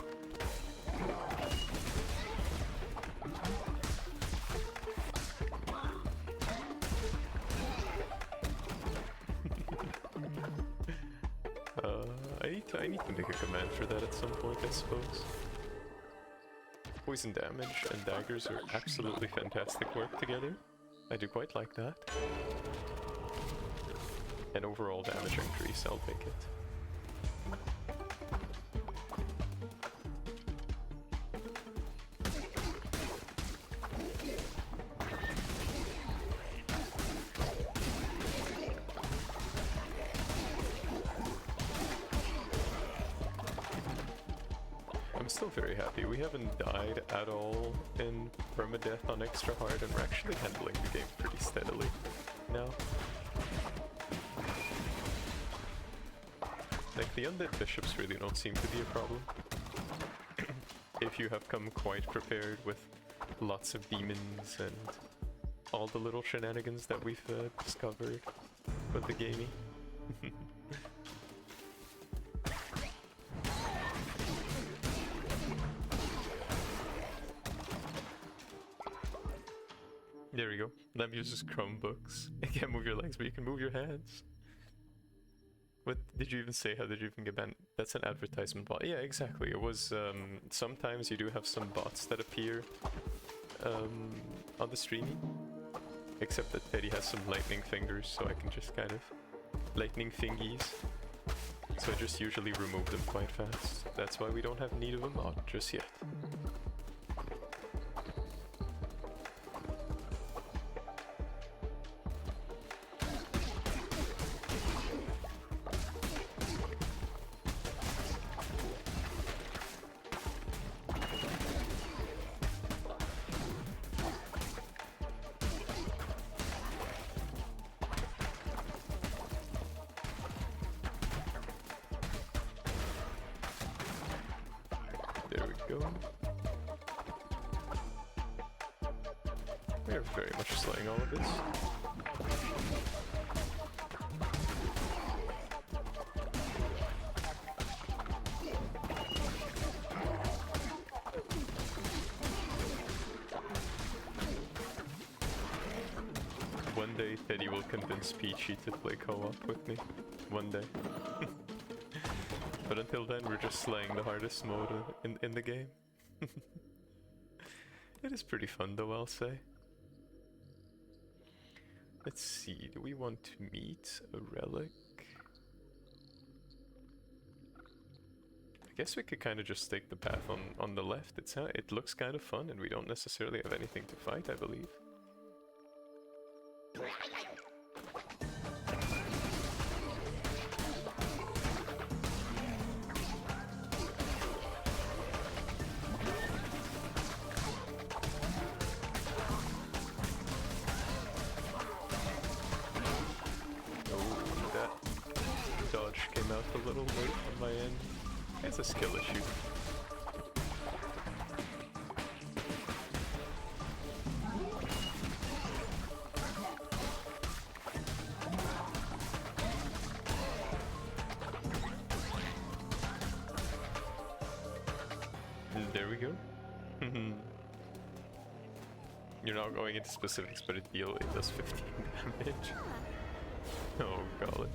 I need to make a command for that at some point, I suppose. Poison damage and daggers are absolutely fantastic work together. I do quite like that. And overall damage increase, I'll take it. I'm still very happy. We haven't died at all in permadeath on extra hard, and we're actually handling the game pretty steadily now. Like, the undead bishops really don't seem to be a problem. If you have come quite prepared with lots of demons and all the little shenanigans that we've discovered with the gamey. There we go. That uses Chromebooks. You can't move your legs, but you can move your hands. What did you even say? How did you even get banned? That's an advertisement bot. Yeah, exactly. It was, sometimes you do have some bots that appear on the streamie. Except that Teddy has some lightning fingers, so I can just kind of... lightning fingies. So I just usually remove them quite fast. That's why we don't have need of a mod just yet. There we go. We are very much slaying all of this. One day Teddy will convince Peachy to play co-op with me. One day. But until then, we're just slaying the hardest mode in the game. It is pretty fun though, I'll say. Let's see, do we want to meet a relic? I guess we could kind of just take the path on the left. It looks kind of fun, and we don't necessarily have anything to fight, I believe. A little late on my end. It's a skill issue. And there we go. You're not going into specifics, but it does 15 damage. Oh golly.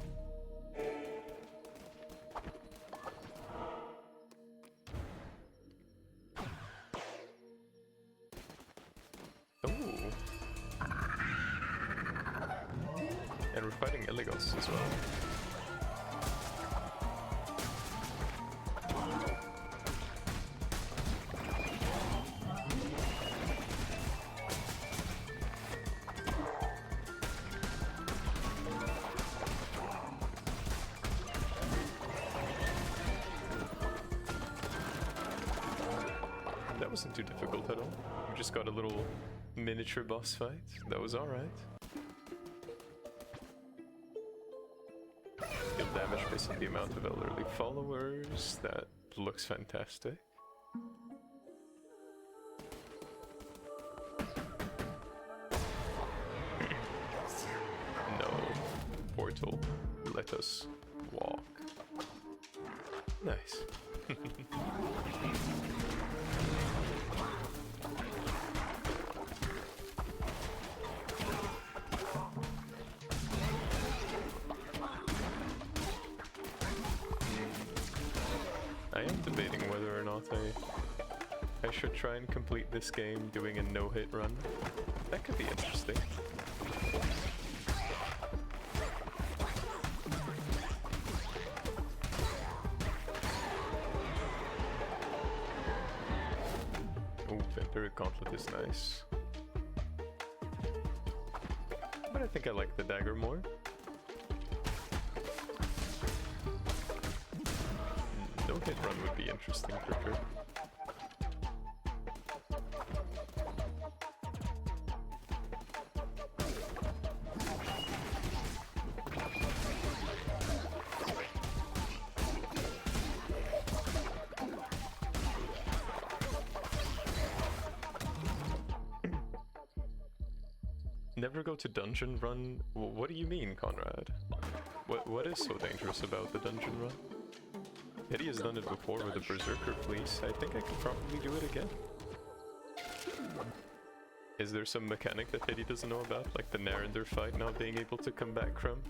Meligos as well. That wasn't too difficult at all. We just got a little miniature boss fight. That was alright. Deal damage based on the amount of elderly followers. That looks fantastic. No. Portal. Let us walk. Nice. I am debating whether or not I should try and complete this game doing a no-hit run. That could be interesting. Oh, Vampiric Gauntlet is nice. But I think I like the dagger more. No-hit run would be interesting for sure. Never go to dungeon run? What do you mean, Conrad? What is so dangerous about the dungeon run? Eddie has done it before with a Berserker Fleece. I think I could probably do it again. Is there some mechanic that Eddie doesn't know about? Like the Narender fight not being able to come back from?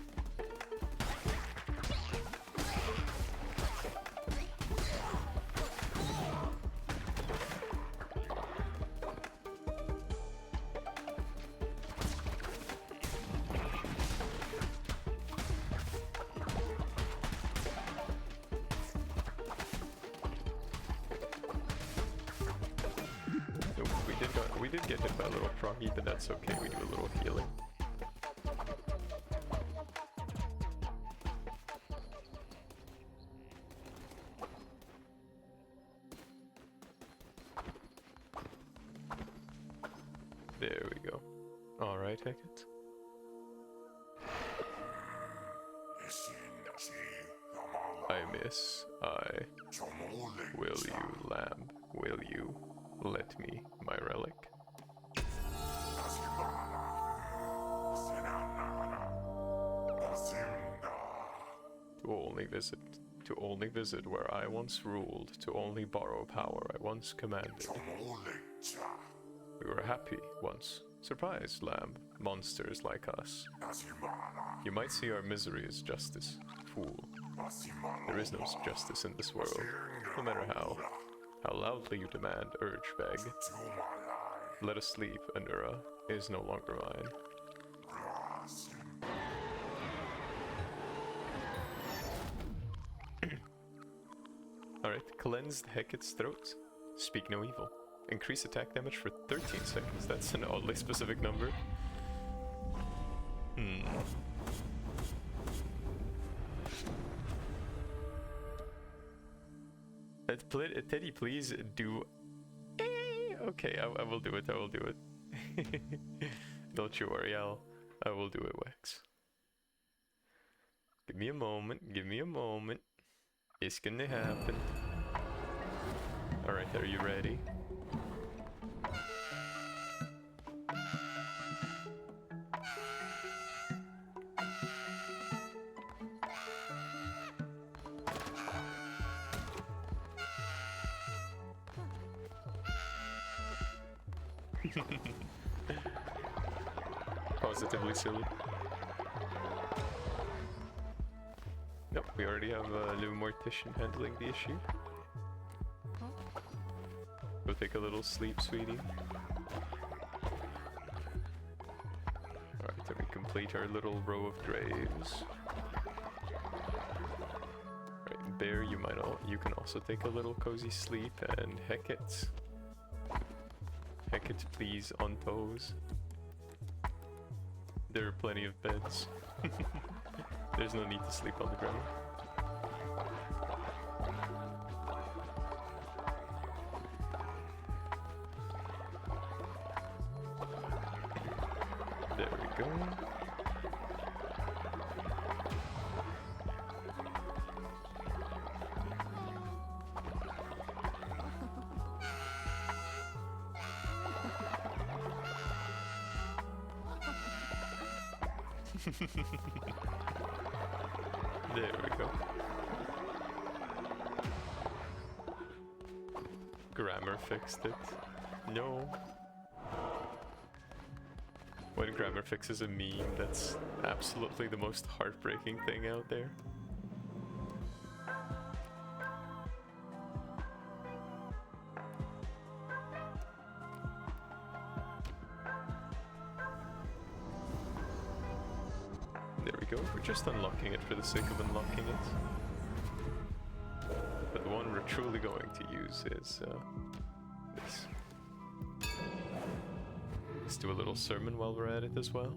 We did get hit by a little froggy, but that's okay, we do a little healing. There we go. Alright, Hecate. I miss. Will you, lamb? Will you let me, my relic? To only visit where I once ruled, to only borrow power I once commanded. We were happy once. Surprised, lamb, monsters like us. You might see our misery as justice, fool. There is no justice in this world, no matter how loudly you demand, urge, beg. Let us sleep, Anura is no longer mine. Alright, cleanse Hecate's throat. Speak no evil. Increase attack damage for 13 seconds. That's an oddly specific number. Teddy, please do... Okay, I will do it, I will do it. Don't you worry, I will do it, Wax. Give me a moment, give me a moment. It's gonna happen. Alright, are you ready? Positively silly. Nope, we already have a new mortician handling the issue. Go take a little sleep, sweetie. Alright, after we complete our little row of graves. Right, Bear, you can also take a little cozy sleep, and Hecate. Hecate, please, on toes. There are plenty of beds. There's no need to sleep on the ground. There we go. There we go. Grammar fixed it. No. When grammar fixes a meme, that's absolutely the most heartbreaking thing out there. There we go. We're just unlocking it for the sake of unlocking it. But the one we're truly going to use is this. Let's do a little sermon while we're at it as well.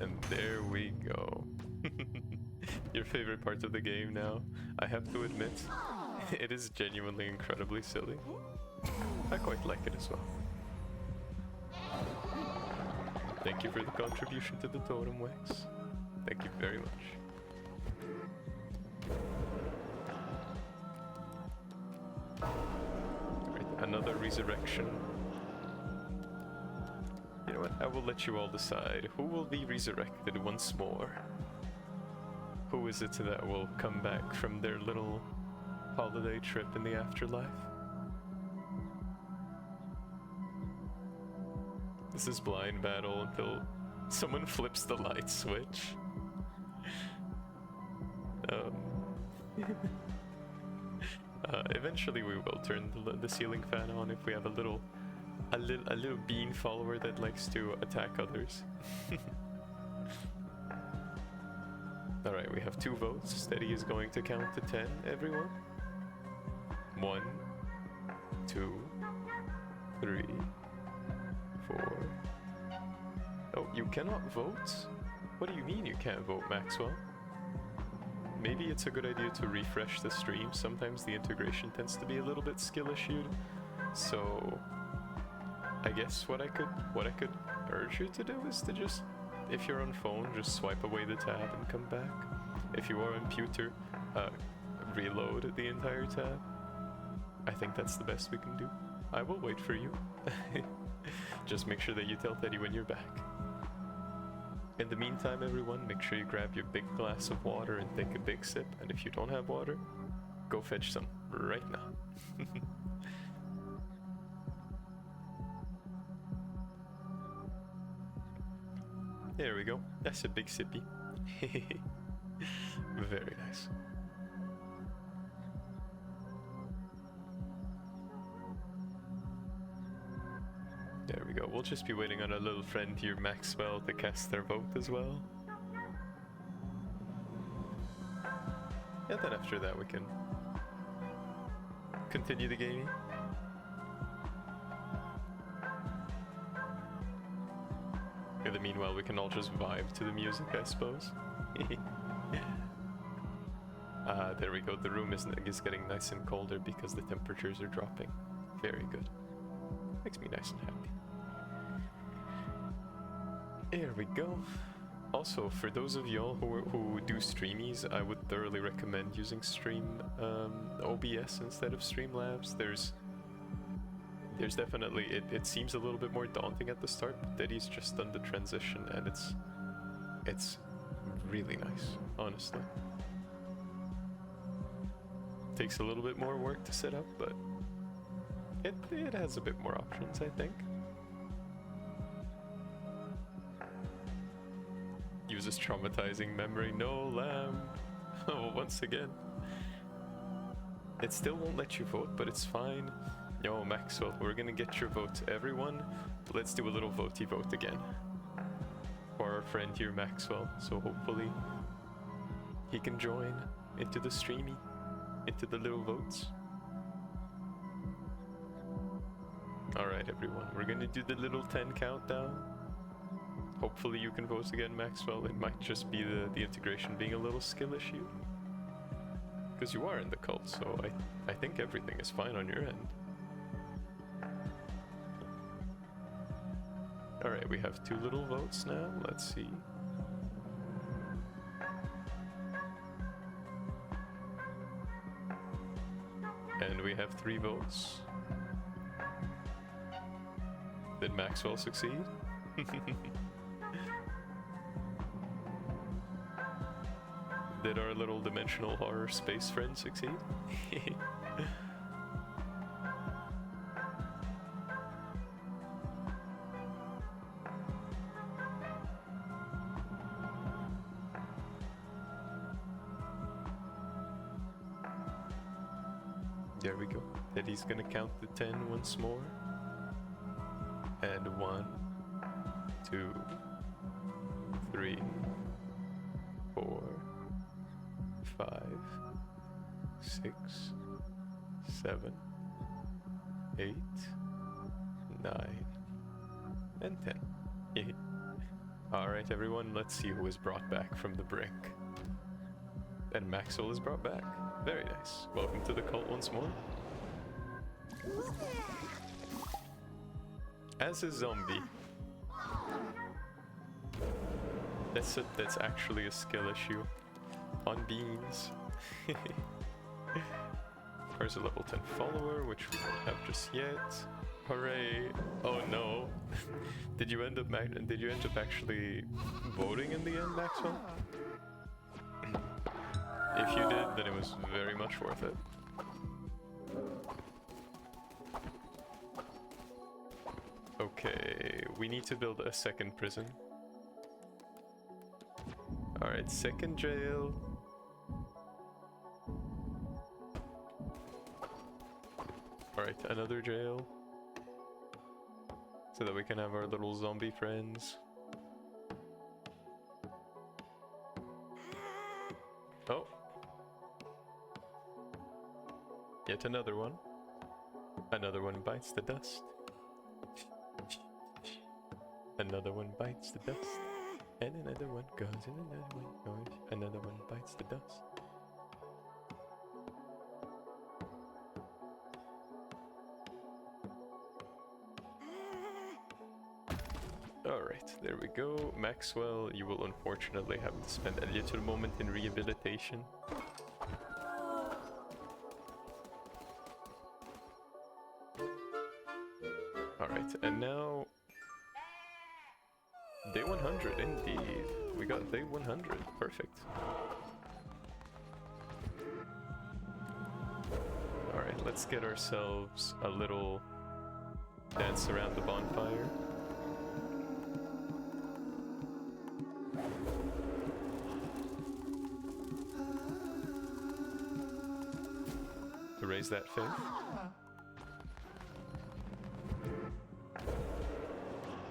And there we go. Your favorite part of the game now. I have to admit, it is genuinely incredibly silly. I quite like it as well. Thank you for the contribution to the totem, Wax. Thank you very much. Right, another resurrection. You know what? I will let you all decide. Who will be resurrected once more? Who is it that will come back from their little holiday trip in the afterlife? This is blind battle until someone flips the light switch. Eventually we will turn the ceiling fan on if we have a little bean follower that likes to attack others. Alright, we have 2 votes. Steady is going to count to 10, everyone. 1, 2, 3, 4. Oh, you cannot vote? What do you mean you can't vote, Maxwell? Maybe it's a good idea to refresh the stream. Sometimes the integration tends to be a little bit skill issued. So I guess what I could urge you to do is to just, if you're on phone, just swipe away the tab and come back. If you are on computer, reload the entire tab. I think that's the best we can do. I will wait for you. Just make sure that you tell Teddy when you're back. In the meantime, everyone, make sure you grab your big glass of water and take a big sip. And if you don't have water, go fetch some right now. There we go. That's a big sippy. Very nice. There we go. We'll just be waiting on our little friend here, Maxwell, to cast their vote as well. And then after that we can continue the gaming. In the meanwhile, we can all just vibe to the music, I suppose. There we go. The room is getting nice and colder because the temperatures are dropping. Very good. Makes me nice and happy. There we go. Also, for those of y'all who do streamies, I would thoroughly recommend using OBS instead of Streamlabs. There's definitely, it seems a little bit more daunting at the start, but Daddy's just done the transition and it's really nice, honestly. Takes a little bit more work to set up, but it has a bit more options, I think. uses traumatizing memory. No, lamb. Oh, once again. It still won't let you vote, but it's fine. Yo, Maxwell, we're gonna get your vote. Everyone, let's do a little votey vote again. For our friend here, Maxwell. So hopefully he can join into the streamie, into the little votes. Alright, everyone, we're gonna do the little 10 countdown. Hopefully you can vote again, Maxwell. It might just be the integration being a little skill issue. Because you are in the cult, so I think everything is fine on your end. Alright, we have 2 little votes now. Let's see. And we have 3 votes. Did Maxwell succeed? Did our little dimensional horror space friend succeed? There we go. Teddy's gonna count the 10 once more. And 1, 2, 3, 4, 5, 6, 7, 8, 9, and 10. Alright everyone, let's see who is brought back from the brink. And Maxwell is brought back. Very nice. Welcome to the cult once more. As a zombie. That's actually a skill issue. On beans. There's a level 10 follower, which we don't have just yet. Hooray! Oh no! Did you end up actually voting in the end, Maxwell? If you did, then it was very much worth it. Okay, we need to build a second prison. Alright, second jail. Alright, another jail. So that we can have our little zombie friends. Oh. Yet another one. Another one bites the dust. Another one bites the dust. And another one goes, and another one goes. Another one bites the dust. Alright, there we go. Maxwell, you will unfortunately have to spend a little moment in rehabilitation. Alright, and now... Day 100, indeed. We got day 100. Perfect. Alright, let's get ourselves a little dance around the bonfire. To raise that faith.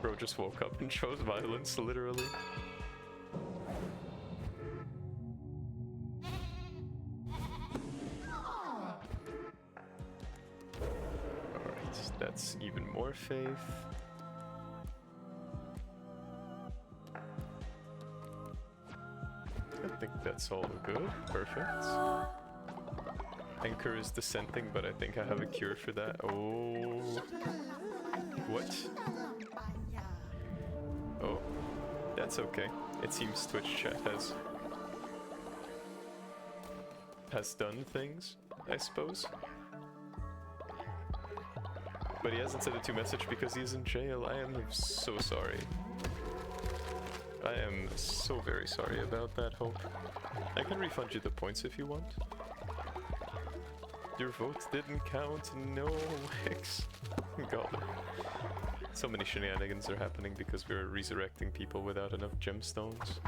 Bro just woke up and chose violence, literally. Alright, that's even more faith. I think that's all good. Perfect. Anchor is dissenting, but I think I have a cure for that. Oh. What? Oh, that's okay. It seems Twitch chat has done things, I suppose. But he hasn't sent a 2 message because he's in jail. I am so sorry. I am so very sorry about that, Hope. I can refund you the points if you want. Your vote didn't count. No, X. God. So many shenanigans are happening because we're resurrecting people without enough gemstones.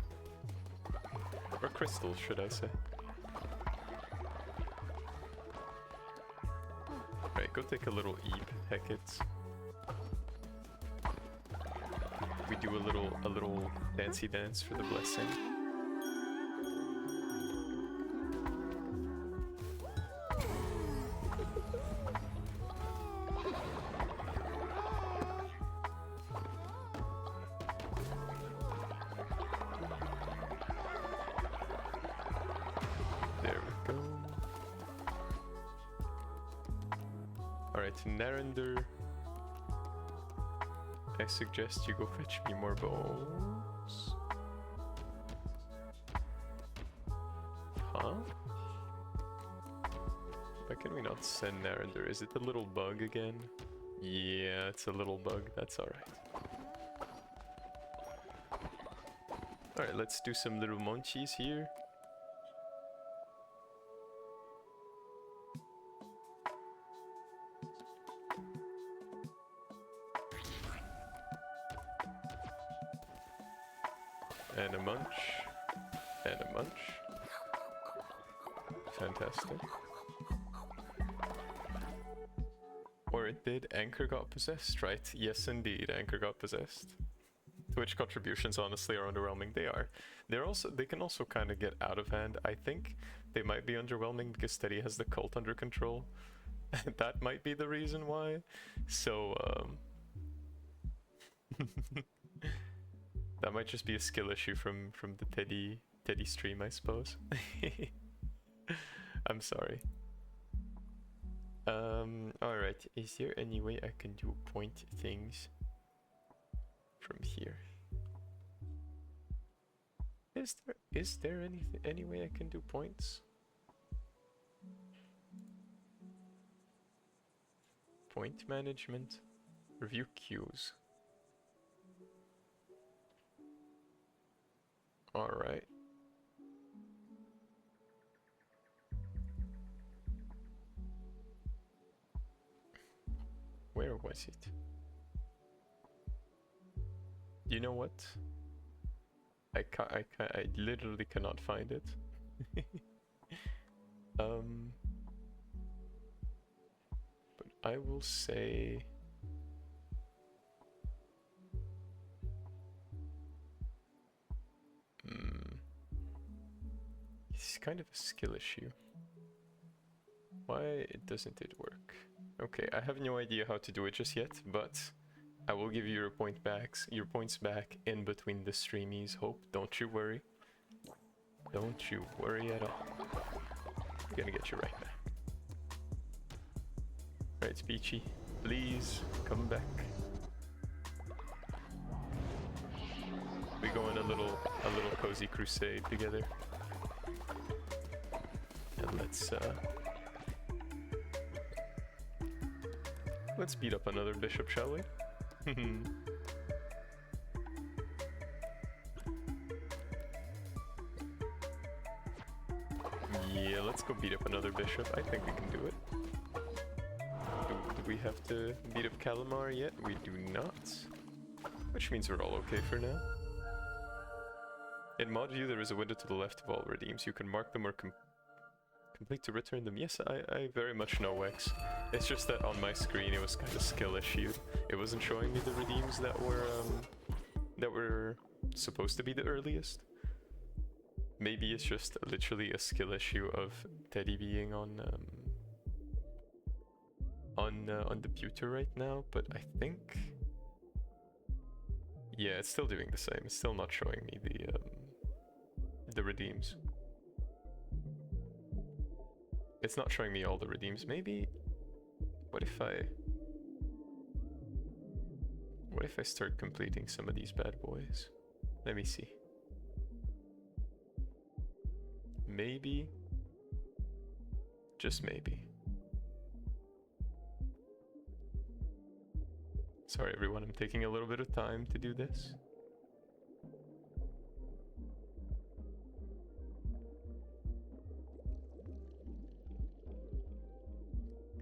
Or crystals, should I say. Right, go take a little eep, Hecate. We do a little dancey dance for the blessing. There we go. Alright, Narender. I suggest you go fetch me more bones. Huh? Why can we not send Narender? Is it the little bug again? Yeah, it's a little bug. That's alright. Alright, let's do some little munchies here. And a munch. And a munch. Fantastic. Or it did. Anchor got possessed, right? Yes, indeed. Anchor got possessed. Twitch contributions honestly are underwhelming. They are. They can also kind of get out of hand. I think they might be underwhelming because Steady has the cult under control. That might be the reason why. So, that might just be a skill issue from the Teddy stream, I suppose. I'm sorry. Alright, is there any way I can do point things from here? Is there any way I can do points? Point management, review queues. Alright. Where was it? You know what? I literally cannot find it. But I will say it's kind of a skill issue. Why doesn't it work? Okay, I have no idea how to do it just yet, but I will give you your points back in between the streamies. Hope, don't you worry. Don't you worry at all. I'm gonna get you right back. Right, Peachy, please come back. We go on a little cozy crusade together. And let's beat up another bishop, shall we? Yeah, let's go beat up another bishop. I think we can do it. Do we have to beat up Calamar yet? We do not. Which means we're all okay for now. In mod view, there is a window to the left of all redeems. You can mark them or complete to return them. Yes, I very much know, Wex. It's just that on my screen it was kind of skill issued. It wasn't showing me the redeems that were supposed to be the earliest. Maybe it's just literally a skill issue of Teddy being on the pewter right now, but I think yeah, it's still doing the same. It's still not showing me the redeems. It's not showing me all the redeems. Maybe what if I start completing some of these bad boys? Let me see. Maybe, just maybe. Sorry everyone, I'm taking a little bit of time to do this.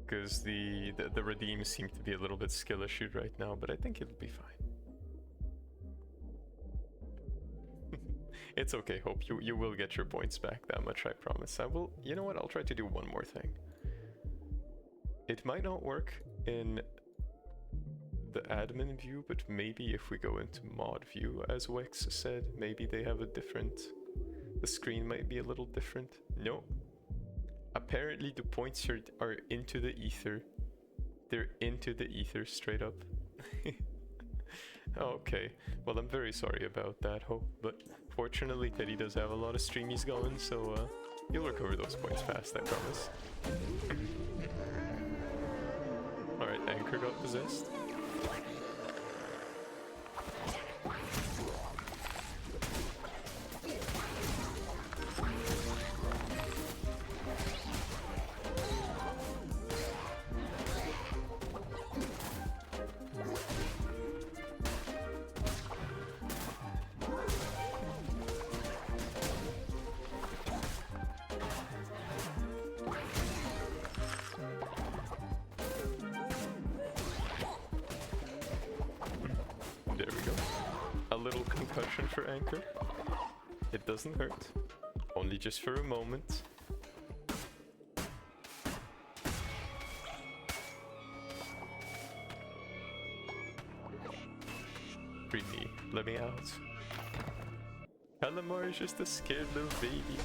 Because the redeems seem to be a little bit skill issued right now, but I think it'll be fine. It's okay, Hope. You will get your points back, that much I promise. I will. You know what? I'll try to do one more thing. It might not work in the admin view, but maybe if we go into mod view, as Wex said, maybe they have a different. The screen might be a little different. No. Apparently the points are into the ether. They're into the ether straight up. Okay, well I'm very sorry about that, Hope, but fortunately Teddy does have a lot of streamies going, so you'll recover those points fast, I promise. Alright, Anchor got possessed. For Anchor. It doesn't hurt. Only just for a moment. Free me. Let me out. Calamar is just a scared little baby.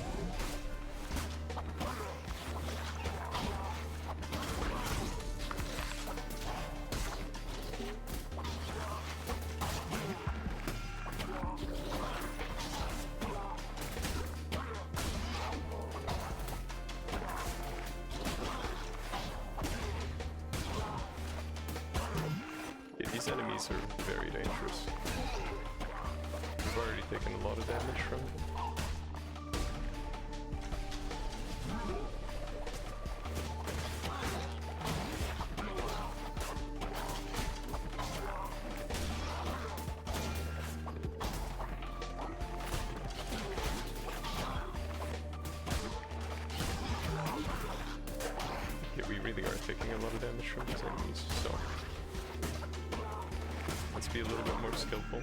Enemies are very dangerous. We've already taken a lot of damage from them. Yeah, we really are taking a lot of damage from these enemies, so let's be a little bit more skillful.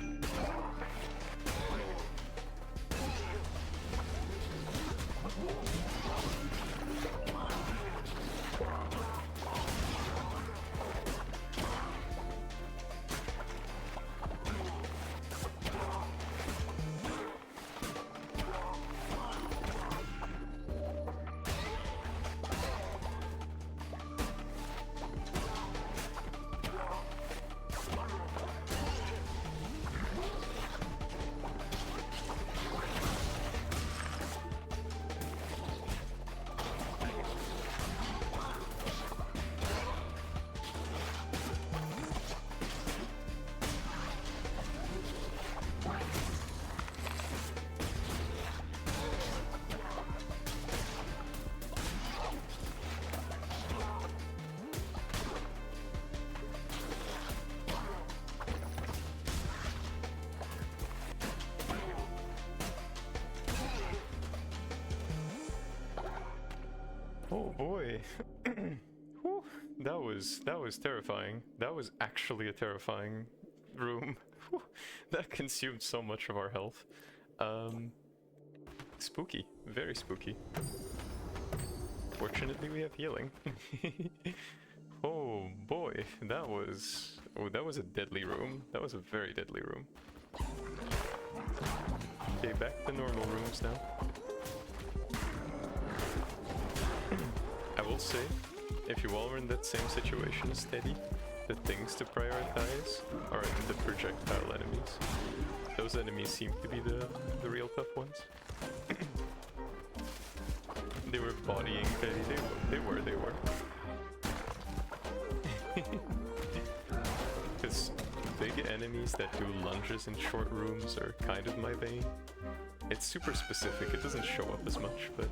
Oh boy. Whew. That was terrifying. That was actually a terrifying room. Whew. That consumed so much of our health. Spooky. Very spooky. Fortunately we have healing. Oh boy, that was a deadly room. That was a very deadly room. Okay, back to normal rooms now. I will say, if you all are in that same situation as Teddy, the things to prioritize are the projectile enemies. Those enemies seem to be the real tough ones. They were bodying Teddy, they were. Because big enemies that do lunges in short rooms are kind of my bane. It's super specific, it doesn't show up as much, but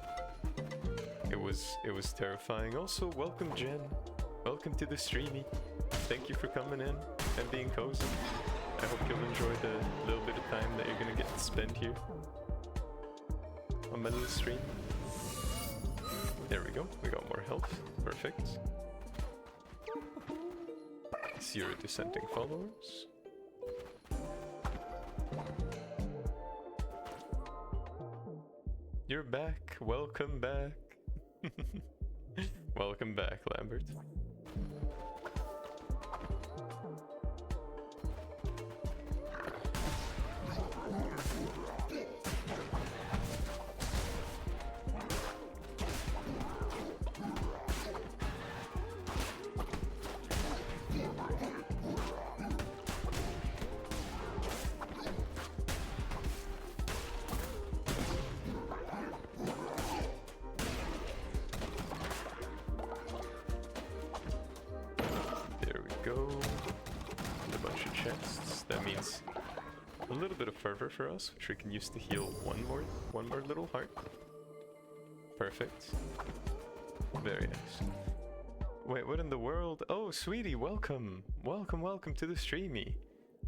it was terrifying. Also, welcome Jen. Welcome to the streamie. Thank you for coming in and being cozy. I hope you'll enjoy the little bit of time that you're gonna get to spend here on my little stream. There we go, we got more health. Perfect. 0 dissenting followers. You're back. Welcome back. Welcome back, Lambert. Fervor for us, which we can use to heal one more little heart. Perfect. Very nice. Wait, what in the world? Oh, sweetie, welcome to the streamie.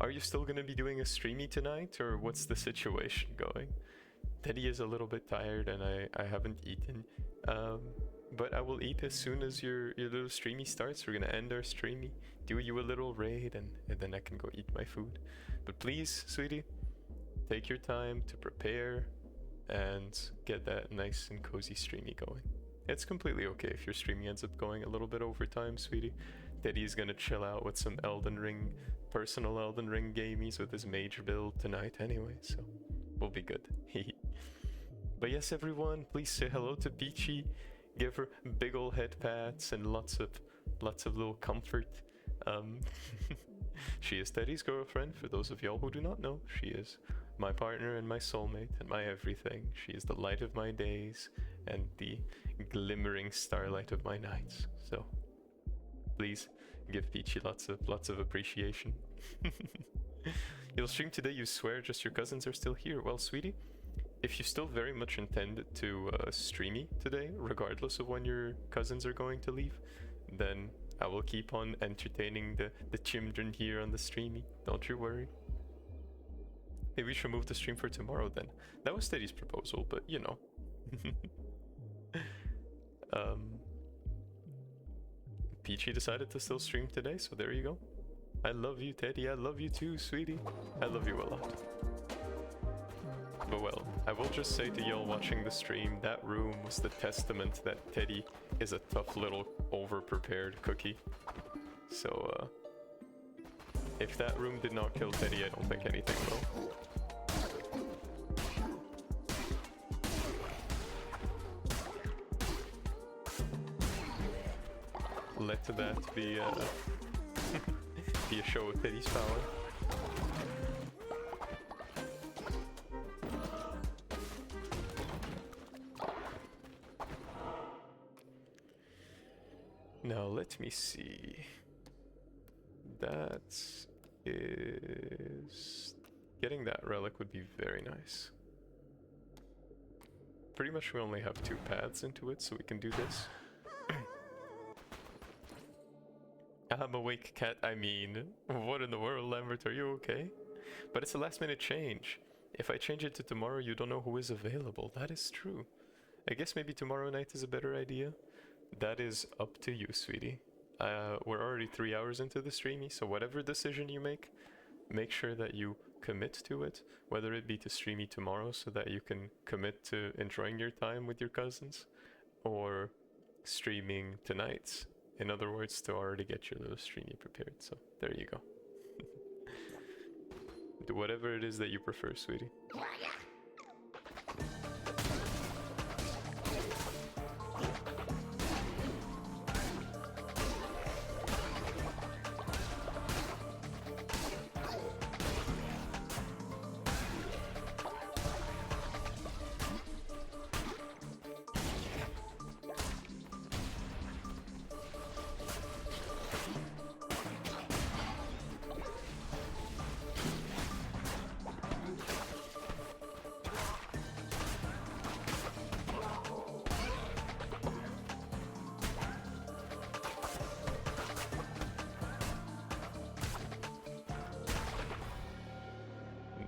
Are you still gonna be doing a streamie tonight, or what's the situation going? Teddy is a little bit tired, and I haven't eaten. But I will eat as soon as your little streamie starts. We're gonna end our streamie, do you a little raid, and then I can go eat my food. But please, sweetie, take your time to prepare and get that nice and cozy streamie going. It's completely okay if your streamie ends up going a little bit over time, sweetie. Teddy's gonna chill out with some personal Elden Ring gamies with his mage build tonight anyway, so we'll be good. But yes, everyone, please say hello to Peachy. Give her big ol' head pats and lots of little comfort. She is Teddy's girlfriend, for those of y'all who do not know. She is my partner and my soulmate and my everything. She is the light of my days and the glimmering starlight of my nights. So please give Peachy lots of appreciation. You'll stream today, you swear? Just your cousins are still here? Well, sweetie, if you still very much intend to streamy today, regardless of when your cousins are going to leave, then I will keep on entertaining the children here on the streamie. Don't you worry. Maybe we should move the stream for tomorrow then. That was Teddy's proposal, but you know. Peachy decided to still stream today, so there you go. I love you, Teddy. I love you too, sweetie. I love you a lot. But well, I will just say to y'all watching the stream, that room was the testament that Teddy is a tough little over-prepared cookie. So, if that room did not kill Teddy, I don't think anything will. Let that be a show of Teddy's power. Now let me see. That is... Getting that relic would be very nice. Pretty much we only have 2 paths into it, so we can do this. I'm awake, cat. I mean, what in the world, Lambert? Are you okay? But it's a last-minute change. If I change it to tomorrow, you don't know who is available. That is true. I guess maybe tomorrow night is a better idea. That is up to you, sweetie. We're already 3 hours into the streamie, so whatever decision you make sure that you commit to it, whether it be to streamie tomorrow so that you can commit to enjoying your time with your cousins, or streaming tonight. In other words, to already get your little streamie prepared. So there you go. Do whatever it is that you prefer, sweetie.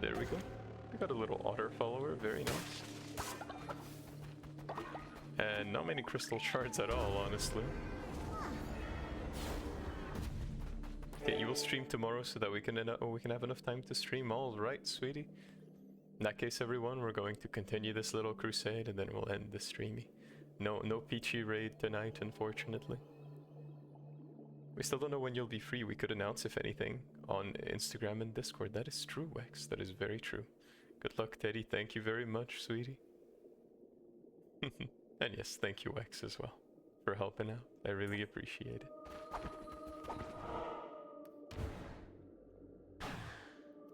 There we go. We got a little otter follower, very nice. And not many crystal shards at all, honestly. Okay, you will stream tomorrow so that we can have enough time to stream. All right, sweetie. In that case, everyone, we're going to continue this little crusade and then we'll end the streamy. No peachy raid tonight, unfortunately. We still don't know when you'll be free. We could announce, if anything, on Instagram and Discord. That is true, Wex. That is very true. Good luck, Teddy. Thank you very much, sweetie. And yes, thank you, Wex, as well, for helping out. I really appreciate it.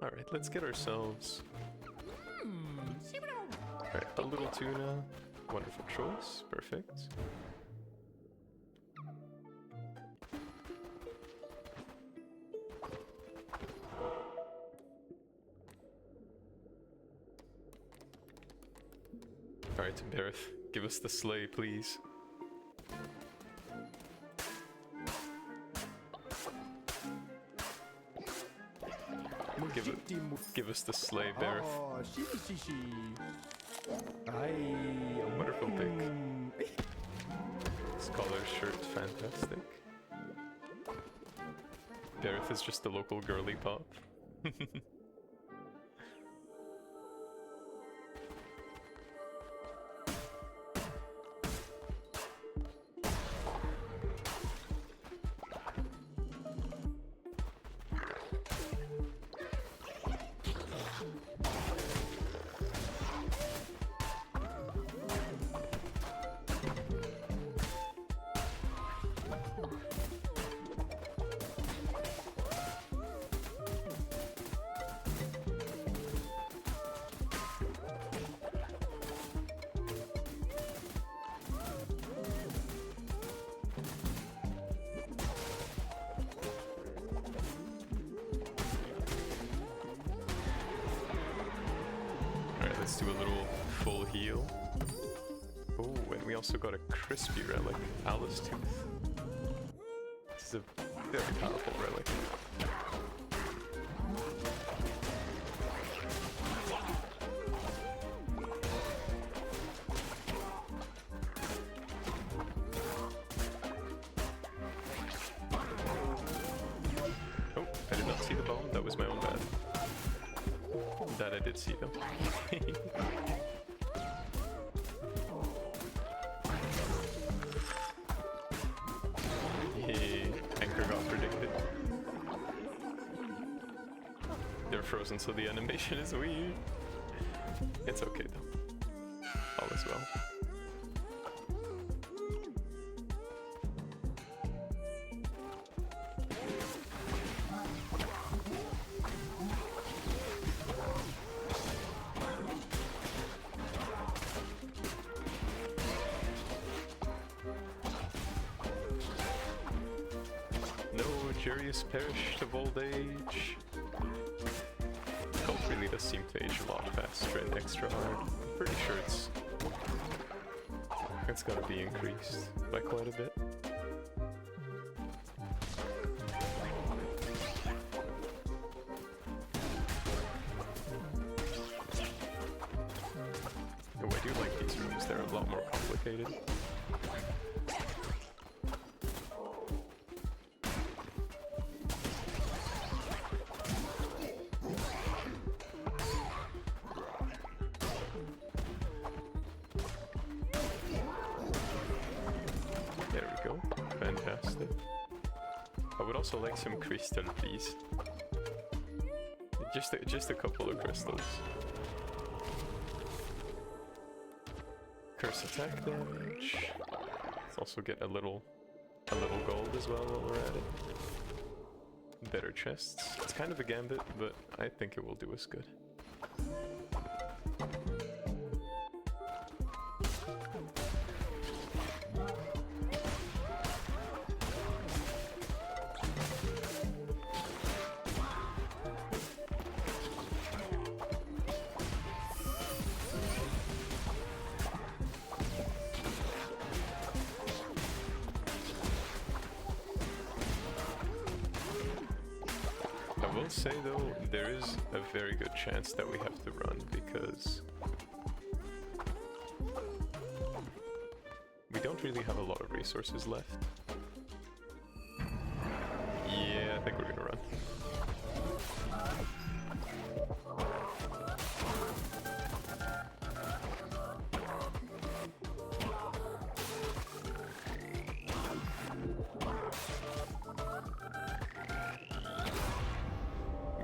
Alright, let's get ourselves... Alright, a little tuna. Wonderful choice. Perfect. Alright, Bareth, give us the sleigh, please. Give us the sleigh, Bareth. Wonderful pick. This collar shirt, fantastic. Bareth is just a local girly pop. Let's do a little full heal. Oh, and we also got a crispy relic, Alice Tooth. This is a very powerful relic. Oh, I did not see the bomb. That was my own bad. That I did see though. Hey, Anchor got predicted. They're frozen, so the animation is weird. It's okay though. All is well. Perished of old age. Cult really does seem to age a lot faster and extra hard. I'm pretty sure it's gotta be increased by quite a bit. Oh, I do like these rooms. They're a lot more complicated. Also like some crystal, please. Just a couple of crystals. Curse attack damage. Let's also get a little gold as well while we're at it. Better chests. It's kind of a gambit, but I think it will do us good. Say though, there is a very good chance that we have to run because we don't really have a lot of resources left. Yeah, I think we're gonna run.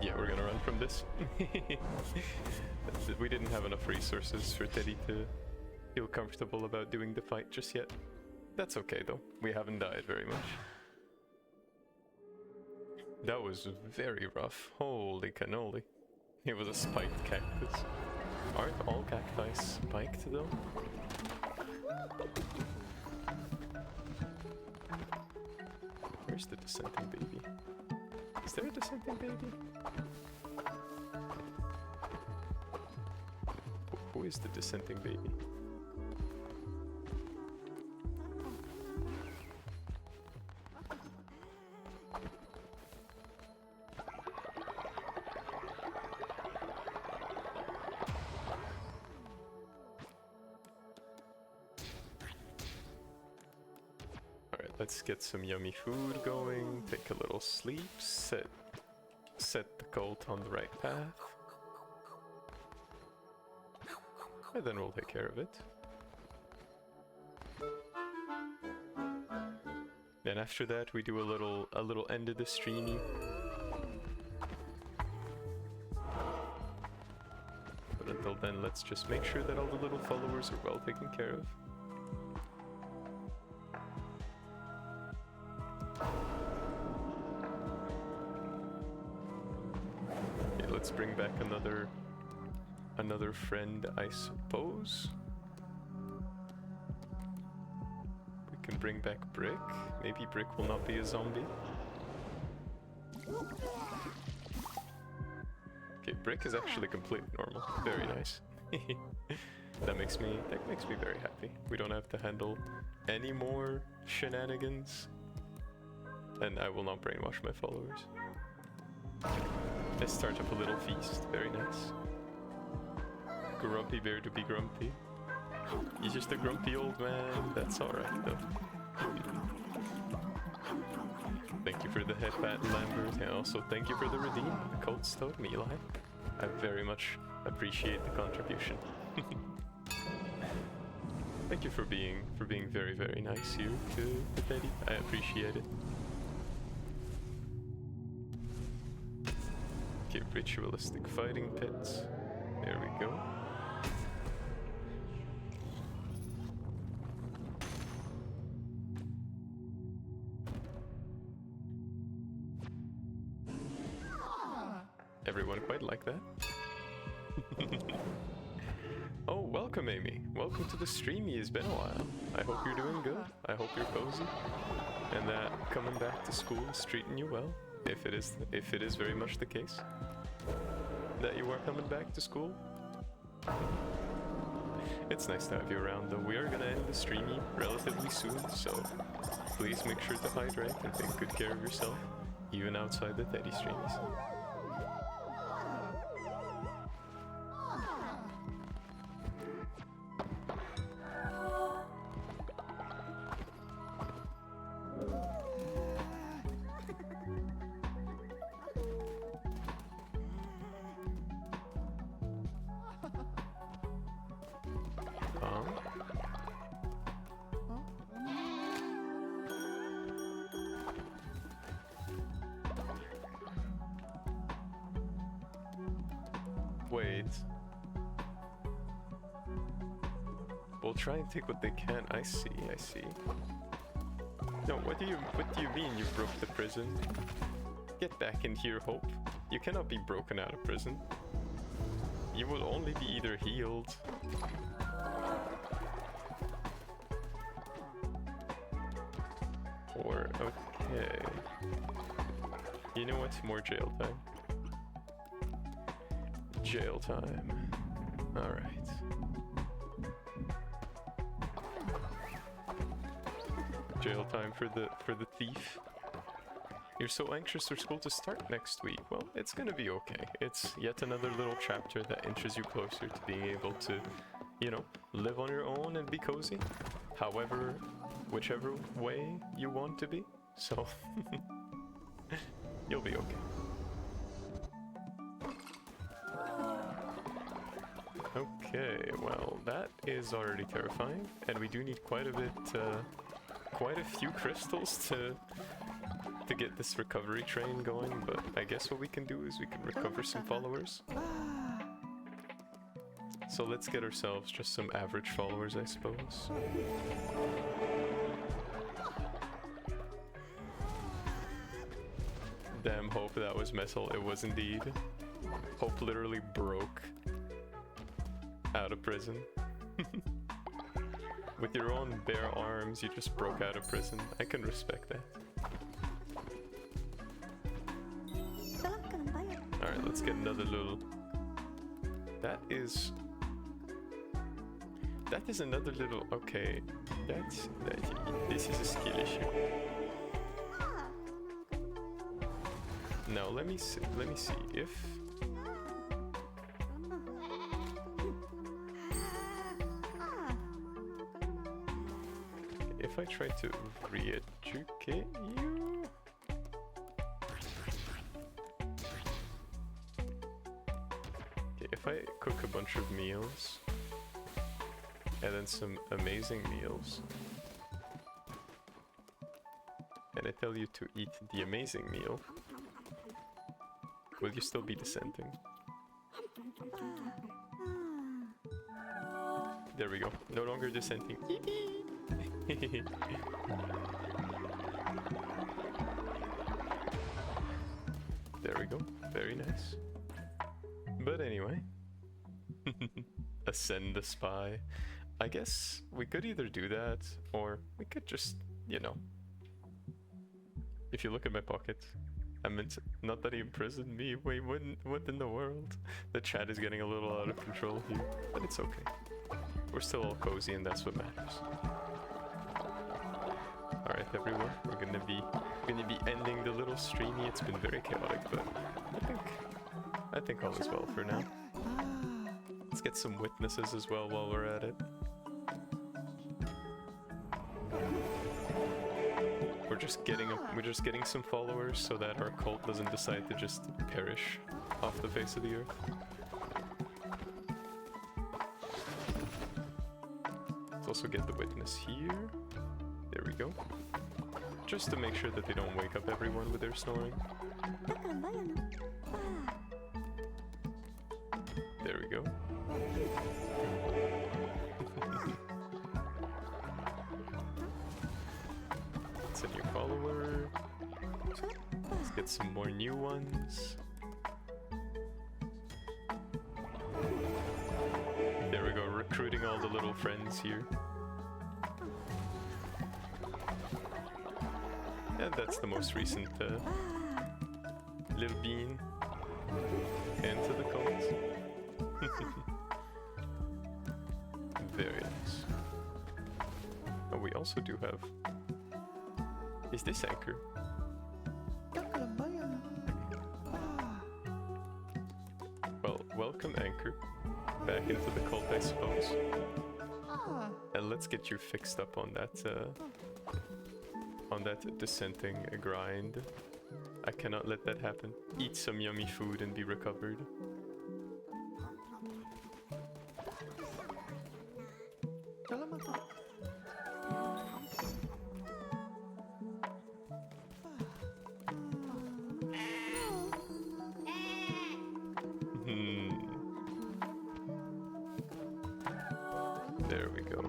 Yeah, we're gonna run from this. We didn't have enough resources for Teddy to feel comfortable about doing the fight just yet. That's okay though, we haven't died very much. That was very rough, holy cannoli. It was a spiked cactus. Aren't all cacti spiked though? Where's the dissenting baby? Is there a dissenting baby? Who is the dissenting baby? Let's get some yummy food going, take a little sleep, set the cult on the right path. And then we'll take care of it. Then after that we do a little end of the streamie. But until then, let's just make sure that all the little followers are well taken care of. Let's bring back another friend, I suppose. We can bring back Brick. Maybe Brick will not be a zombie. Okay, Brick is actually completely normal. Very nice. That makes me very happy. We don't have to handle any more shenanigans. And I will not brainwash my followers. Let's start up a little feast. Very nice. Grumpy bear to be grumpy. He's just a grumpy old man. That's alright though. Thank you for the head pat, Lambert, and also thank you for the redeem, Cold Stone, Eli. I very much appreciate the contribution. Thank you for being very, very nice here to Teddy. I appreciate it. Okay, ritualistic fighting pits. There we go. Everyone quite like that. Oh, welcome Amy. Welcome to the streamie. It's been a while. I hope you're doing good. I hope you're cozy. And that coming back to school is treating you well. If it is very much the case that you are coming back to school. It's nice to have you around though. We are gonna end the streamie relatively soon, so please make sure to hydrate and take good care of yourself, even outside the Teddy streams. Wait. We'll try and take what they can. I see. No, what do you mean you broke the prison? Get back in here, Hope. You cannot be broken out of prison. You will only be either healed or okay. You know what? More jail time. Jail time. Alright. Jail time for the thief. You're so anxious for school to start next week. Well, it's gonna be okay. It's yet another little chapter that inches you closer to being able to, you know, live on your own and be cozy. However, whichever way you want to be. So, you'll be okay. Okay, well, that is already terrifying, and we do need quite a few crystals to to get this recovery train going, but I guess what we can do is we can recover some followers. So let's get ourselves just some average followers, I suppose. Damn, Hope, that was metal. It was indeed. Hope literally broke out of prison. With your own bare arms, you just broke out of prison. I can respect that. Alright, let's get another little... That is another little... Okay, this is a skill issue. Now let me see if I try to re-educate you. Okay, if I cook a bunch of meals and then some amazing meals, and I tell you to eat the amazing meal, will you still be dissenting? There we go. No longer dissenting. There we go. Very nice. But anyway. Ascend the spy. I guess we could either do that, or we could just, you know. If you look at my pocket, I meant, not that he imprisoned me. Wait, what in the world? The chat is getting a little out of control here, but it's okay. We're still all cozy, and that's what matters. Alright, everyone, we're gonna be ending the little streamie. It's been very chaotic, but I think all is well for now. Let's get some witnesses as well while we're at it. We're just getting some followers so that our cult doesn't decide to just perish off the face of the earth. Let's also get the witness here. There we go. Just to make sure that they don't wake up everyone with their snoring. There we go. It's a new follower. Let's get some more new ones. There we go, recruiting all the little friends here. And that's the most recent little bean into the cult. Very nice. Oh, we also do have... Is this Anchor? Well, welcome Anchor. Back into the cult, I suppose. And let's get you fixed up on that dissenting grind. I cannot let that happen. Eat some yummy food and be recovered. There we go.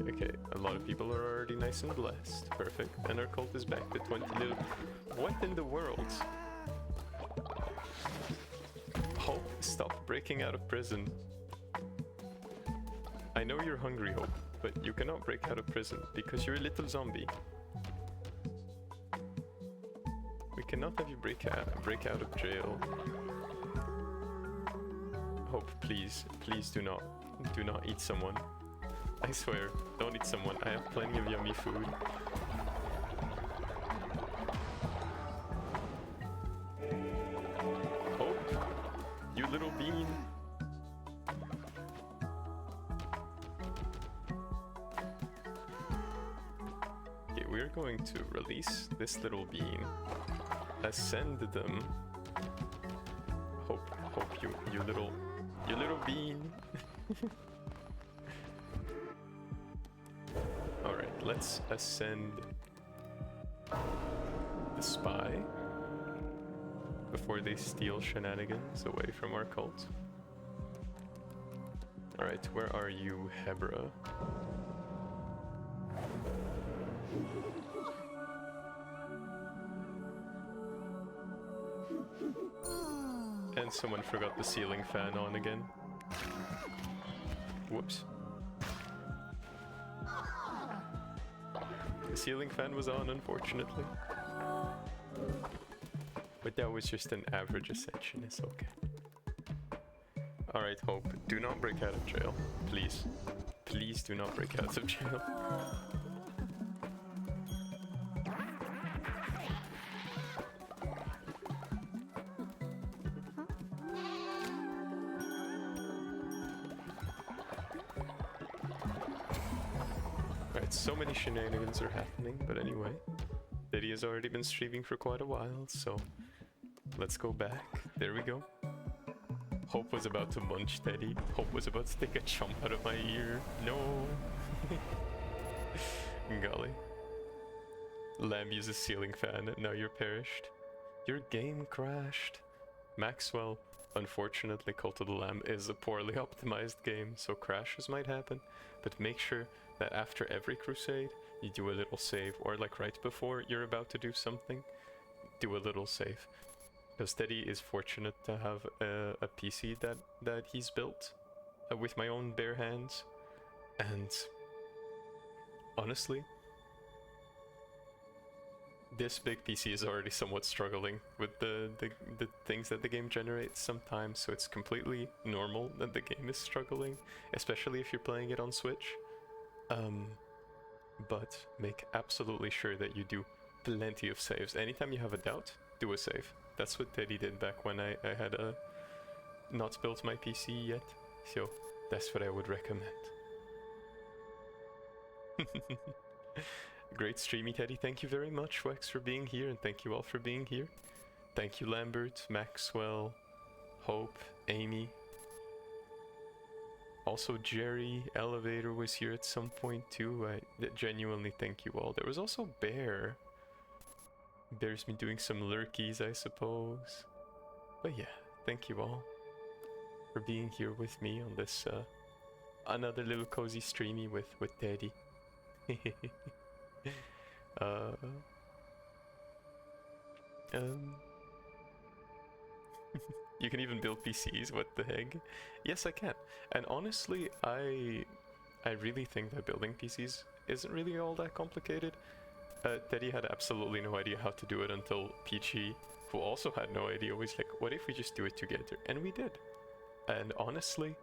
Okay, a lot of people are already nice and blessed. Perfect. And our cult is back to 20 little... What in the world? Hope, stop breaking out of prison. I know you're hungry, Hope, but you cannot break out of prison because you're a little zombie. We cannot have you break out of jail. Hope, please do not eat someone. I swear, don't eat someone. I have plenty of yummy food. Hope, you little bean. Okay, we're going to release this little bean. Ascend them. Hope, you little bean. let's ascend the spy before they steal shenanigans away from our cult. Alright, where are you, Hebra? And someone forgot the ceiling fan on again. Whoops. The ceiling fan was on, unfortunately. But that was just an average ascension, it's okay. Alright, Hope, do not break out of jail. Please. Please do not break out of jail. Alright, so many shenanigans are happening, but anyway. Diddy has already been streaming for quite a while, so let's go back. There we go. Hope was about to munch Teddy. Hope was about to take a chomp out of my ear. No. Golly. Lamb uses ceiling fan. Now you're perished. Your game crashed. Maxwell, unfortunately, Cult of the Lamb is a poorly optimized game, so crashes might happen. But make sure that after every crusade, you do a little save, or like right before you're about to do something, do a little save. Because Teddy is fortunate to have a PC that he's built with my own bare hands, and honestly, this big PC is already somewhat struggling with the things that the game generates sometimes, so it's completely normal that the game is struggling, especially if you're playing it on Switch. But make absolutely sure that you do plenty of saves. Anytime you have a doubt, do a save. That's what Teddy did back when I had not built my PC yet, so that's what I would recommend. Great streamy, Teddy. Thank you very much, Wex, for being here, and thank you all for being here. Thank you, Lambert, Maxwell, Hope, Amy. Also, Jerry, Elevator was here at some point too. I genuinely thank you all. There was also Bear. Bear's been doing some lurkies, I suppose. But yeah, thank you all for being here with me on this another little cozy streamy with Teddy. You can even build PCs, what the heck? Yes, I can. And honestly, I really think that building PCs isn't really all that complicated. Teddy had absolutely no idea how to do it until Peachy, who also had no idea, was like, what if we just do it together? And we did. And honestly,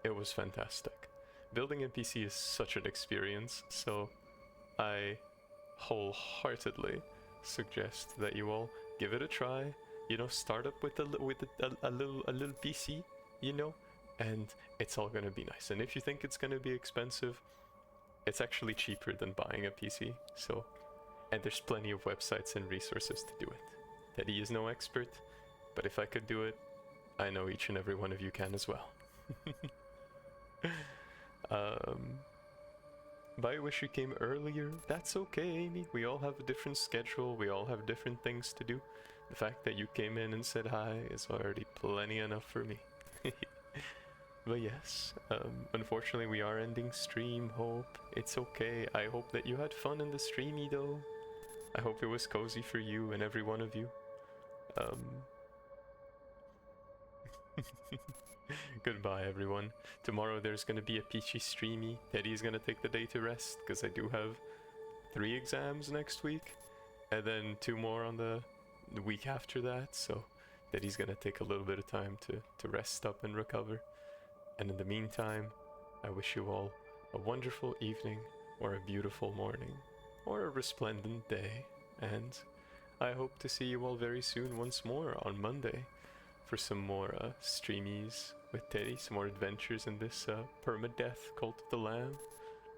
it was fantastic. Building a PC is such an experience, so I wholeheartedly suggest that you all give it a try. You know, start up with a little PC, you know, and it's all gonna be nice. And if you think it's gonna be expensive, it's actually cheaper than buying a PC. So, and there's plenty of websites and resources to do it. Teddy is no expert, but if I could do it, I know each and every one of you can as well. But I wish you came earlier. That's okay, Amy. We all have a different schedule. We all have different things to do. The fact that you came in and said hi is already plenty enough for me. But yes, unfortunately we are ending stream, Hope. It's okay. I hope that you had fun in the streamy though. I hope it was cozy for you and every one of you. Goodbye everyone. Tomorrow there's gonna be a peachy streamy. Teddy's gonna take the day to rest because I do have 3 exams next week, and then 2 more on the week after that, so Teddy's gonna take a little bit of time to rest up and recover. And in the meantime, I wish you all a wonderful evening, or a beautiful morning, or a resplendent day, and I hope to see you all very soon once more on Monday for some more streamies with Teddy, some more adventures in this PERMADEATH Cult of the Lamb.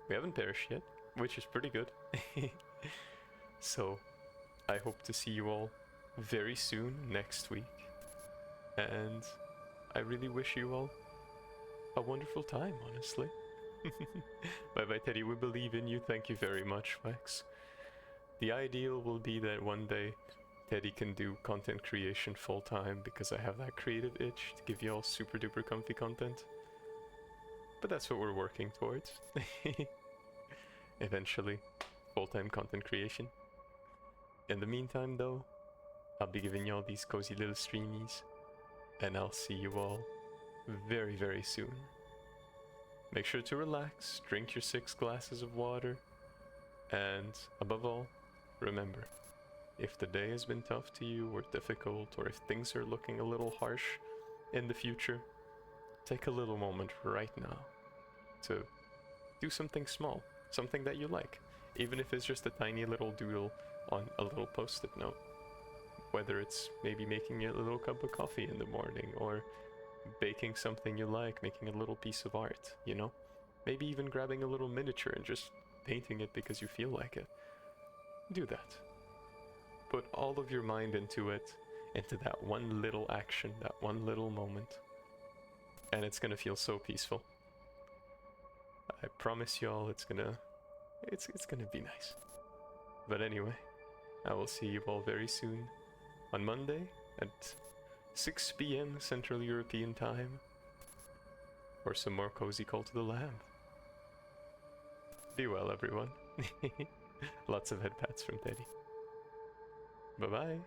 We haven't perished yet, which is pretty good. So, I hope to see you all very soon next week, and I really wish you all a wonderful time, honestly. Bye bye, Teddy. We believe in you. Thank you very much, Wax. The ideal will be that one day Teddy can do content creation full time because I have that creative itch to give you all super duper comfy content. But that's what we're working towards. Eventually, full-time content creation. In the meantime, though, I'll be giving you all these cozy little streamies, and I'll see you all very, very soon. Make sure to relax, drink your 6 glasses of water, and above all, remember, if the day has been tough to you or difficult, or if things are looking a little harsh in the future, take a little moment right now to do something small, something that you like, even if it's just a tiny little doodle on a little post-it note. Whether it's maybe making a little cup of coffee in the morning, or baking something you like, making a little piece of art, you know? Maybe even grabbing a little miniature and just painting it because you feel like it. Do that. Put all of your mind into it, into that one little action, that one little moment, and it's gonna feel so peaceful. I promise y'all it's gonna be nice. But anyway, I will see you all very soon on Monday at 6 p.m. Central European Time for some more cozy Call to the Lamb. Be well, everyone. Lots of head pats from Teddy. Bye-bye.